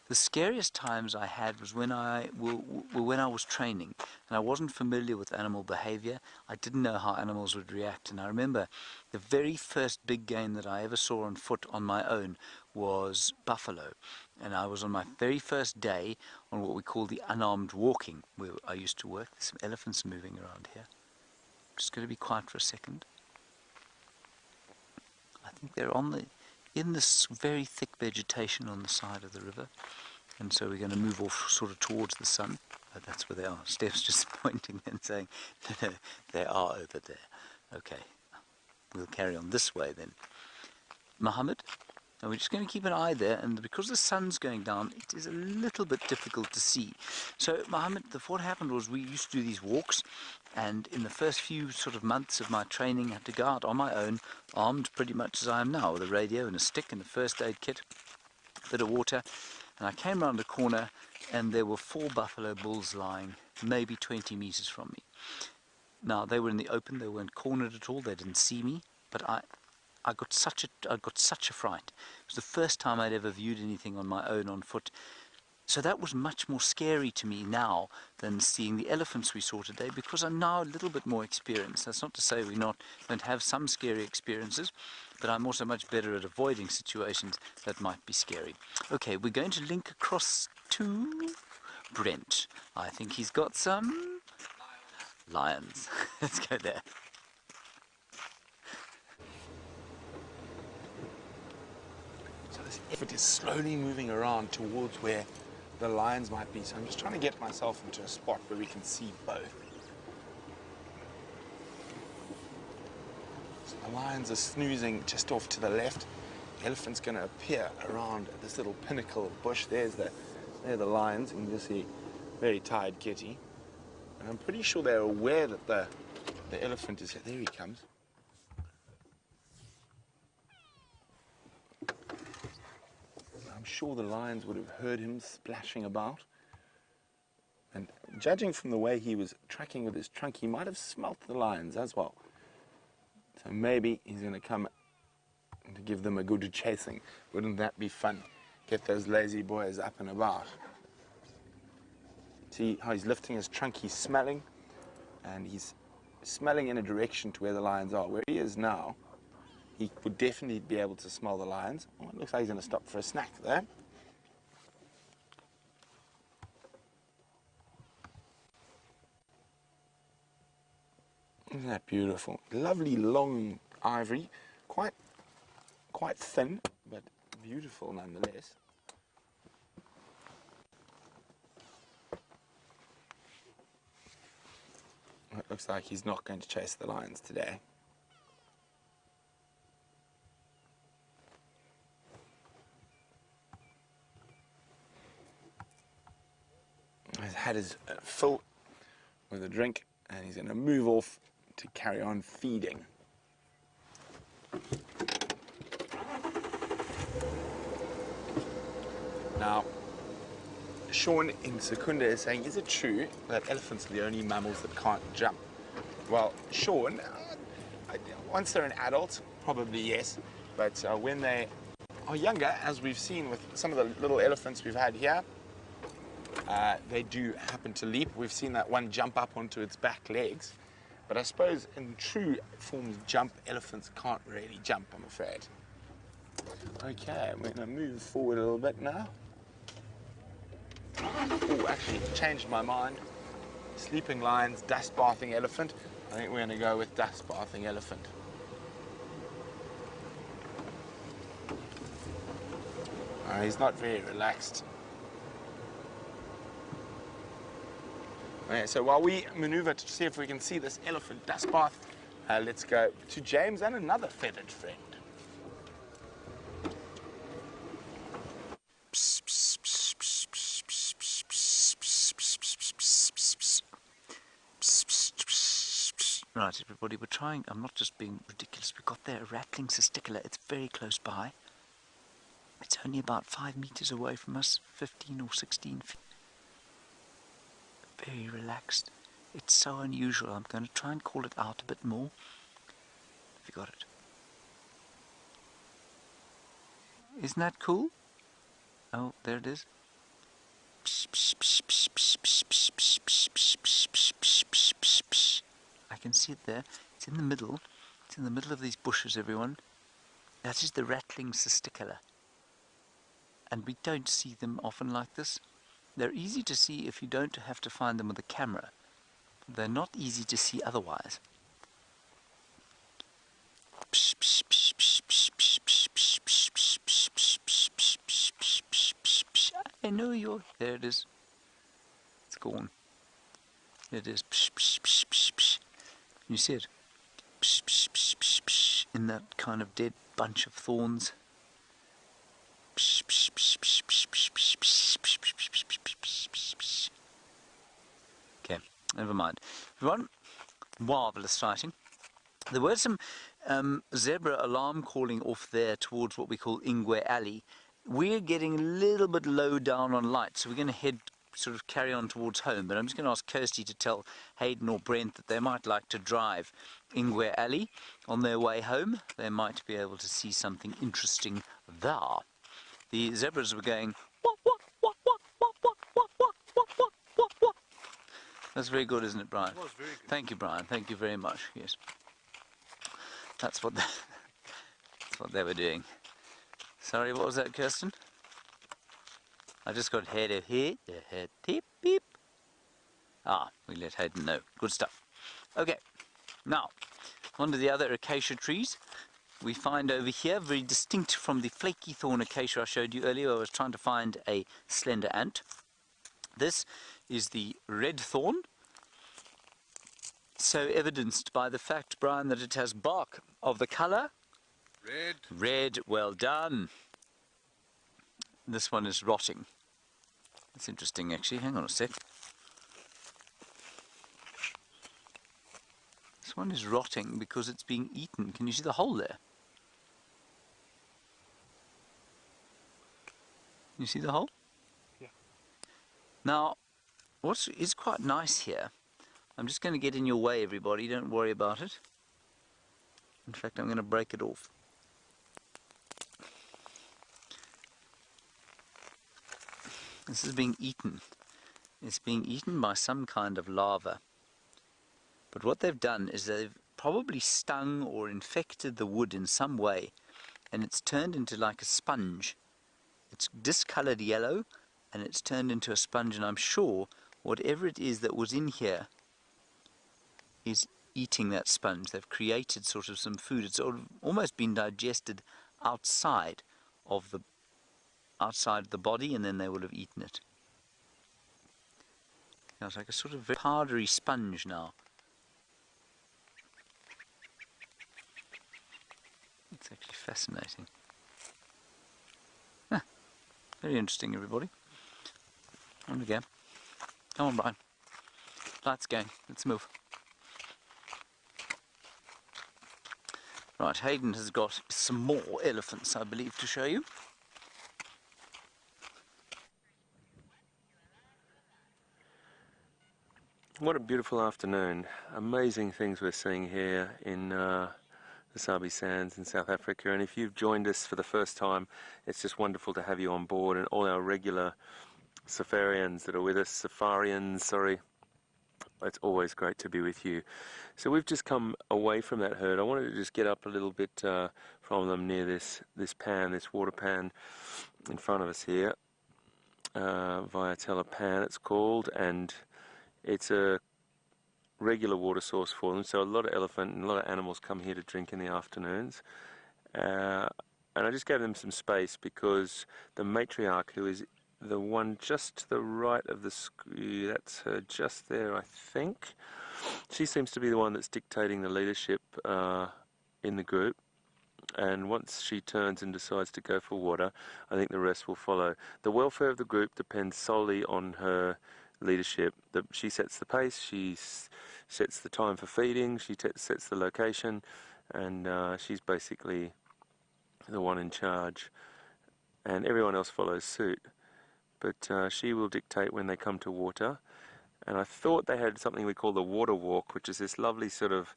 D: The scariest times I had was when I was training and I wasn't familiar with animal behavior. I didn't know how animals would react, and I remember the very first big game that I ever saw on foot on my own was buffalo, and I was on my very first day on what we call the unarmed walking, where I used to work. There's some elephants moving around here. Just going to be quiet for a second. I think they're in this very thick vegetation on the side of the river, and so we're going to move off sort of towards the sun. Oh, that's where they are. Steph's just pointing and saying, no, they are over there. Okay, we'll carry on this way then. Mohammed, now we're just going to keep an eye there, and because the sun's going down, it is a little bit difficult to see. So, Mohammed, what happened was we used to do these walks, and in the first few sort of months of my training, I had to go out on my own, armed pretty much as I am now, with a radio and a stick and a first aid kit, a bit of water, and I came round a corner, and there were 4 buffalo bulls lying maybe 20 meters from me. Now, they were in the open, they weren't cornered at all, they didn't see me, but I got such a fright. It was the first time I'd ever viewed anything on my own on foot. So that was much more scary to me now than seeing the elephants we saw today, because I'm now a little bit more experienced. That's not to say we don't have some scary experiences, but I'm also much better at avoiding situations that might be scary. Okay, we're going to link across to Brent. I think he's got some lions. Let's go there.
E: So this effort is slowly moving around towards where the lions might be. So I'm just trying to get myself into a spot where we can see both. So the lions are snoozing just off to the left. The elephant's going to appear around this little pinnacle of bush. There are the lions. You can just see very tired kitty. And I'm pretty sure they're aware that the elephant is here. There he comes. I'm sure the lions would have heard him splashing about. And judging from the way he was tracking with his trunk, he might have smelt the lions as well. So maybe he's going to come to give them a good chasing. Wouldn't that be fun? Get those lazy boys up and about. See how he's lifting his trunk, he's smelling, and he's smelling in a direction to where the lions are. Where he is now, he would definitely be able to smell the lions. Oh, it looks like he's going to stop for a snack there. Isn't that beautiful? Lovely long ivory, quite thin, but beautiful nonetheless. It looks like he's not going to chase the lions today. He's had his fill with a drink, and he's going to move off to carry on feeding. Now, Sean in Secunda is saying, is it true that elephants are the only mammals that can't jump? Well, Sean, once they're an adult, probably yes, but when they are younger, as we've seen with some of the little elephants we've had here, they do happen to leap. We've seen that one jump up onto its back legs, but I suppose in true forms jump, elephants can't really jump, I'm afraid. Okay, I'm going to move forward a little bit now. Oh, actually changed my mind. Sleeping lions, dust bathing elephant. I think we're going to go with dust bathing elephant. He's not very relaxed. Okay, so while we maneuver to see if we can see this elephant dust bath, let's go to James and another feathered friend.
D: Right, everybody, we're trying. I'm not just being ridiculous. We've got there a rattling testicular. It's very close by. It's only about 5 meters away from us, 15 or 16 feet. Very relaxed. It's so unusual. I'm going to try and call it out a bit more. Have you got it? Isn't that cool? Oh, there it is. I can see it there. It's in the middle. It's in the middle of these bushes, everyone. That is the rattling testicular. And we don't see them often like this. They're easy to see if you don't have to find them with a camera. They're not easy to see otherwise. I know you're... There it is. It's gone. There it is. You see it? In that kind of dead bunch of thorns. Okay, never mind. Everyone, marvellous sighting. There were some zebra alarm calling off there towards what we call Ingwe Alley. We're getting a little bit low down on light, so we're going to head sort of carry on towards home. But I'm just going to ask Kirsty to tell Hayden or Brent that they might like to drive Ingwe Alley on their way home. They might be able to see something interesting there. The zebras were going, wah, wah, wah, wah, wah, wah, wah, wah, wah, wah, wah, wah. That's very good, isn't it, Brian?
B: It was very good.
D: Thank you, Brian. Thank you very much. Yes. That's what they were doing. Sorry, what was that, Kirsten? I just got head of here, head tip, beep. Ah, we let Hayden know. Good stuff. Okay, now, on to the other acacia trees. We find over here, very distinct from the flaky thorn acacia I showed you earlier. I was trying to find a slender ant. This is the red thorn. So evidenced by the fact, Brian, that it has bark of the colour
B: Red.
D: red. Well done. This one is rotting. That's interesting, actually. Hang on a sec. This one is rotting because it's being eaten. Can you see the hole there? You see the hole?
B: Yeah.
D: Now, what is quite nice here, I'm just going to get in your way, everybody. Don't worry about it. In fact, I'm going to break it off. This is being eaten. It's being eaten by some kind of larva. But what they've done is they've probably stung or infected the wood in some way, and it's turned into like a sponge. It's discolored yellow, and it's turned into a sponge, and I'm sure whatever it is that was in here is eating that sponge. They've created sort of some food. It's almost been digested outside of the body, and then they will have eaten it. Now it's like a sort of very powdery sponge now. It's actually fascinating. Ah, very interesting, everybody. On we go. Come on, Brian. Lights going. Let's move. Right, Hayden has got some more elephants, I believe, to show you.
A: What a beautiful afternoon. Amazing things we're seeing here in the Sabi Sands in South Africa. And if you've joined us for the first time, it's just wonderful to have you on board, and all our regular safarians that are with us, safarians, sorry. It's always great to be with you. So we've just come away from that herd. I wanted to just get up a little bit from them near this pan, this water pan in front of us here. Viatella pan it's called, and it's a regular water source for them. So a lot of elephant and a lot of animals come here to drink in the afternoons. And I just gave them some space because the matriarch, who is the one just to the right of the screen, that's her just there, I think. She seems to be the one that's dictating the leadership in the group. And once she turns and decides to go for water, I think the rest will follow. The welfare of the group depends solely on her leadership. She sets the pace, she sets the time for feeding, she sets the location, and she's basically the one in charge. And everyone else follows suit. But she will dictate when they come to water. And I thought they had something we call the water walk, which is this lovely sort of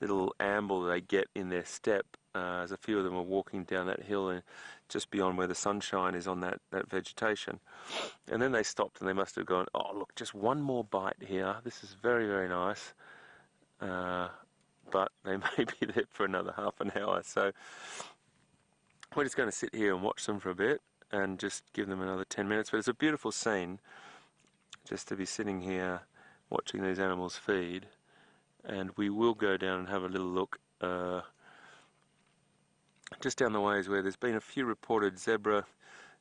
A: little amble they get in their step, as a few of them are walking down that hill and just beyond where the sunshine is on that vegetation. And then they stopped and they must have gone, oh look, just one more bite here, this is very, very nice. But they may be there for another half an hour, so we're just going to sit here and watch them for a bit and just give them another 10 minutes. But it's a beautiful scene just to be sitting here watching these animals feed. And we will go down and have a little look. Just down the way is where there's been a few reported zebra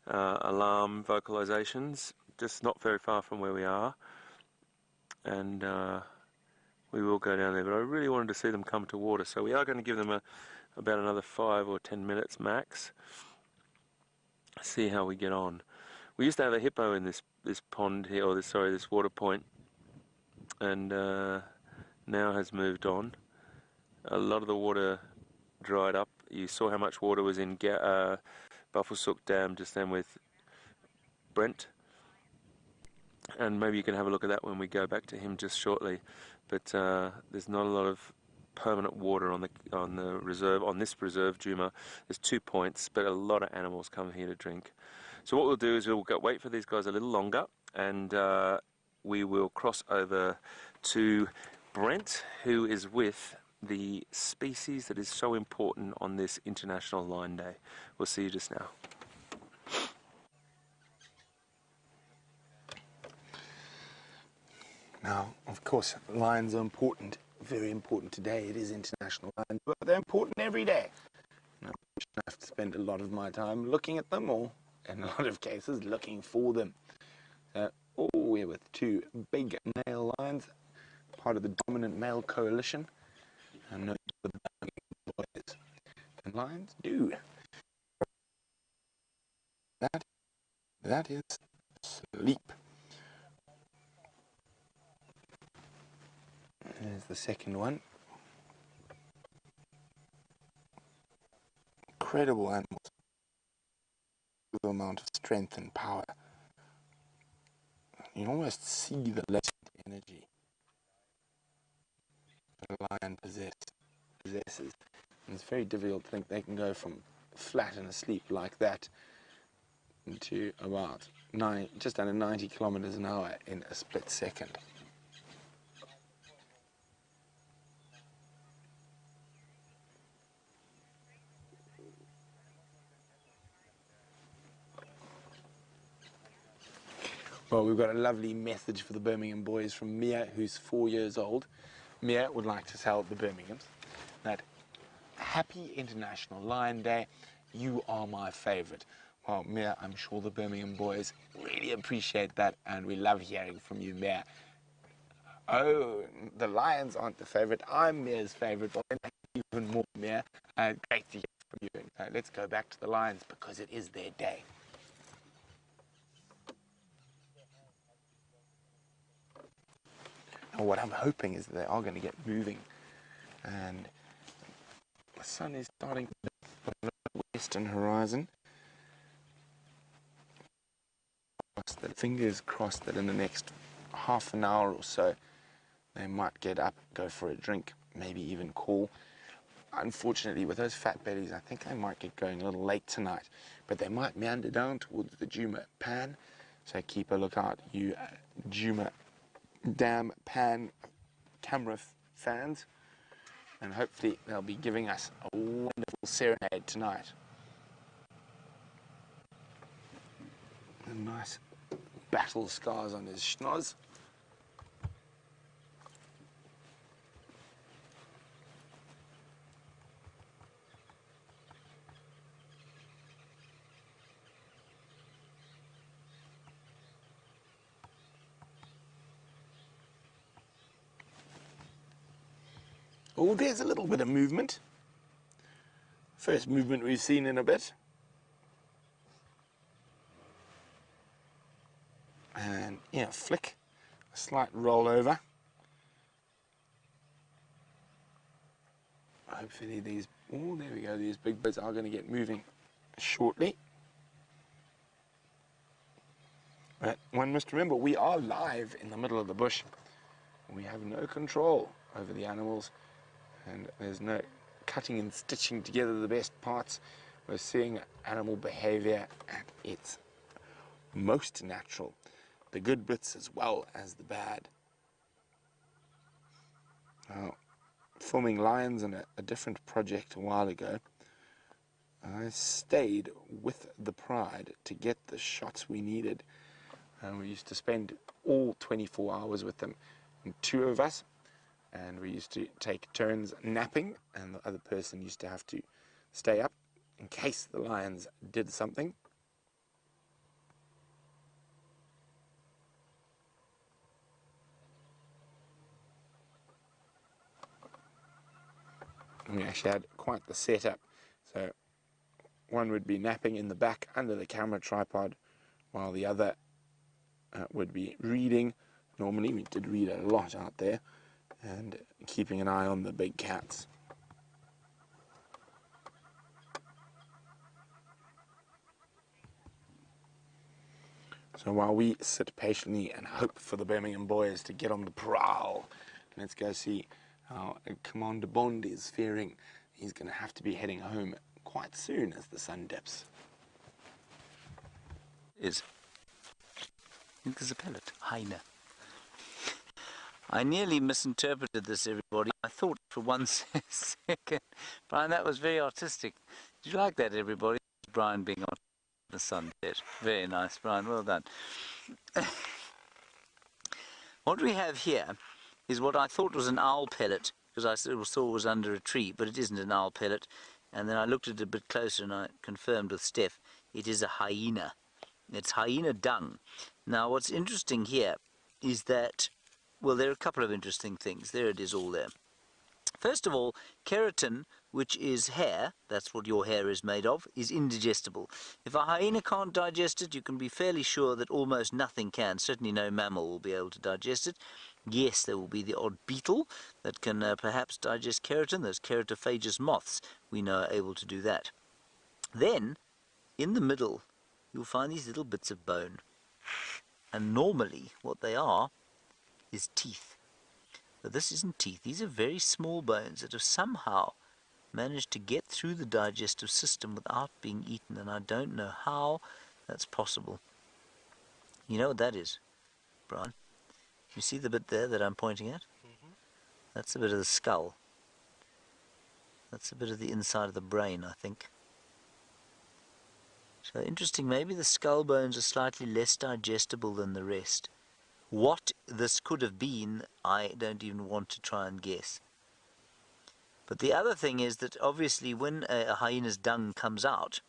A: alarm vocalizations, just not very far from where we are. And we will go down there, but I really wanted to see them come to water, so we are going to give them about another 5 or 10 minutes max. See how we get on. We used to have a hippo in this pond here, or this water point, and now has moved on. A lot of the water dried up. You saw how much water was in Buffelshoek Dam just then with Brent, and maybe you can have a look at that when we go back to him just shortly. But there's not a lot of permanent water on the reserve, on this reserve, Juma. There's 2 points, but a lot of animals come here to drink. So what we'll do is we'll wait for these guys a little longer, and we will cross over to Brent, who is with the species that is so important on this International Lion Day. We'll see you just now.
E: Now, of course, lions are important, very important today. It is International Lion Day, but they're important every day. Now, I have to spend a lot of my time looking at them, or in a lot of cases, looking for them. We're with 2 big male lions, part of the dominant male coalition, and know the boys. And lions do. That is sleep. There's the second one. Incredible animals. The amount of strength and power. You almost see the latent energy that a lion possesses. And it's very difficult to think they can go from flat and asleep like that to about just under 90 kilometers an hour in a split second. Well, we've got a lovely message for the Birmingham boys from Mia, who's 4 years old. Mia would like to tell the Birminghams that happy International Lion Day, you are my favourite. Well, Mia, I'm sure the Birmingham boys really appreciate that, and we love hearing from you, Mia. Oh, the lions aren't the favourite. I'm Mia's favourite, but even more, Mia. Great to hear from you. Let's go back to the lions because it is their day. Now, what I'm hoping is that they are going to get moving, and the sun is starting to put on the western horizon. Fingers crossed that in the next half an hour or so they might get up, go for a drink, maybe even call. Unfortunately, with those fat bellies, I think they might get going a little late tonight, but they might meander down towards the Juma Pan, so keep a lookout, you Juma Dam Pan camera fans, and hopefully they'll be giving us a wonderful serenade tonight. A nice battle scars on his schnoz. Oh, there's a little bit of movement. First movement we've seen in a bit. And yeah, flick, a slight roll over. Hopefully these, oh, there we go, these big birds are going to get moving shortly. But one must remember, we are live in the middle of the bush. We have no control over the animals, and there's no cutting and stitching together the best parts. We're seeing animal behavior at its most natural, the good bits as well as the bad. Now, filming lions in a different project a while ago, I stayed with the pride to get the shots we needed. And we used to spend all 24 hours with them, and 2 of us, and we used to take turns napping, and the other person used to have to stay up in case the lions did something. And we actually had quite the setup. So one would be napping in the back under the camera tripod, while the other would be reading. Normally we did read a lot out there, and keeping an eye on the big cats. So while we sit patiently and hope for the Birmingham boys to get on the prowl, let's go see how Commander Bond is faring. He's going to have to be heading home quite soon as the sun dips.
D: I think there's a pellet. Hyena. I nearly misinterpreted this, everybody. I thought for one second. Brian, that was very artistic. Did you like that, everybody? Brian being on the sunset. Very nice, Brian. Well done. What we have here is what I thought was an owl pellet, because I saw it was under a tree, but it isn't an owl pellet. And then I looked at it a bit closer and I confirmed with Steph, it is a hyena. It's hyena dung. Now, what's interesting here is that, well, there are a couple of interesting things. There it is all there. First of all, keratin, which is hair, that's what your hair is made of, is indigestible. If a hyena can't digest it, you can be fairly sure that almost nothing can. Certainly no mammal will be able to digest it. Yes, there will be the odd beetle that can perhaps digest keratin. Those keratophagous moths, we know, are able to do that. Then, in the middle, you'll find these little bits of bone. And normally, what they are is teeth. But this isn't teeth. These are very small bones that have somehow managed to get through the digestive system without being eaten, and I don't know how that's possible. You know what that is, Brian? You see the bit there that I'm pointing at? That's a bit of the skull. That's a bit of the inside of the brain, I think. So interesting, maybe the skull bones are slightly less digestible than the rest. What this could have been, I don't even want to try and guess. But the other thing is that obviously when a hyena's dung comes out,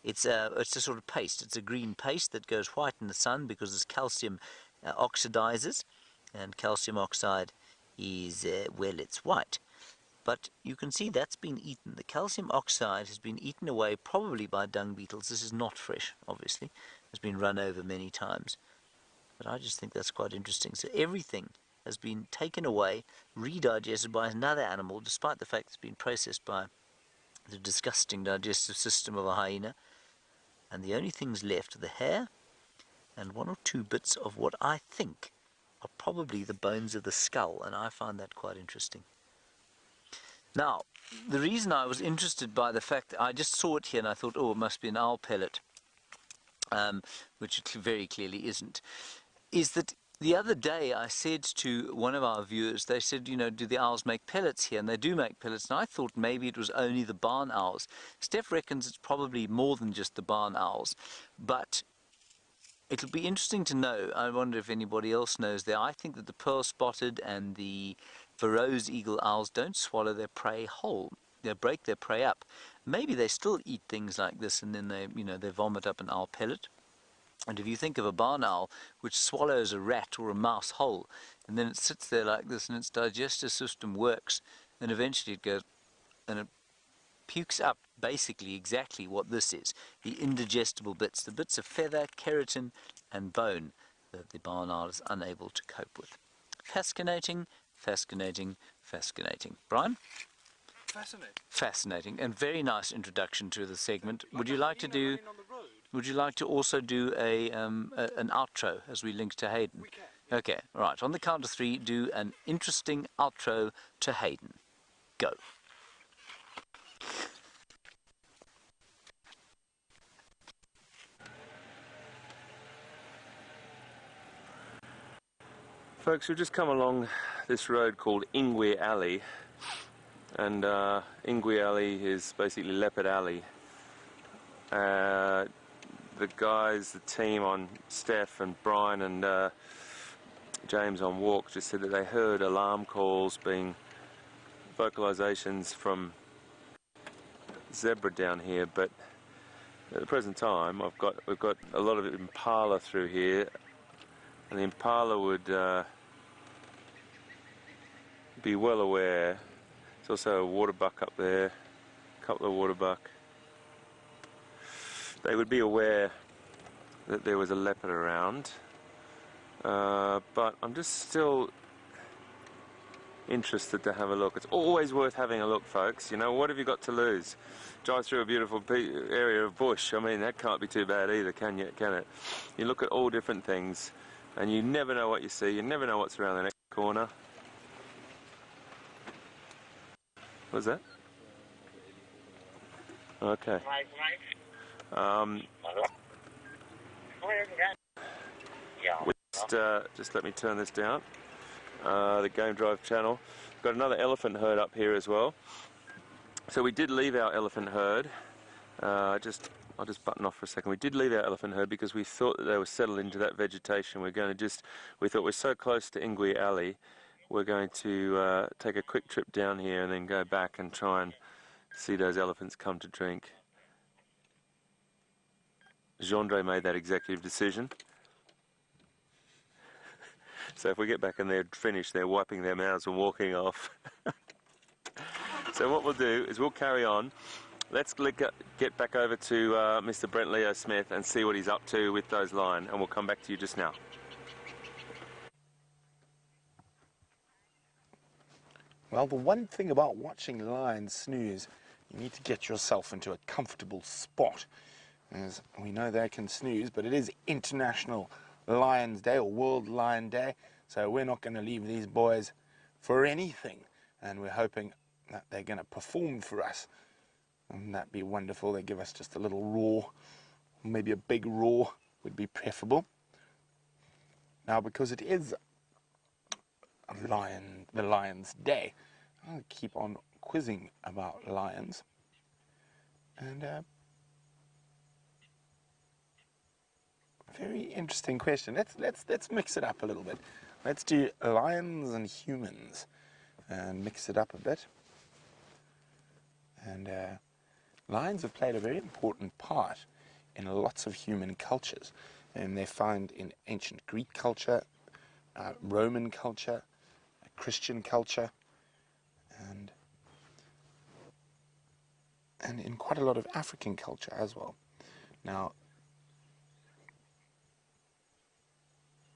D: it's a sort of paste. It's a green paste that goes white in the sun because this calcium oxidizes, and calcium oxide is, well, it's white. But you can see that's been eaten. The calcium oxide has been eaten away probably by dung beetles. This is not fresh, obviously. It's been run over many times. But I just think that's quite interesting. So everything has been taken away, redigested by another animal, despite the fact it's been processed by the disgusting digestive system of a hyena. And the only things left are the hair and 1 or 2 bits of what I think are probably the bones of the skull. And I find that quite interesting. Now, the reason I was interested by the fact that I just saw it here and I thought, oh, it must be an owl pellet, which it very clearly isn't, is that the other day I said to one of our viewers, they said, you know, do the owls make pellets here? And they do make pellets, and I thought maybe it was only the barn owls. Steph reckons it's probably more than just the barn owls, but it'll be interesting to know. I wonder if anybody else knows there. I think that the pearl-spotted and the Faroe's eagle owls don't swallow their prey whole. They break their prey up. Maybe they still eat things like this, and then they, you know, they vomit up an owl pellet. And if you think of a barn owl which swallows a rat or a mouse whole, and then it sits there like this, and its digestive system works, and eventually it goes and it pukes up basically exactly what this is, the indigestible bits, the bits of feather, keratin and bone that the barn owl is unable to cope with. Fascinating, fascinating, fascinating. Brian?
G: Fascinating.
D: Fascinating, and very nice introduction to the segment. Would you like to do? Would you like to also do an outro as we link to Hayden?
G: We can.
D: Okay, right. On the count of 3, do an interesting outro to Hayden. Go.
A: Folks, we've just come along this road called Ingwe Alley, and Ingwe Alley is basically Leopard Alley. The guys, the team on Steph and Brian and James on walk just said that they heard alarm calls being vocalizations from zebra down here, but at the present time we've got a lot of impala through here, and the impala would be well aware. There's also a waterbuck up there, a couple of waterbuck. They would be aware that there was a leopard around, but I'm just still interested to have a look. It's always worth having a look, folks. You know, what have you got to lose? Drive through a beautiful area of bush. I mean, that can't be too bad either, can you? Can it? You look at all different things, and you never know what you see. You never know what's around the next corner. What's that? Okay. Just let me turn this down. The Game Drive channel. Got another elephant herd up here as well. So we did leave our elephant herd. I'll just button off for a second. We did leave our elephant herd because we thought that they were settled into that vegetation. We thought we're so close to Ingwe Alley, we're going to take a quick trip down here and then go back and try and see those elephants come to drink. Gendre made that executive decision. So if we get back and they're finished, they're wiping their mouths and walking off. So what we'll do is we'll carry on. Let's get back over to Mr. Brent Leo Smith and see what he's up to with those lions, and we'll come back to you just now.
E: Well, the one thing about watching lions snooze, you need to get yourself into a comfortable spot. As we know they can snooze, but it is International Lions Day, or World Lion Day, so we're not going to leave these boys for anything, and we're hoping that they're going to perform for us. And that'd be wonderful. They give us just a little roar, maybe a big roar would be preferable. Now, because it is the Lions Day, I'll keep on quizzing about lions. And very interesting question. Let's mix it up a little bit. Let's do lions and humans and mix it up a bit. And lions have played a very important part in lots of human cultures, and they're found in ancient Greek culture, Roman culture, Christian culture, and in quite a lot of African culture as well. Now,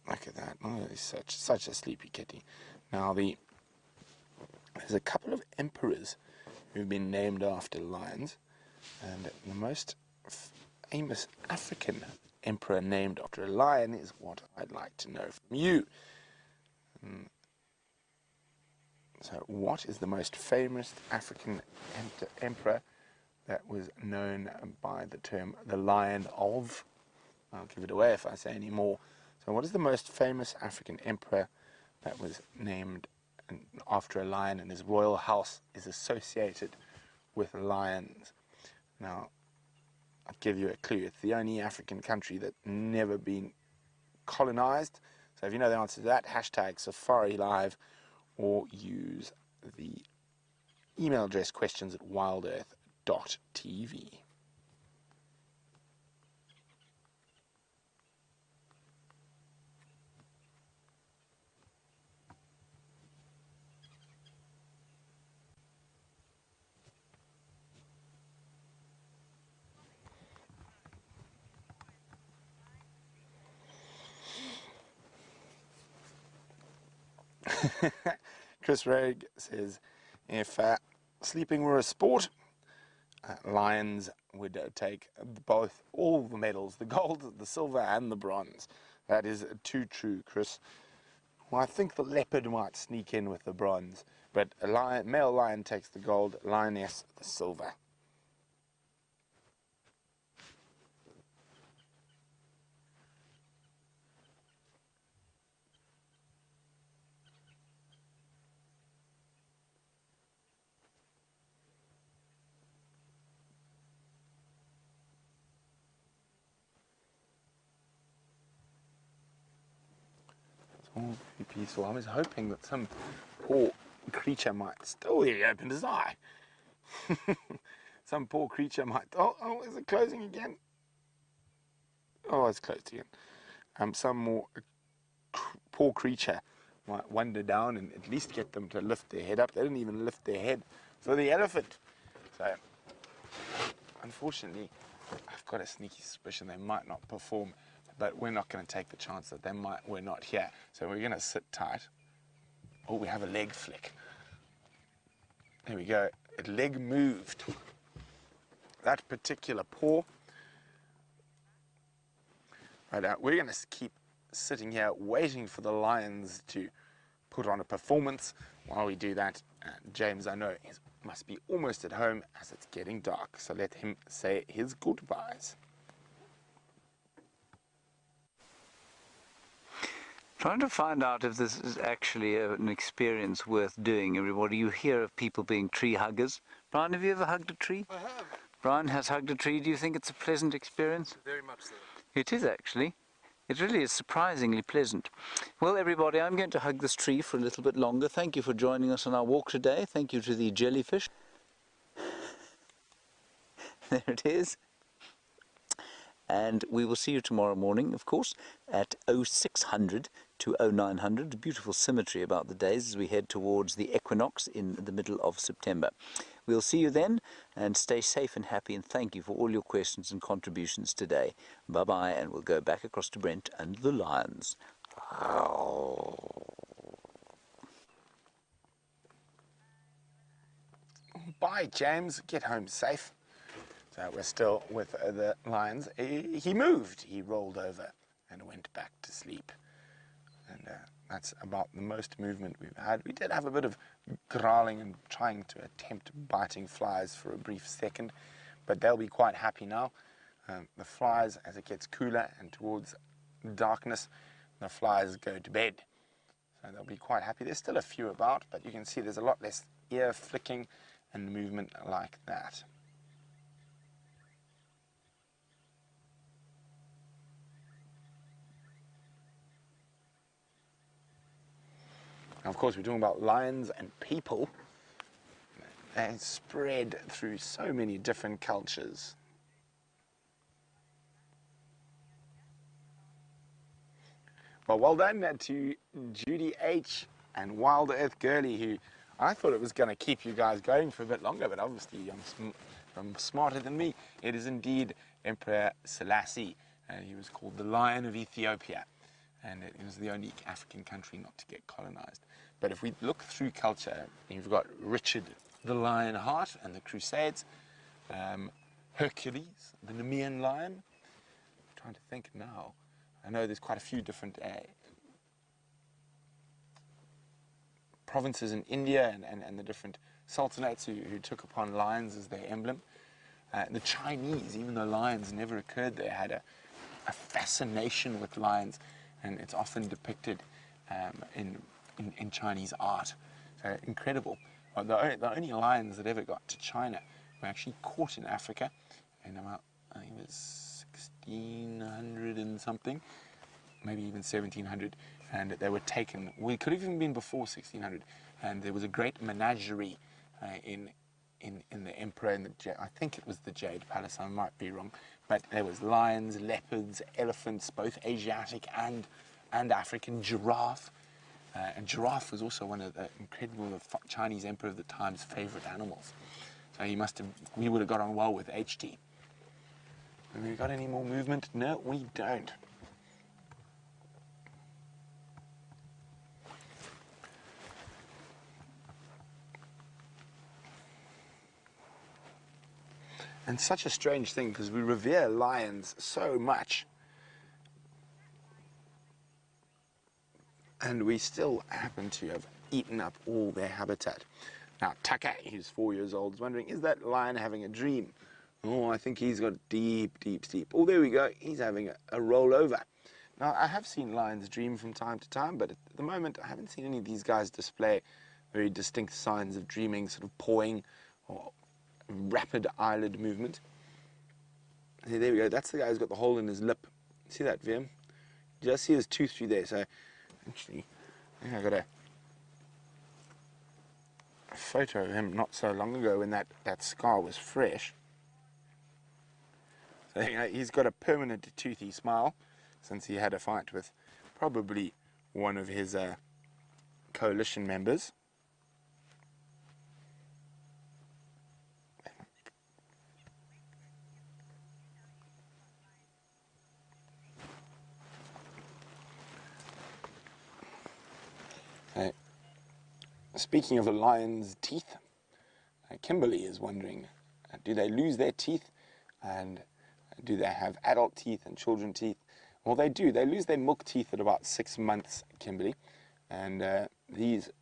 E: look at that. Oh, he's such a sleepy kitty. Now, there's a couple of emperors who've been named after lions, and the most famous African emperor named after a lion is what I'd like to know from you. So, what is the most famous African emperor that was known by the term the Lion of? I'll give it away if I say any more. So what is the most famous African emperor that was named after a lion, and his royal house is associated with lions? Now, I'll give you a clue. It's the only African country that's never been colonized. So if you know the answer to that, hashtag SafariLIVE, or use the email address questions@wildearth.tv. Chris Rogue says, if sleeping were a sport, lions would take all the medals, the gold, the silver, and the bronze. That is too true, Chris. Well, I think the leopard might sneak in with the bronze, but a male lion takes the gold, lioness the silver. All very peaceful. I was hoping that some poor creature might still. He opened his eye. Some poor creature might. Oh, is it closing again? Oh, it's closed again. Some more poor creature might wander down and at least get them to lift their head up. They didn't even lift their head for the elephant. So, unfortunately, I've got a sneaky suspicion they might not perform. But we're not going to take the chance that we're not here. So we're going to sit tight. Oh, we have a leg flick. There we go. A leg moved. That particular paw. Right, we're going to keep sitting here waiting for the lions to put on a performance. While we do that, James, I know, must be almost at home as it's getting dark. So let him say his goodbyes.
D: Trying to find out if this is actually an experience worth doing, everybody. You hear of people being tree huggers. Brian, have you ever hugged a tree?
G: I have.
D: Brian has hugged a tree. Do you think it's a pleasant experience?
G: Very much so.
D: It is actually. It really is surprisingly pleasant. Well, everybody, I'm going to hug this tree for a little bit longer. Thank you for joining us on our walk today. Thank you to the jellyfish. There it is. And we will see you tomorrow morning, of course, at 0600 to 0900. Beautiful symmetry about the days as we head towards the equinox in the middle of September. We'll see you then, and stay safe and happy, and thank you for all your questions and contributions today. Bye-bye, and we'll go back across to Brent and the lions.
E: Bye, James. Get home safe. So we're still with the lions. He moved. He rolled over and went back to sleep. And that's about the most movement we've had. We did have a bit of growling and trying to attempt biting flies for a brief second, but they'll be quite happy now. The flies, as it gets cooler and towards darkness, the flies go to bed. So they'll be quite happy. There's still a few about, but you can see there's a lot less ear flicking and movement like that. Now, of course, we're talking about lions and people. They spread through so many different cultures. Well done to Judy H. and Wild Earth Girly, who I thought it was going to keep you guys going for a bit longer, but obviously I'm smarter than me. It is indeed Emperor Selassie, and he was called the Lion of Ethiopia. And it was the only African country not to get colonized. But if we look through culture, you've got Richard the Lionheart and the Crusades, Hercules, the Nemean lion. I'm trying to think now. I know there's quite a few different provinces in India and the different sultanates who took upon lions as their emblem. The Chinese, even though lions never occurred there, had a fascination with lions. And it's often depicted in Chinese art. So incredible. The only lions that ever got to China were actually caught in Africa in about, I think it was 1600 and something, maybe even 1700, and they were taken. We could have even been before 1600, and there was a great menagerie in the emperor, I think it was the Jade Palace, I might be wrong, but there was lions, leopards, elephants, both Asiatic and African, giraffe, and giraffe was also one of the Chinese emperor of the time's favorite animals. So we would have got on well with HT. Have we got any more movement? No, we don't. And such a strange thing, because we revere lions so much, and we still happen to have eaten up all their habitat. Now, Tucker, who's 4 years old, is wondering, is that lion having a dream? Oh, I think he's got deep, deep sleep. Oh, there we go. He's having a rollover. Now, I have seen lions dream from time to time, but at the moment, I haven't seen any of these guys display very distinct signs of dreaming, sort of pawing or rapid eyelid movement. There we go. That's the guy who's got the hole in his lip. See that, Vim? You just see his tooth through there. So, actually, I think I got a photo of him not so long ago when that scar was fresh. So he's got a permanent toothy smile since he had a fight with probably one of his coalition members. Speaking of a lion's teeth, Kimberly is wondering, do they lose their teeth, and do they have adult teeth and children teeth? Well, they do. They lose their milk teeth at about 6 months, Kimberly, and then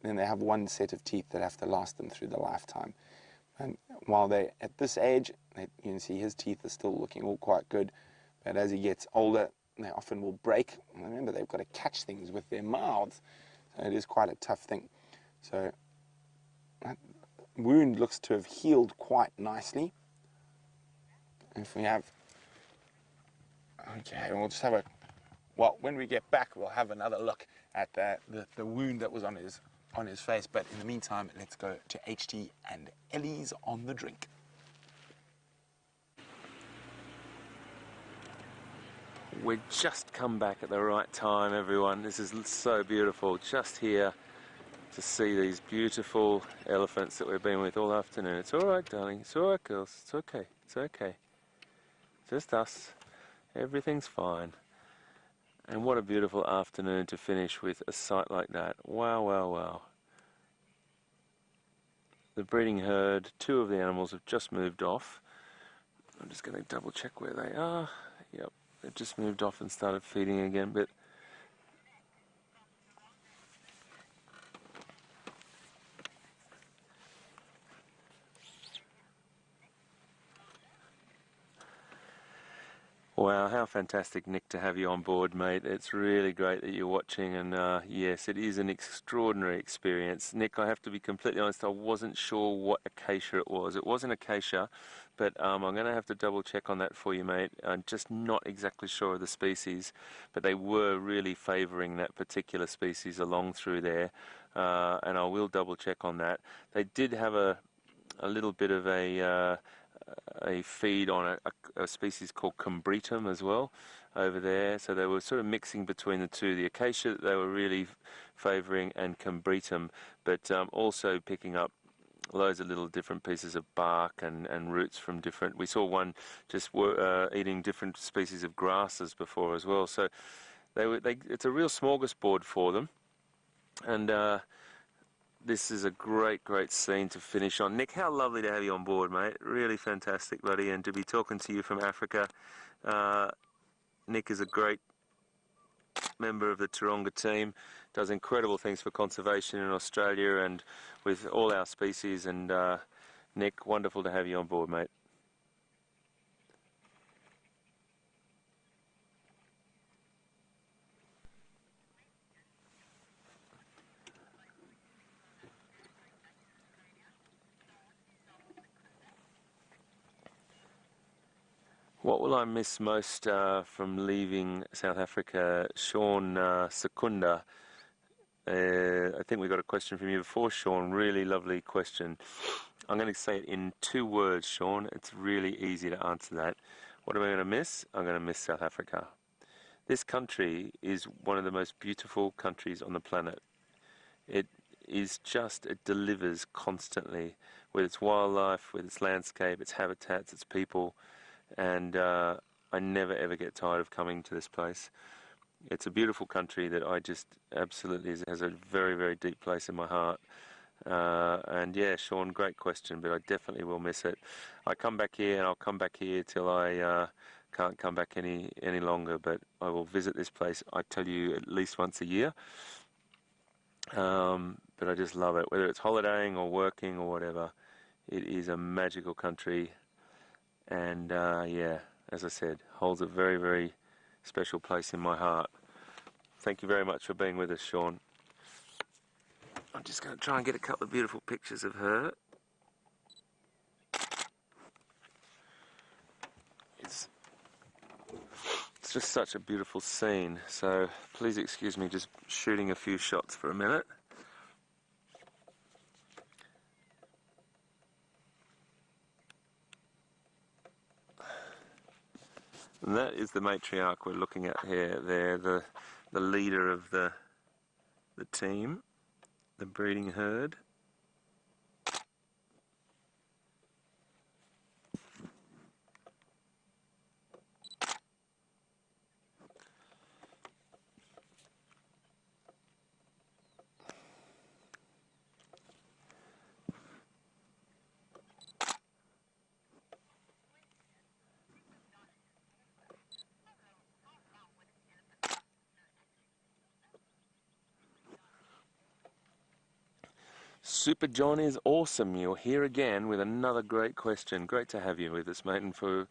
E: they have one set of teeth that have to last them through the lifetime. And while they're at this age, you can see his teeth are still looking all quite good, but as he gets older, they often will break. Remember, they've got to catch things with their mouths, so it is quite a tough thing. So that wound looks to have healed quite nicely. If we have, okay, we'll just have a, well, when we get back, we'll have another look at the wound that was on his face. But in the meantime, let's go to HT and Ellie's on the drink.
A: We've just come back at the right time, everyone. This is so beautiful. Just here to see these beautiful elephants that we've been with all afternoon. It's all right, darling. It's all right, girls. It's okay. It's okay. Just us. Everything's fine. And what a beautiful afternoon to finish with a sight like that. Wow, wow, wow. The breeding herd, 2 of the animals have just moved off. I'm just going to double check where they are. Yep, they've just moved off and started feeding again, but wow, how fantastic, Nick, to have you on board, mate. It's really great that you're watching, and yes, it is an extraordinary experience. Nick, I have to be completely honest, I wasn't sure what acacia it was. It wasn't acacia, but I'm going to have to double check on that for you, mate. I'm just not exactly sure of the species, but they were really favouring that particular species along through there, and I will double check on that. They did have a little bit of a feed on a species called Combretum as well over there, so they were sort of mixing between the two, the acacia that they were really favouring and Combretum, but also picking up loads of little different pieces of bark and roots from different, we saw one just eating different species of grasses before as well, so it's a real smorgasbord for them, and this is a great, great scene to finish on. Nick, how lovely to have you on board, mate. Really fantastic, buddy, and to be talking to you from Africa. Nick is a great member of the Taronga team, does incredible things for conservation in Australia and with all our species, and Nick, wonderful to have you on board, mate. What will I miss most from leaving South Africa? Sean Secunda. I think we got a question from you before, Sean. Really lovely question. I'm going to say it in 2 words, Sean. It's really easy to answer that. What am I going to miss? I'm going to miss South Africa. This country is one of the most beautiful countries on the planet. It delivers constantly with its wildlife, with its landscape, its habitats, its people. And I never ever get tired of coming to this place. It's a beautiful country that I just absolutely has a very, very deep place in my heart. And yeah, Sean, great question, but I definitely will miss it. I come back here, and I'll come back here till I can't come back any longer, but I will visit this place, I tell you, at least once a year. But I just love it, whether it's holidaying or working or whatever. It is a magical country, and yeah, as I said, holds a very, very special place in my heart. Thank you very much for being with us, Sean. I'm just going to try and get a couple of beautiful pictures of her. It's just such a beautiful scene, so please excuse me just shooting a few shots for a minute. And that is the matriarch we're looking at here. They're the leader of the team, the breeding herd. Super John is awesome. You're here again with another great question. Great to have you with us, mate, and for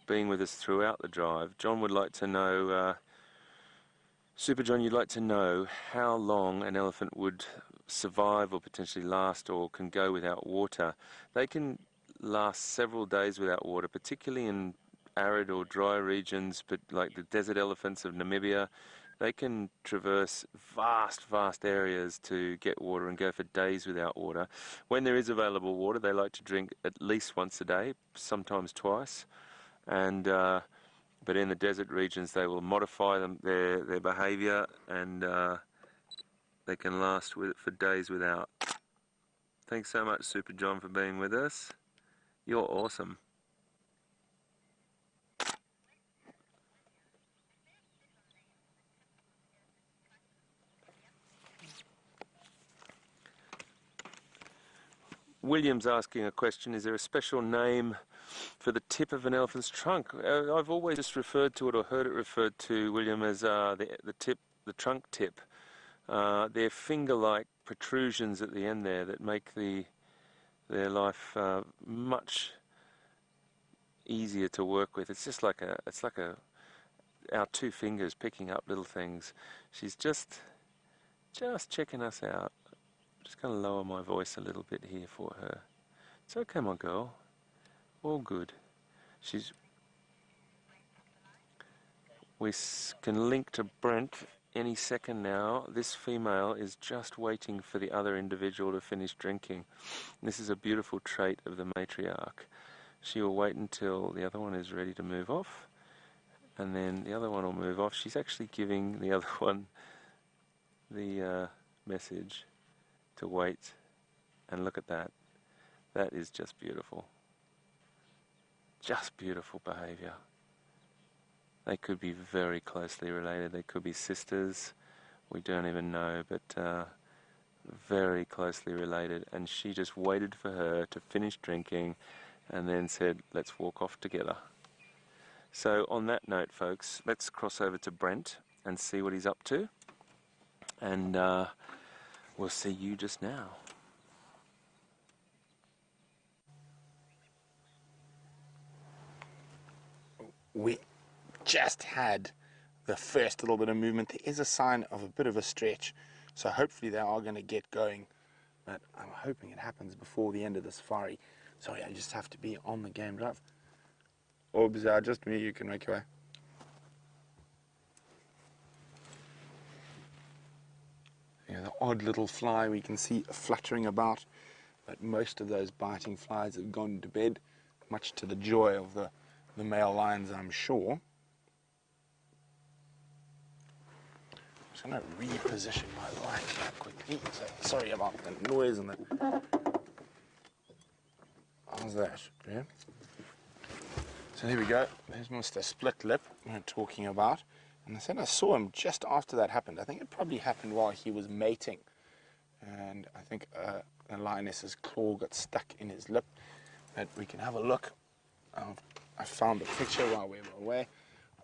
A: being with us throughout the drive. John would like to know, Super John, you'd like to know how long an elephant would survive or potentially last or can go without water. They can last several days without water, particularly in arid or dry regions, but like the desert elephants of Namibia. They can traverse vast areas to get water and go for days without water. When there is available water, they like to drink at least once a day, sometimes twice. And but in the desert regions, they will modify their behaviour, and they can last with it for days without. Thanks so much, Super John, for being with us. You're awesome. William's asking a question, is there a special name for the tip of an elephant's trunk? I've always just referred to it or heard it referred to, William, as the trunk tip. They're finger-like protrusions at the end there that make their life much easier to work with. It's just like our two fingers picking up little things. She's just checking us out. Just going to lower my voice a little bit here for her. It's okay, my girl. All good. We can link to Brent any second now. This female is just waiting for the other individual to finish drinking. This is a beautiful trait of the matriarch. She will wait until the other one is ready to move off, and then the other one will move off. She's actually giving the other one the message to wait, and look at that. That is just beautiful. Just beautiful behavior. They could be very closely related. They could be sisters. We don't even know, but very closely related. And she just waited for her to finish drinking and then said, let's walk off together. So on that note, folks, let's cross over to Brent and see what he's up to. And we'll see you just now.
E: We just had the first little bit of movement. There is a sign of a bit of a stretch, so hopefully they are going to get going, but I'm hoping it happens before the end of the safari. Sorry, I just have to be on the game drive. Orbs are just me, you can make your way. Yeah, the odd little fly we can see fluttering about, but most of those biting flies have gone to bed, much to the joy of the male lions, I'm sure. I'm just going to reposition my light here quickly. So, sorry about the noise and the... How's that? Yeah. So there we go. There's Mr. Split Lip we're talking about. And I said I saw him just after that happened. I think it probably happened while he was mating. And I think the lioness's claw got stuck in his lip. But we can have a look. I found a picture while we were away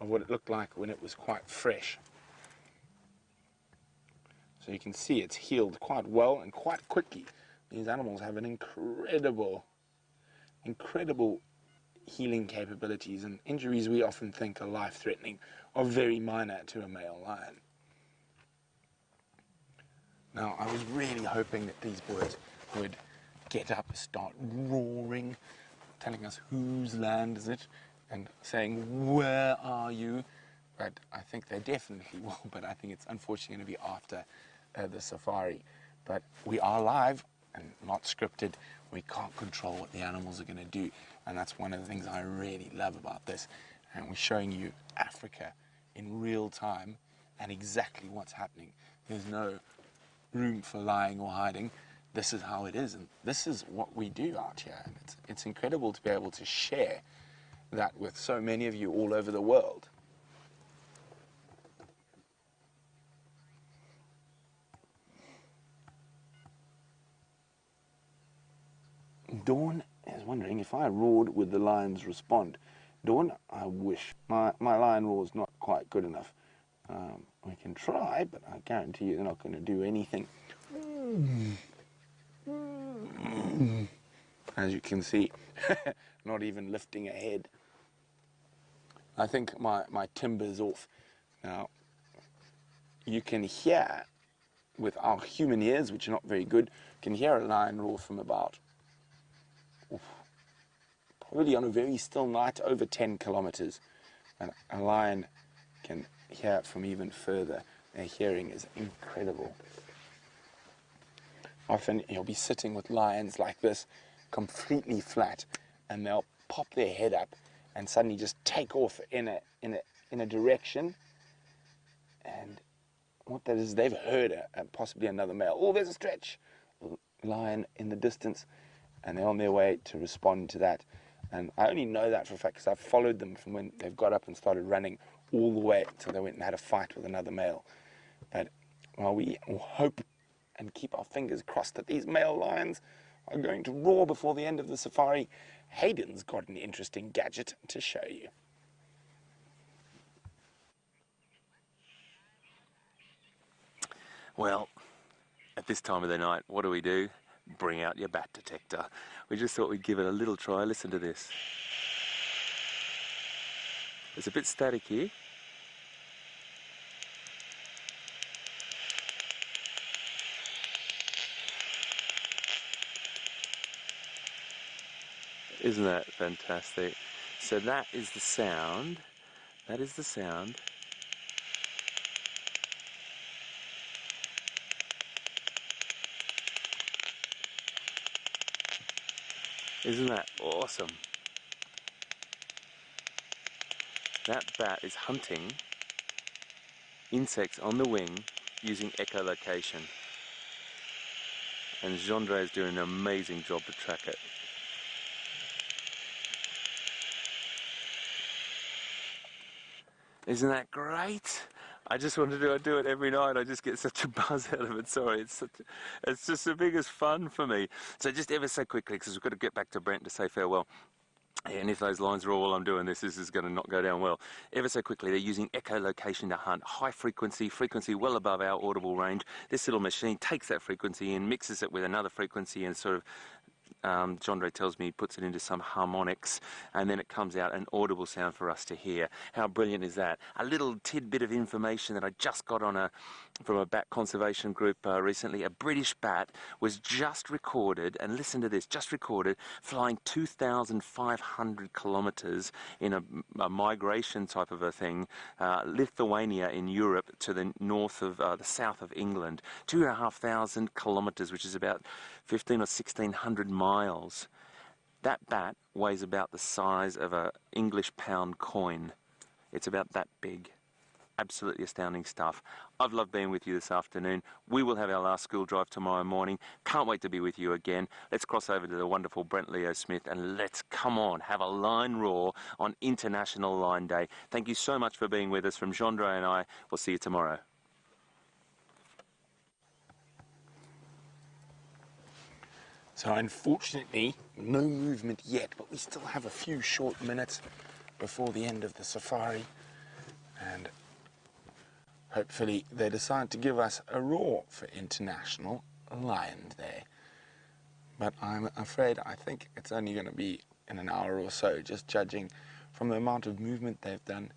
E: of what it looked like when it was quite fresh. So you can see it's healed quite well and quite quickly. These animals have an incredible healing capabilities, and injuries we often think are life-threatening are very minor to a male lion. Now, I was really hoping that these birds would get up, start roaring, telling us whose land is it, and saying, where are you? But I think they definitely will, but I think it's unfortunately going to be after the safari. But we are live and not scripted. We can't control what the animals are going to do, and that's one of the things I really love about this. And we're showing you Africa in real time and exactly what's happening. There's no room for lying or hiding. This is how it is, and this is what we do out here. And it's incredible to be able to share that with so many of you all over the world. Dawn is wondering if I roared, would the lions respond? Dawn, I wish. My lion roar is not quite good enough. We can try, but I guarantee you they're not going to do anything. As you can see, not even lifting a head. I think my timber's off. Now, you can hear, with our human ears, which are not very good, you can hear a lion roar from about, probably on a very still night, over 10 kilometers. And a lion can hear from even further. Their hearing is incredible. Often you'll be sitting with lions like this, completely flat, and they'll pop their head up and suddenly just take off in a direction. And what that is, they've heard possibly another male. Oh, there's a stretch lion in the distance, and they're on their way to respond to that. And I only know that for a fact because I've followed them from when they've got up and started running all the way until they went and had a fight with another male. But while we hope and keep our fingers crossed that these male lions are going to roar before the end of the safari, Hayden's got an interesting gadget to show you.
A: Well, at this time of the night, what do? Bring out your bat detector. We just thought we'd give it a little try. Listen to this. It's a bit static here. Isn't that fantastic? So that is the sound. That is the sound. Isn't that awesome? That bat is hunting insects on the wing using echolocation. And Gendre is doing an amazing job to track it. Isn't that great? I just wanted to do it every night. I just get such a buzz out of it. Sorry, it's just the biggest fun for me. So just ever so quickly, because we've got to get back to Brent to say farewell. And if those lines are all while I'm doing this, this is going to not go down well. Ever so quickly, they're using echolocation to hunt high frequency well above our audible range. This little machine takes that frequency and mixes it with another frequency and sort of Gendre tells me he puts it into some harmonics, and then it comes out an audible sound for us to hear. How brilliant is that? A little tidbit of information that I just got on from a bat conservation group recently. A British bat was just recorded, and listen to this, just recorded flying 2,500 kilometers in a migration type of a thing, Lithuania in Europe to the north of the south of England. 2,500 kilometers, which is about 1,500 or 1,600 miles. That bat weighs about the size of an English pound coin. It's about that big. Absolutely astounding stuff. I've loved being with you this afternoon. We will have our last school drive tomorrow morning. Can't wait to be with you again. Let's cross over to the wonderful Brent Leo Smith and let's, come on, have a line roar on International Line Day. Thank you so much for being with us. From Gendre and I, we'll see you tomorrow.
E: So unfortunately, no movement yet, but we still have a few short minutes before the end of the safari. And hopefully they decide to give us a roar for International Lion Day. But I'm afraid I think it's only going to be in an hour or so, just judging from the amount of movement they've done.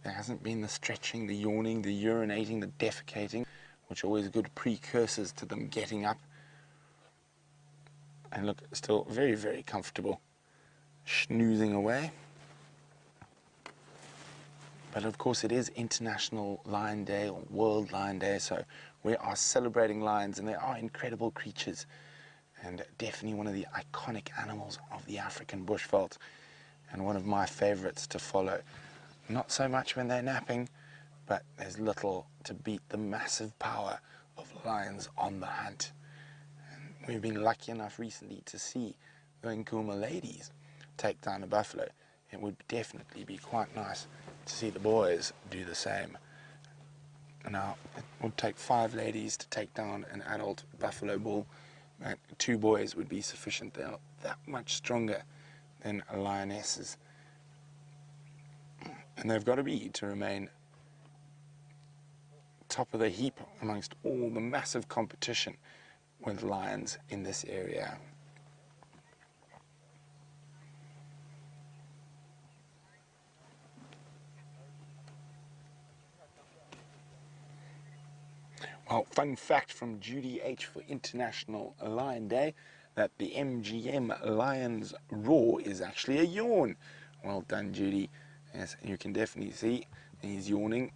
E: There hasn't been the stretching, the yawning, the urinating, the defecating, which are always good precursors to them getting up. And look, still very, very comfortable, schnoozing away. But of course it is International Lion Day or World Lion Day, so we are celebrating lions, and they are incredible creatures and definitely one of the iconic animals of the African bushveld, and one of my favorites to follow. Not so much when they're napping, but there's little to beat the massive power of lions on the hunt. And we've been lucky enough recently to see the Nkuma ladies take down a buffalo. It would definitely be quite nice to see the boys do the same. Now, it would take 5 ladies to take down an adult buffalo bull, and 2 boys would be sufficient. They're that much stronger than lionesses. And they've got to be to remain top of the heap amongst all the massive competition with lions in this area. Well, fun fact from Judy H for International Lion Day, that the MGM Lion's roar is actually a yawn. Well done, Judy. Yes, you can definitely see he's yawning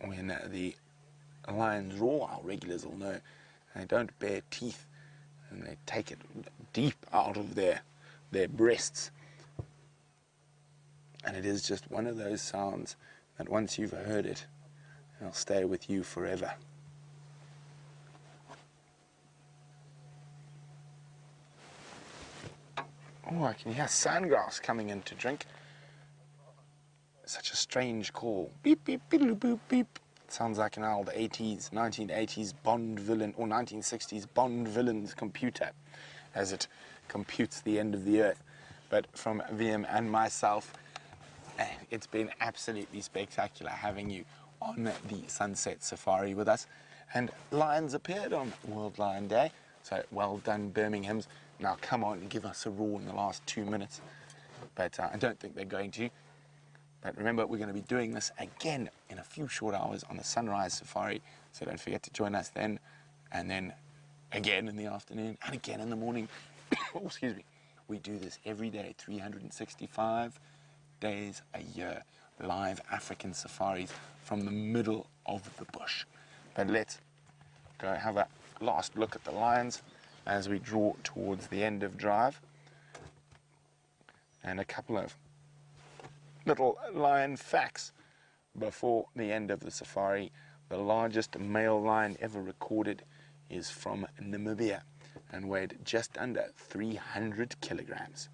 E: when the lions roar. Our regulars all know they don't bare teeth, and they take it deep out of their breasts. And it is just one of those sounds that once you've heard it, it'll stay with you forever. Oh, I can hear sandgrouse coming in to drink. Such a strange call. Beep, beep, beep, boop, beep. It sounds like an old 1980s Bond villain, or 1960s Bond villain's computer, as it computes the end of the earth. But from VM and myself, it's been absolutely spectacular having you on the Sunset Safari with us. And lions appeared on World Lion Day, so well done, Birmingham's. Now come on and give us a roar in the last 2 minutes. But I don't think they're going to. But remember, we're going to be doing this again in a few short hours on the Sunrise Safari, so don't forget to join us then, and then again in the afternoon, and again in the morning. Oh, excuse me. We do this every day, 365 days a year, live African safaris from the middle of the bush. But let's go have a last look at the lions as we draw towards the end of drive, and a couple of little lion facts before the end of the safari. The largest male lion ever recorded is from Namibia and weighed just under 300 kilograms.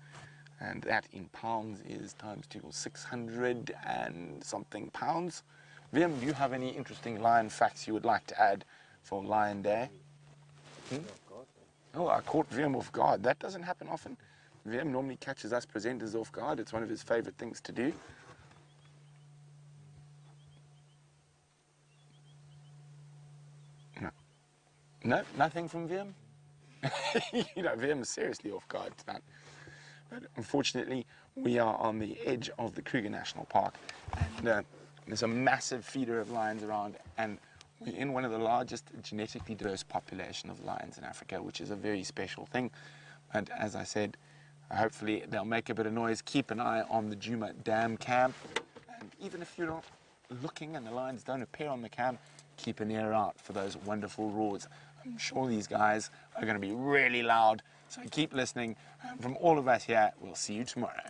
E: And that in pounds is times 2, 600 and something pounds. Vim, do you have any interesting lion facts you would like to add for Lion Day? Oh, I caught Vim off guard. That doesn't happen often. Vim normally catches us presenters off guard. It's one of his favorite things to do. No, nothing from Vim? You know, Vim is seriously off guard tonight. But unfortunately, we are on the edge of the Kruger National Park, and there's a massive feeder of lions around, and we're in one of the largest genetically diverse population of lions in Africa, which is a very special thing. And as I said, hopefully they'll make a bit of noise. Keep an eye on the Djuma Dam cam, and even if you're not looking and the lions don't appear on the cam, keep an ear out for those wonderful roars. I'm sure these guys are going to be really loud, so keep listening. And from all of us here, we'll see you tomorrow.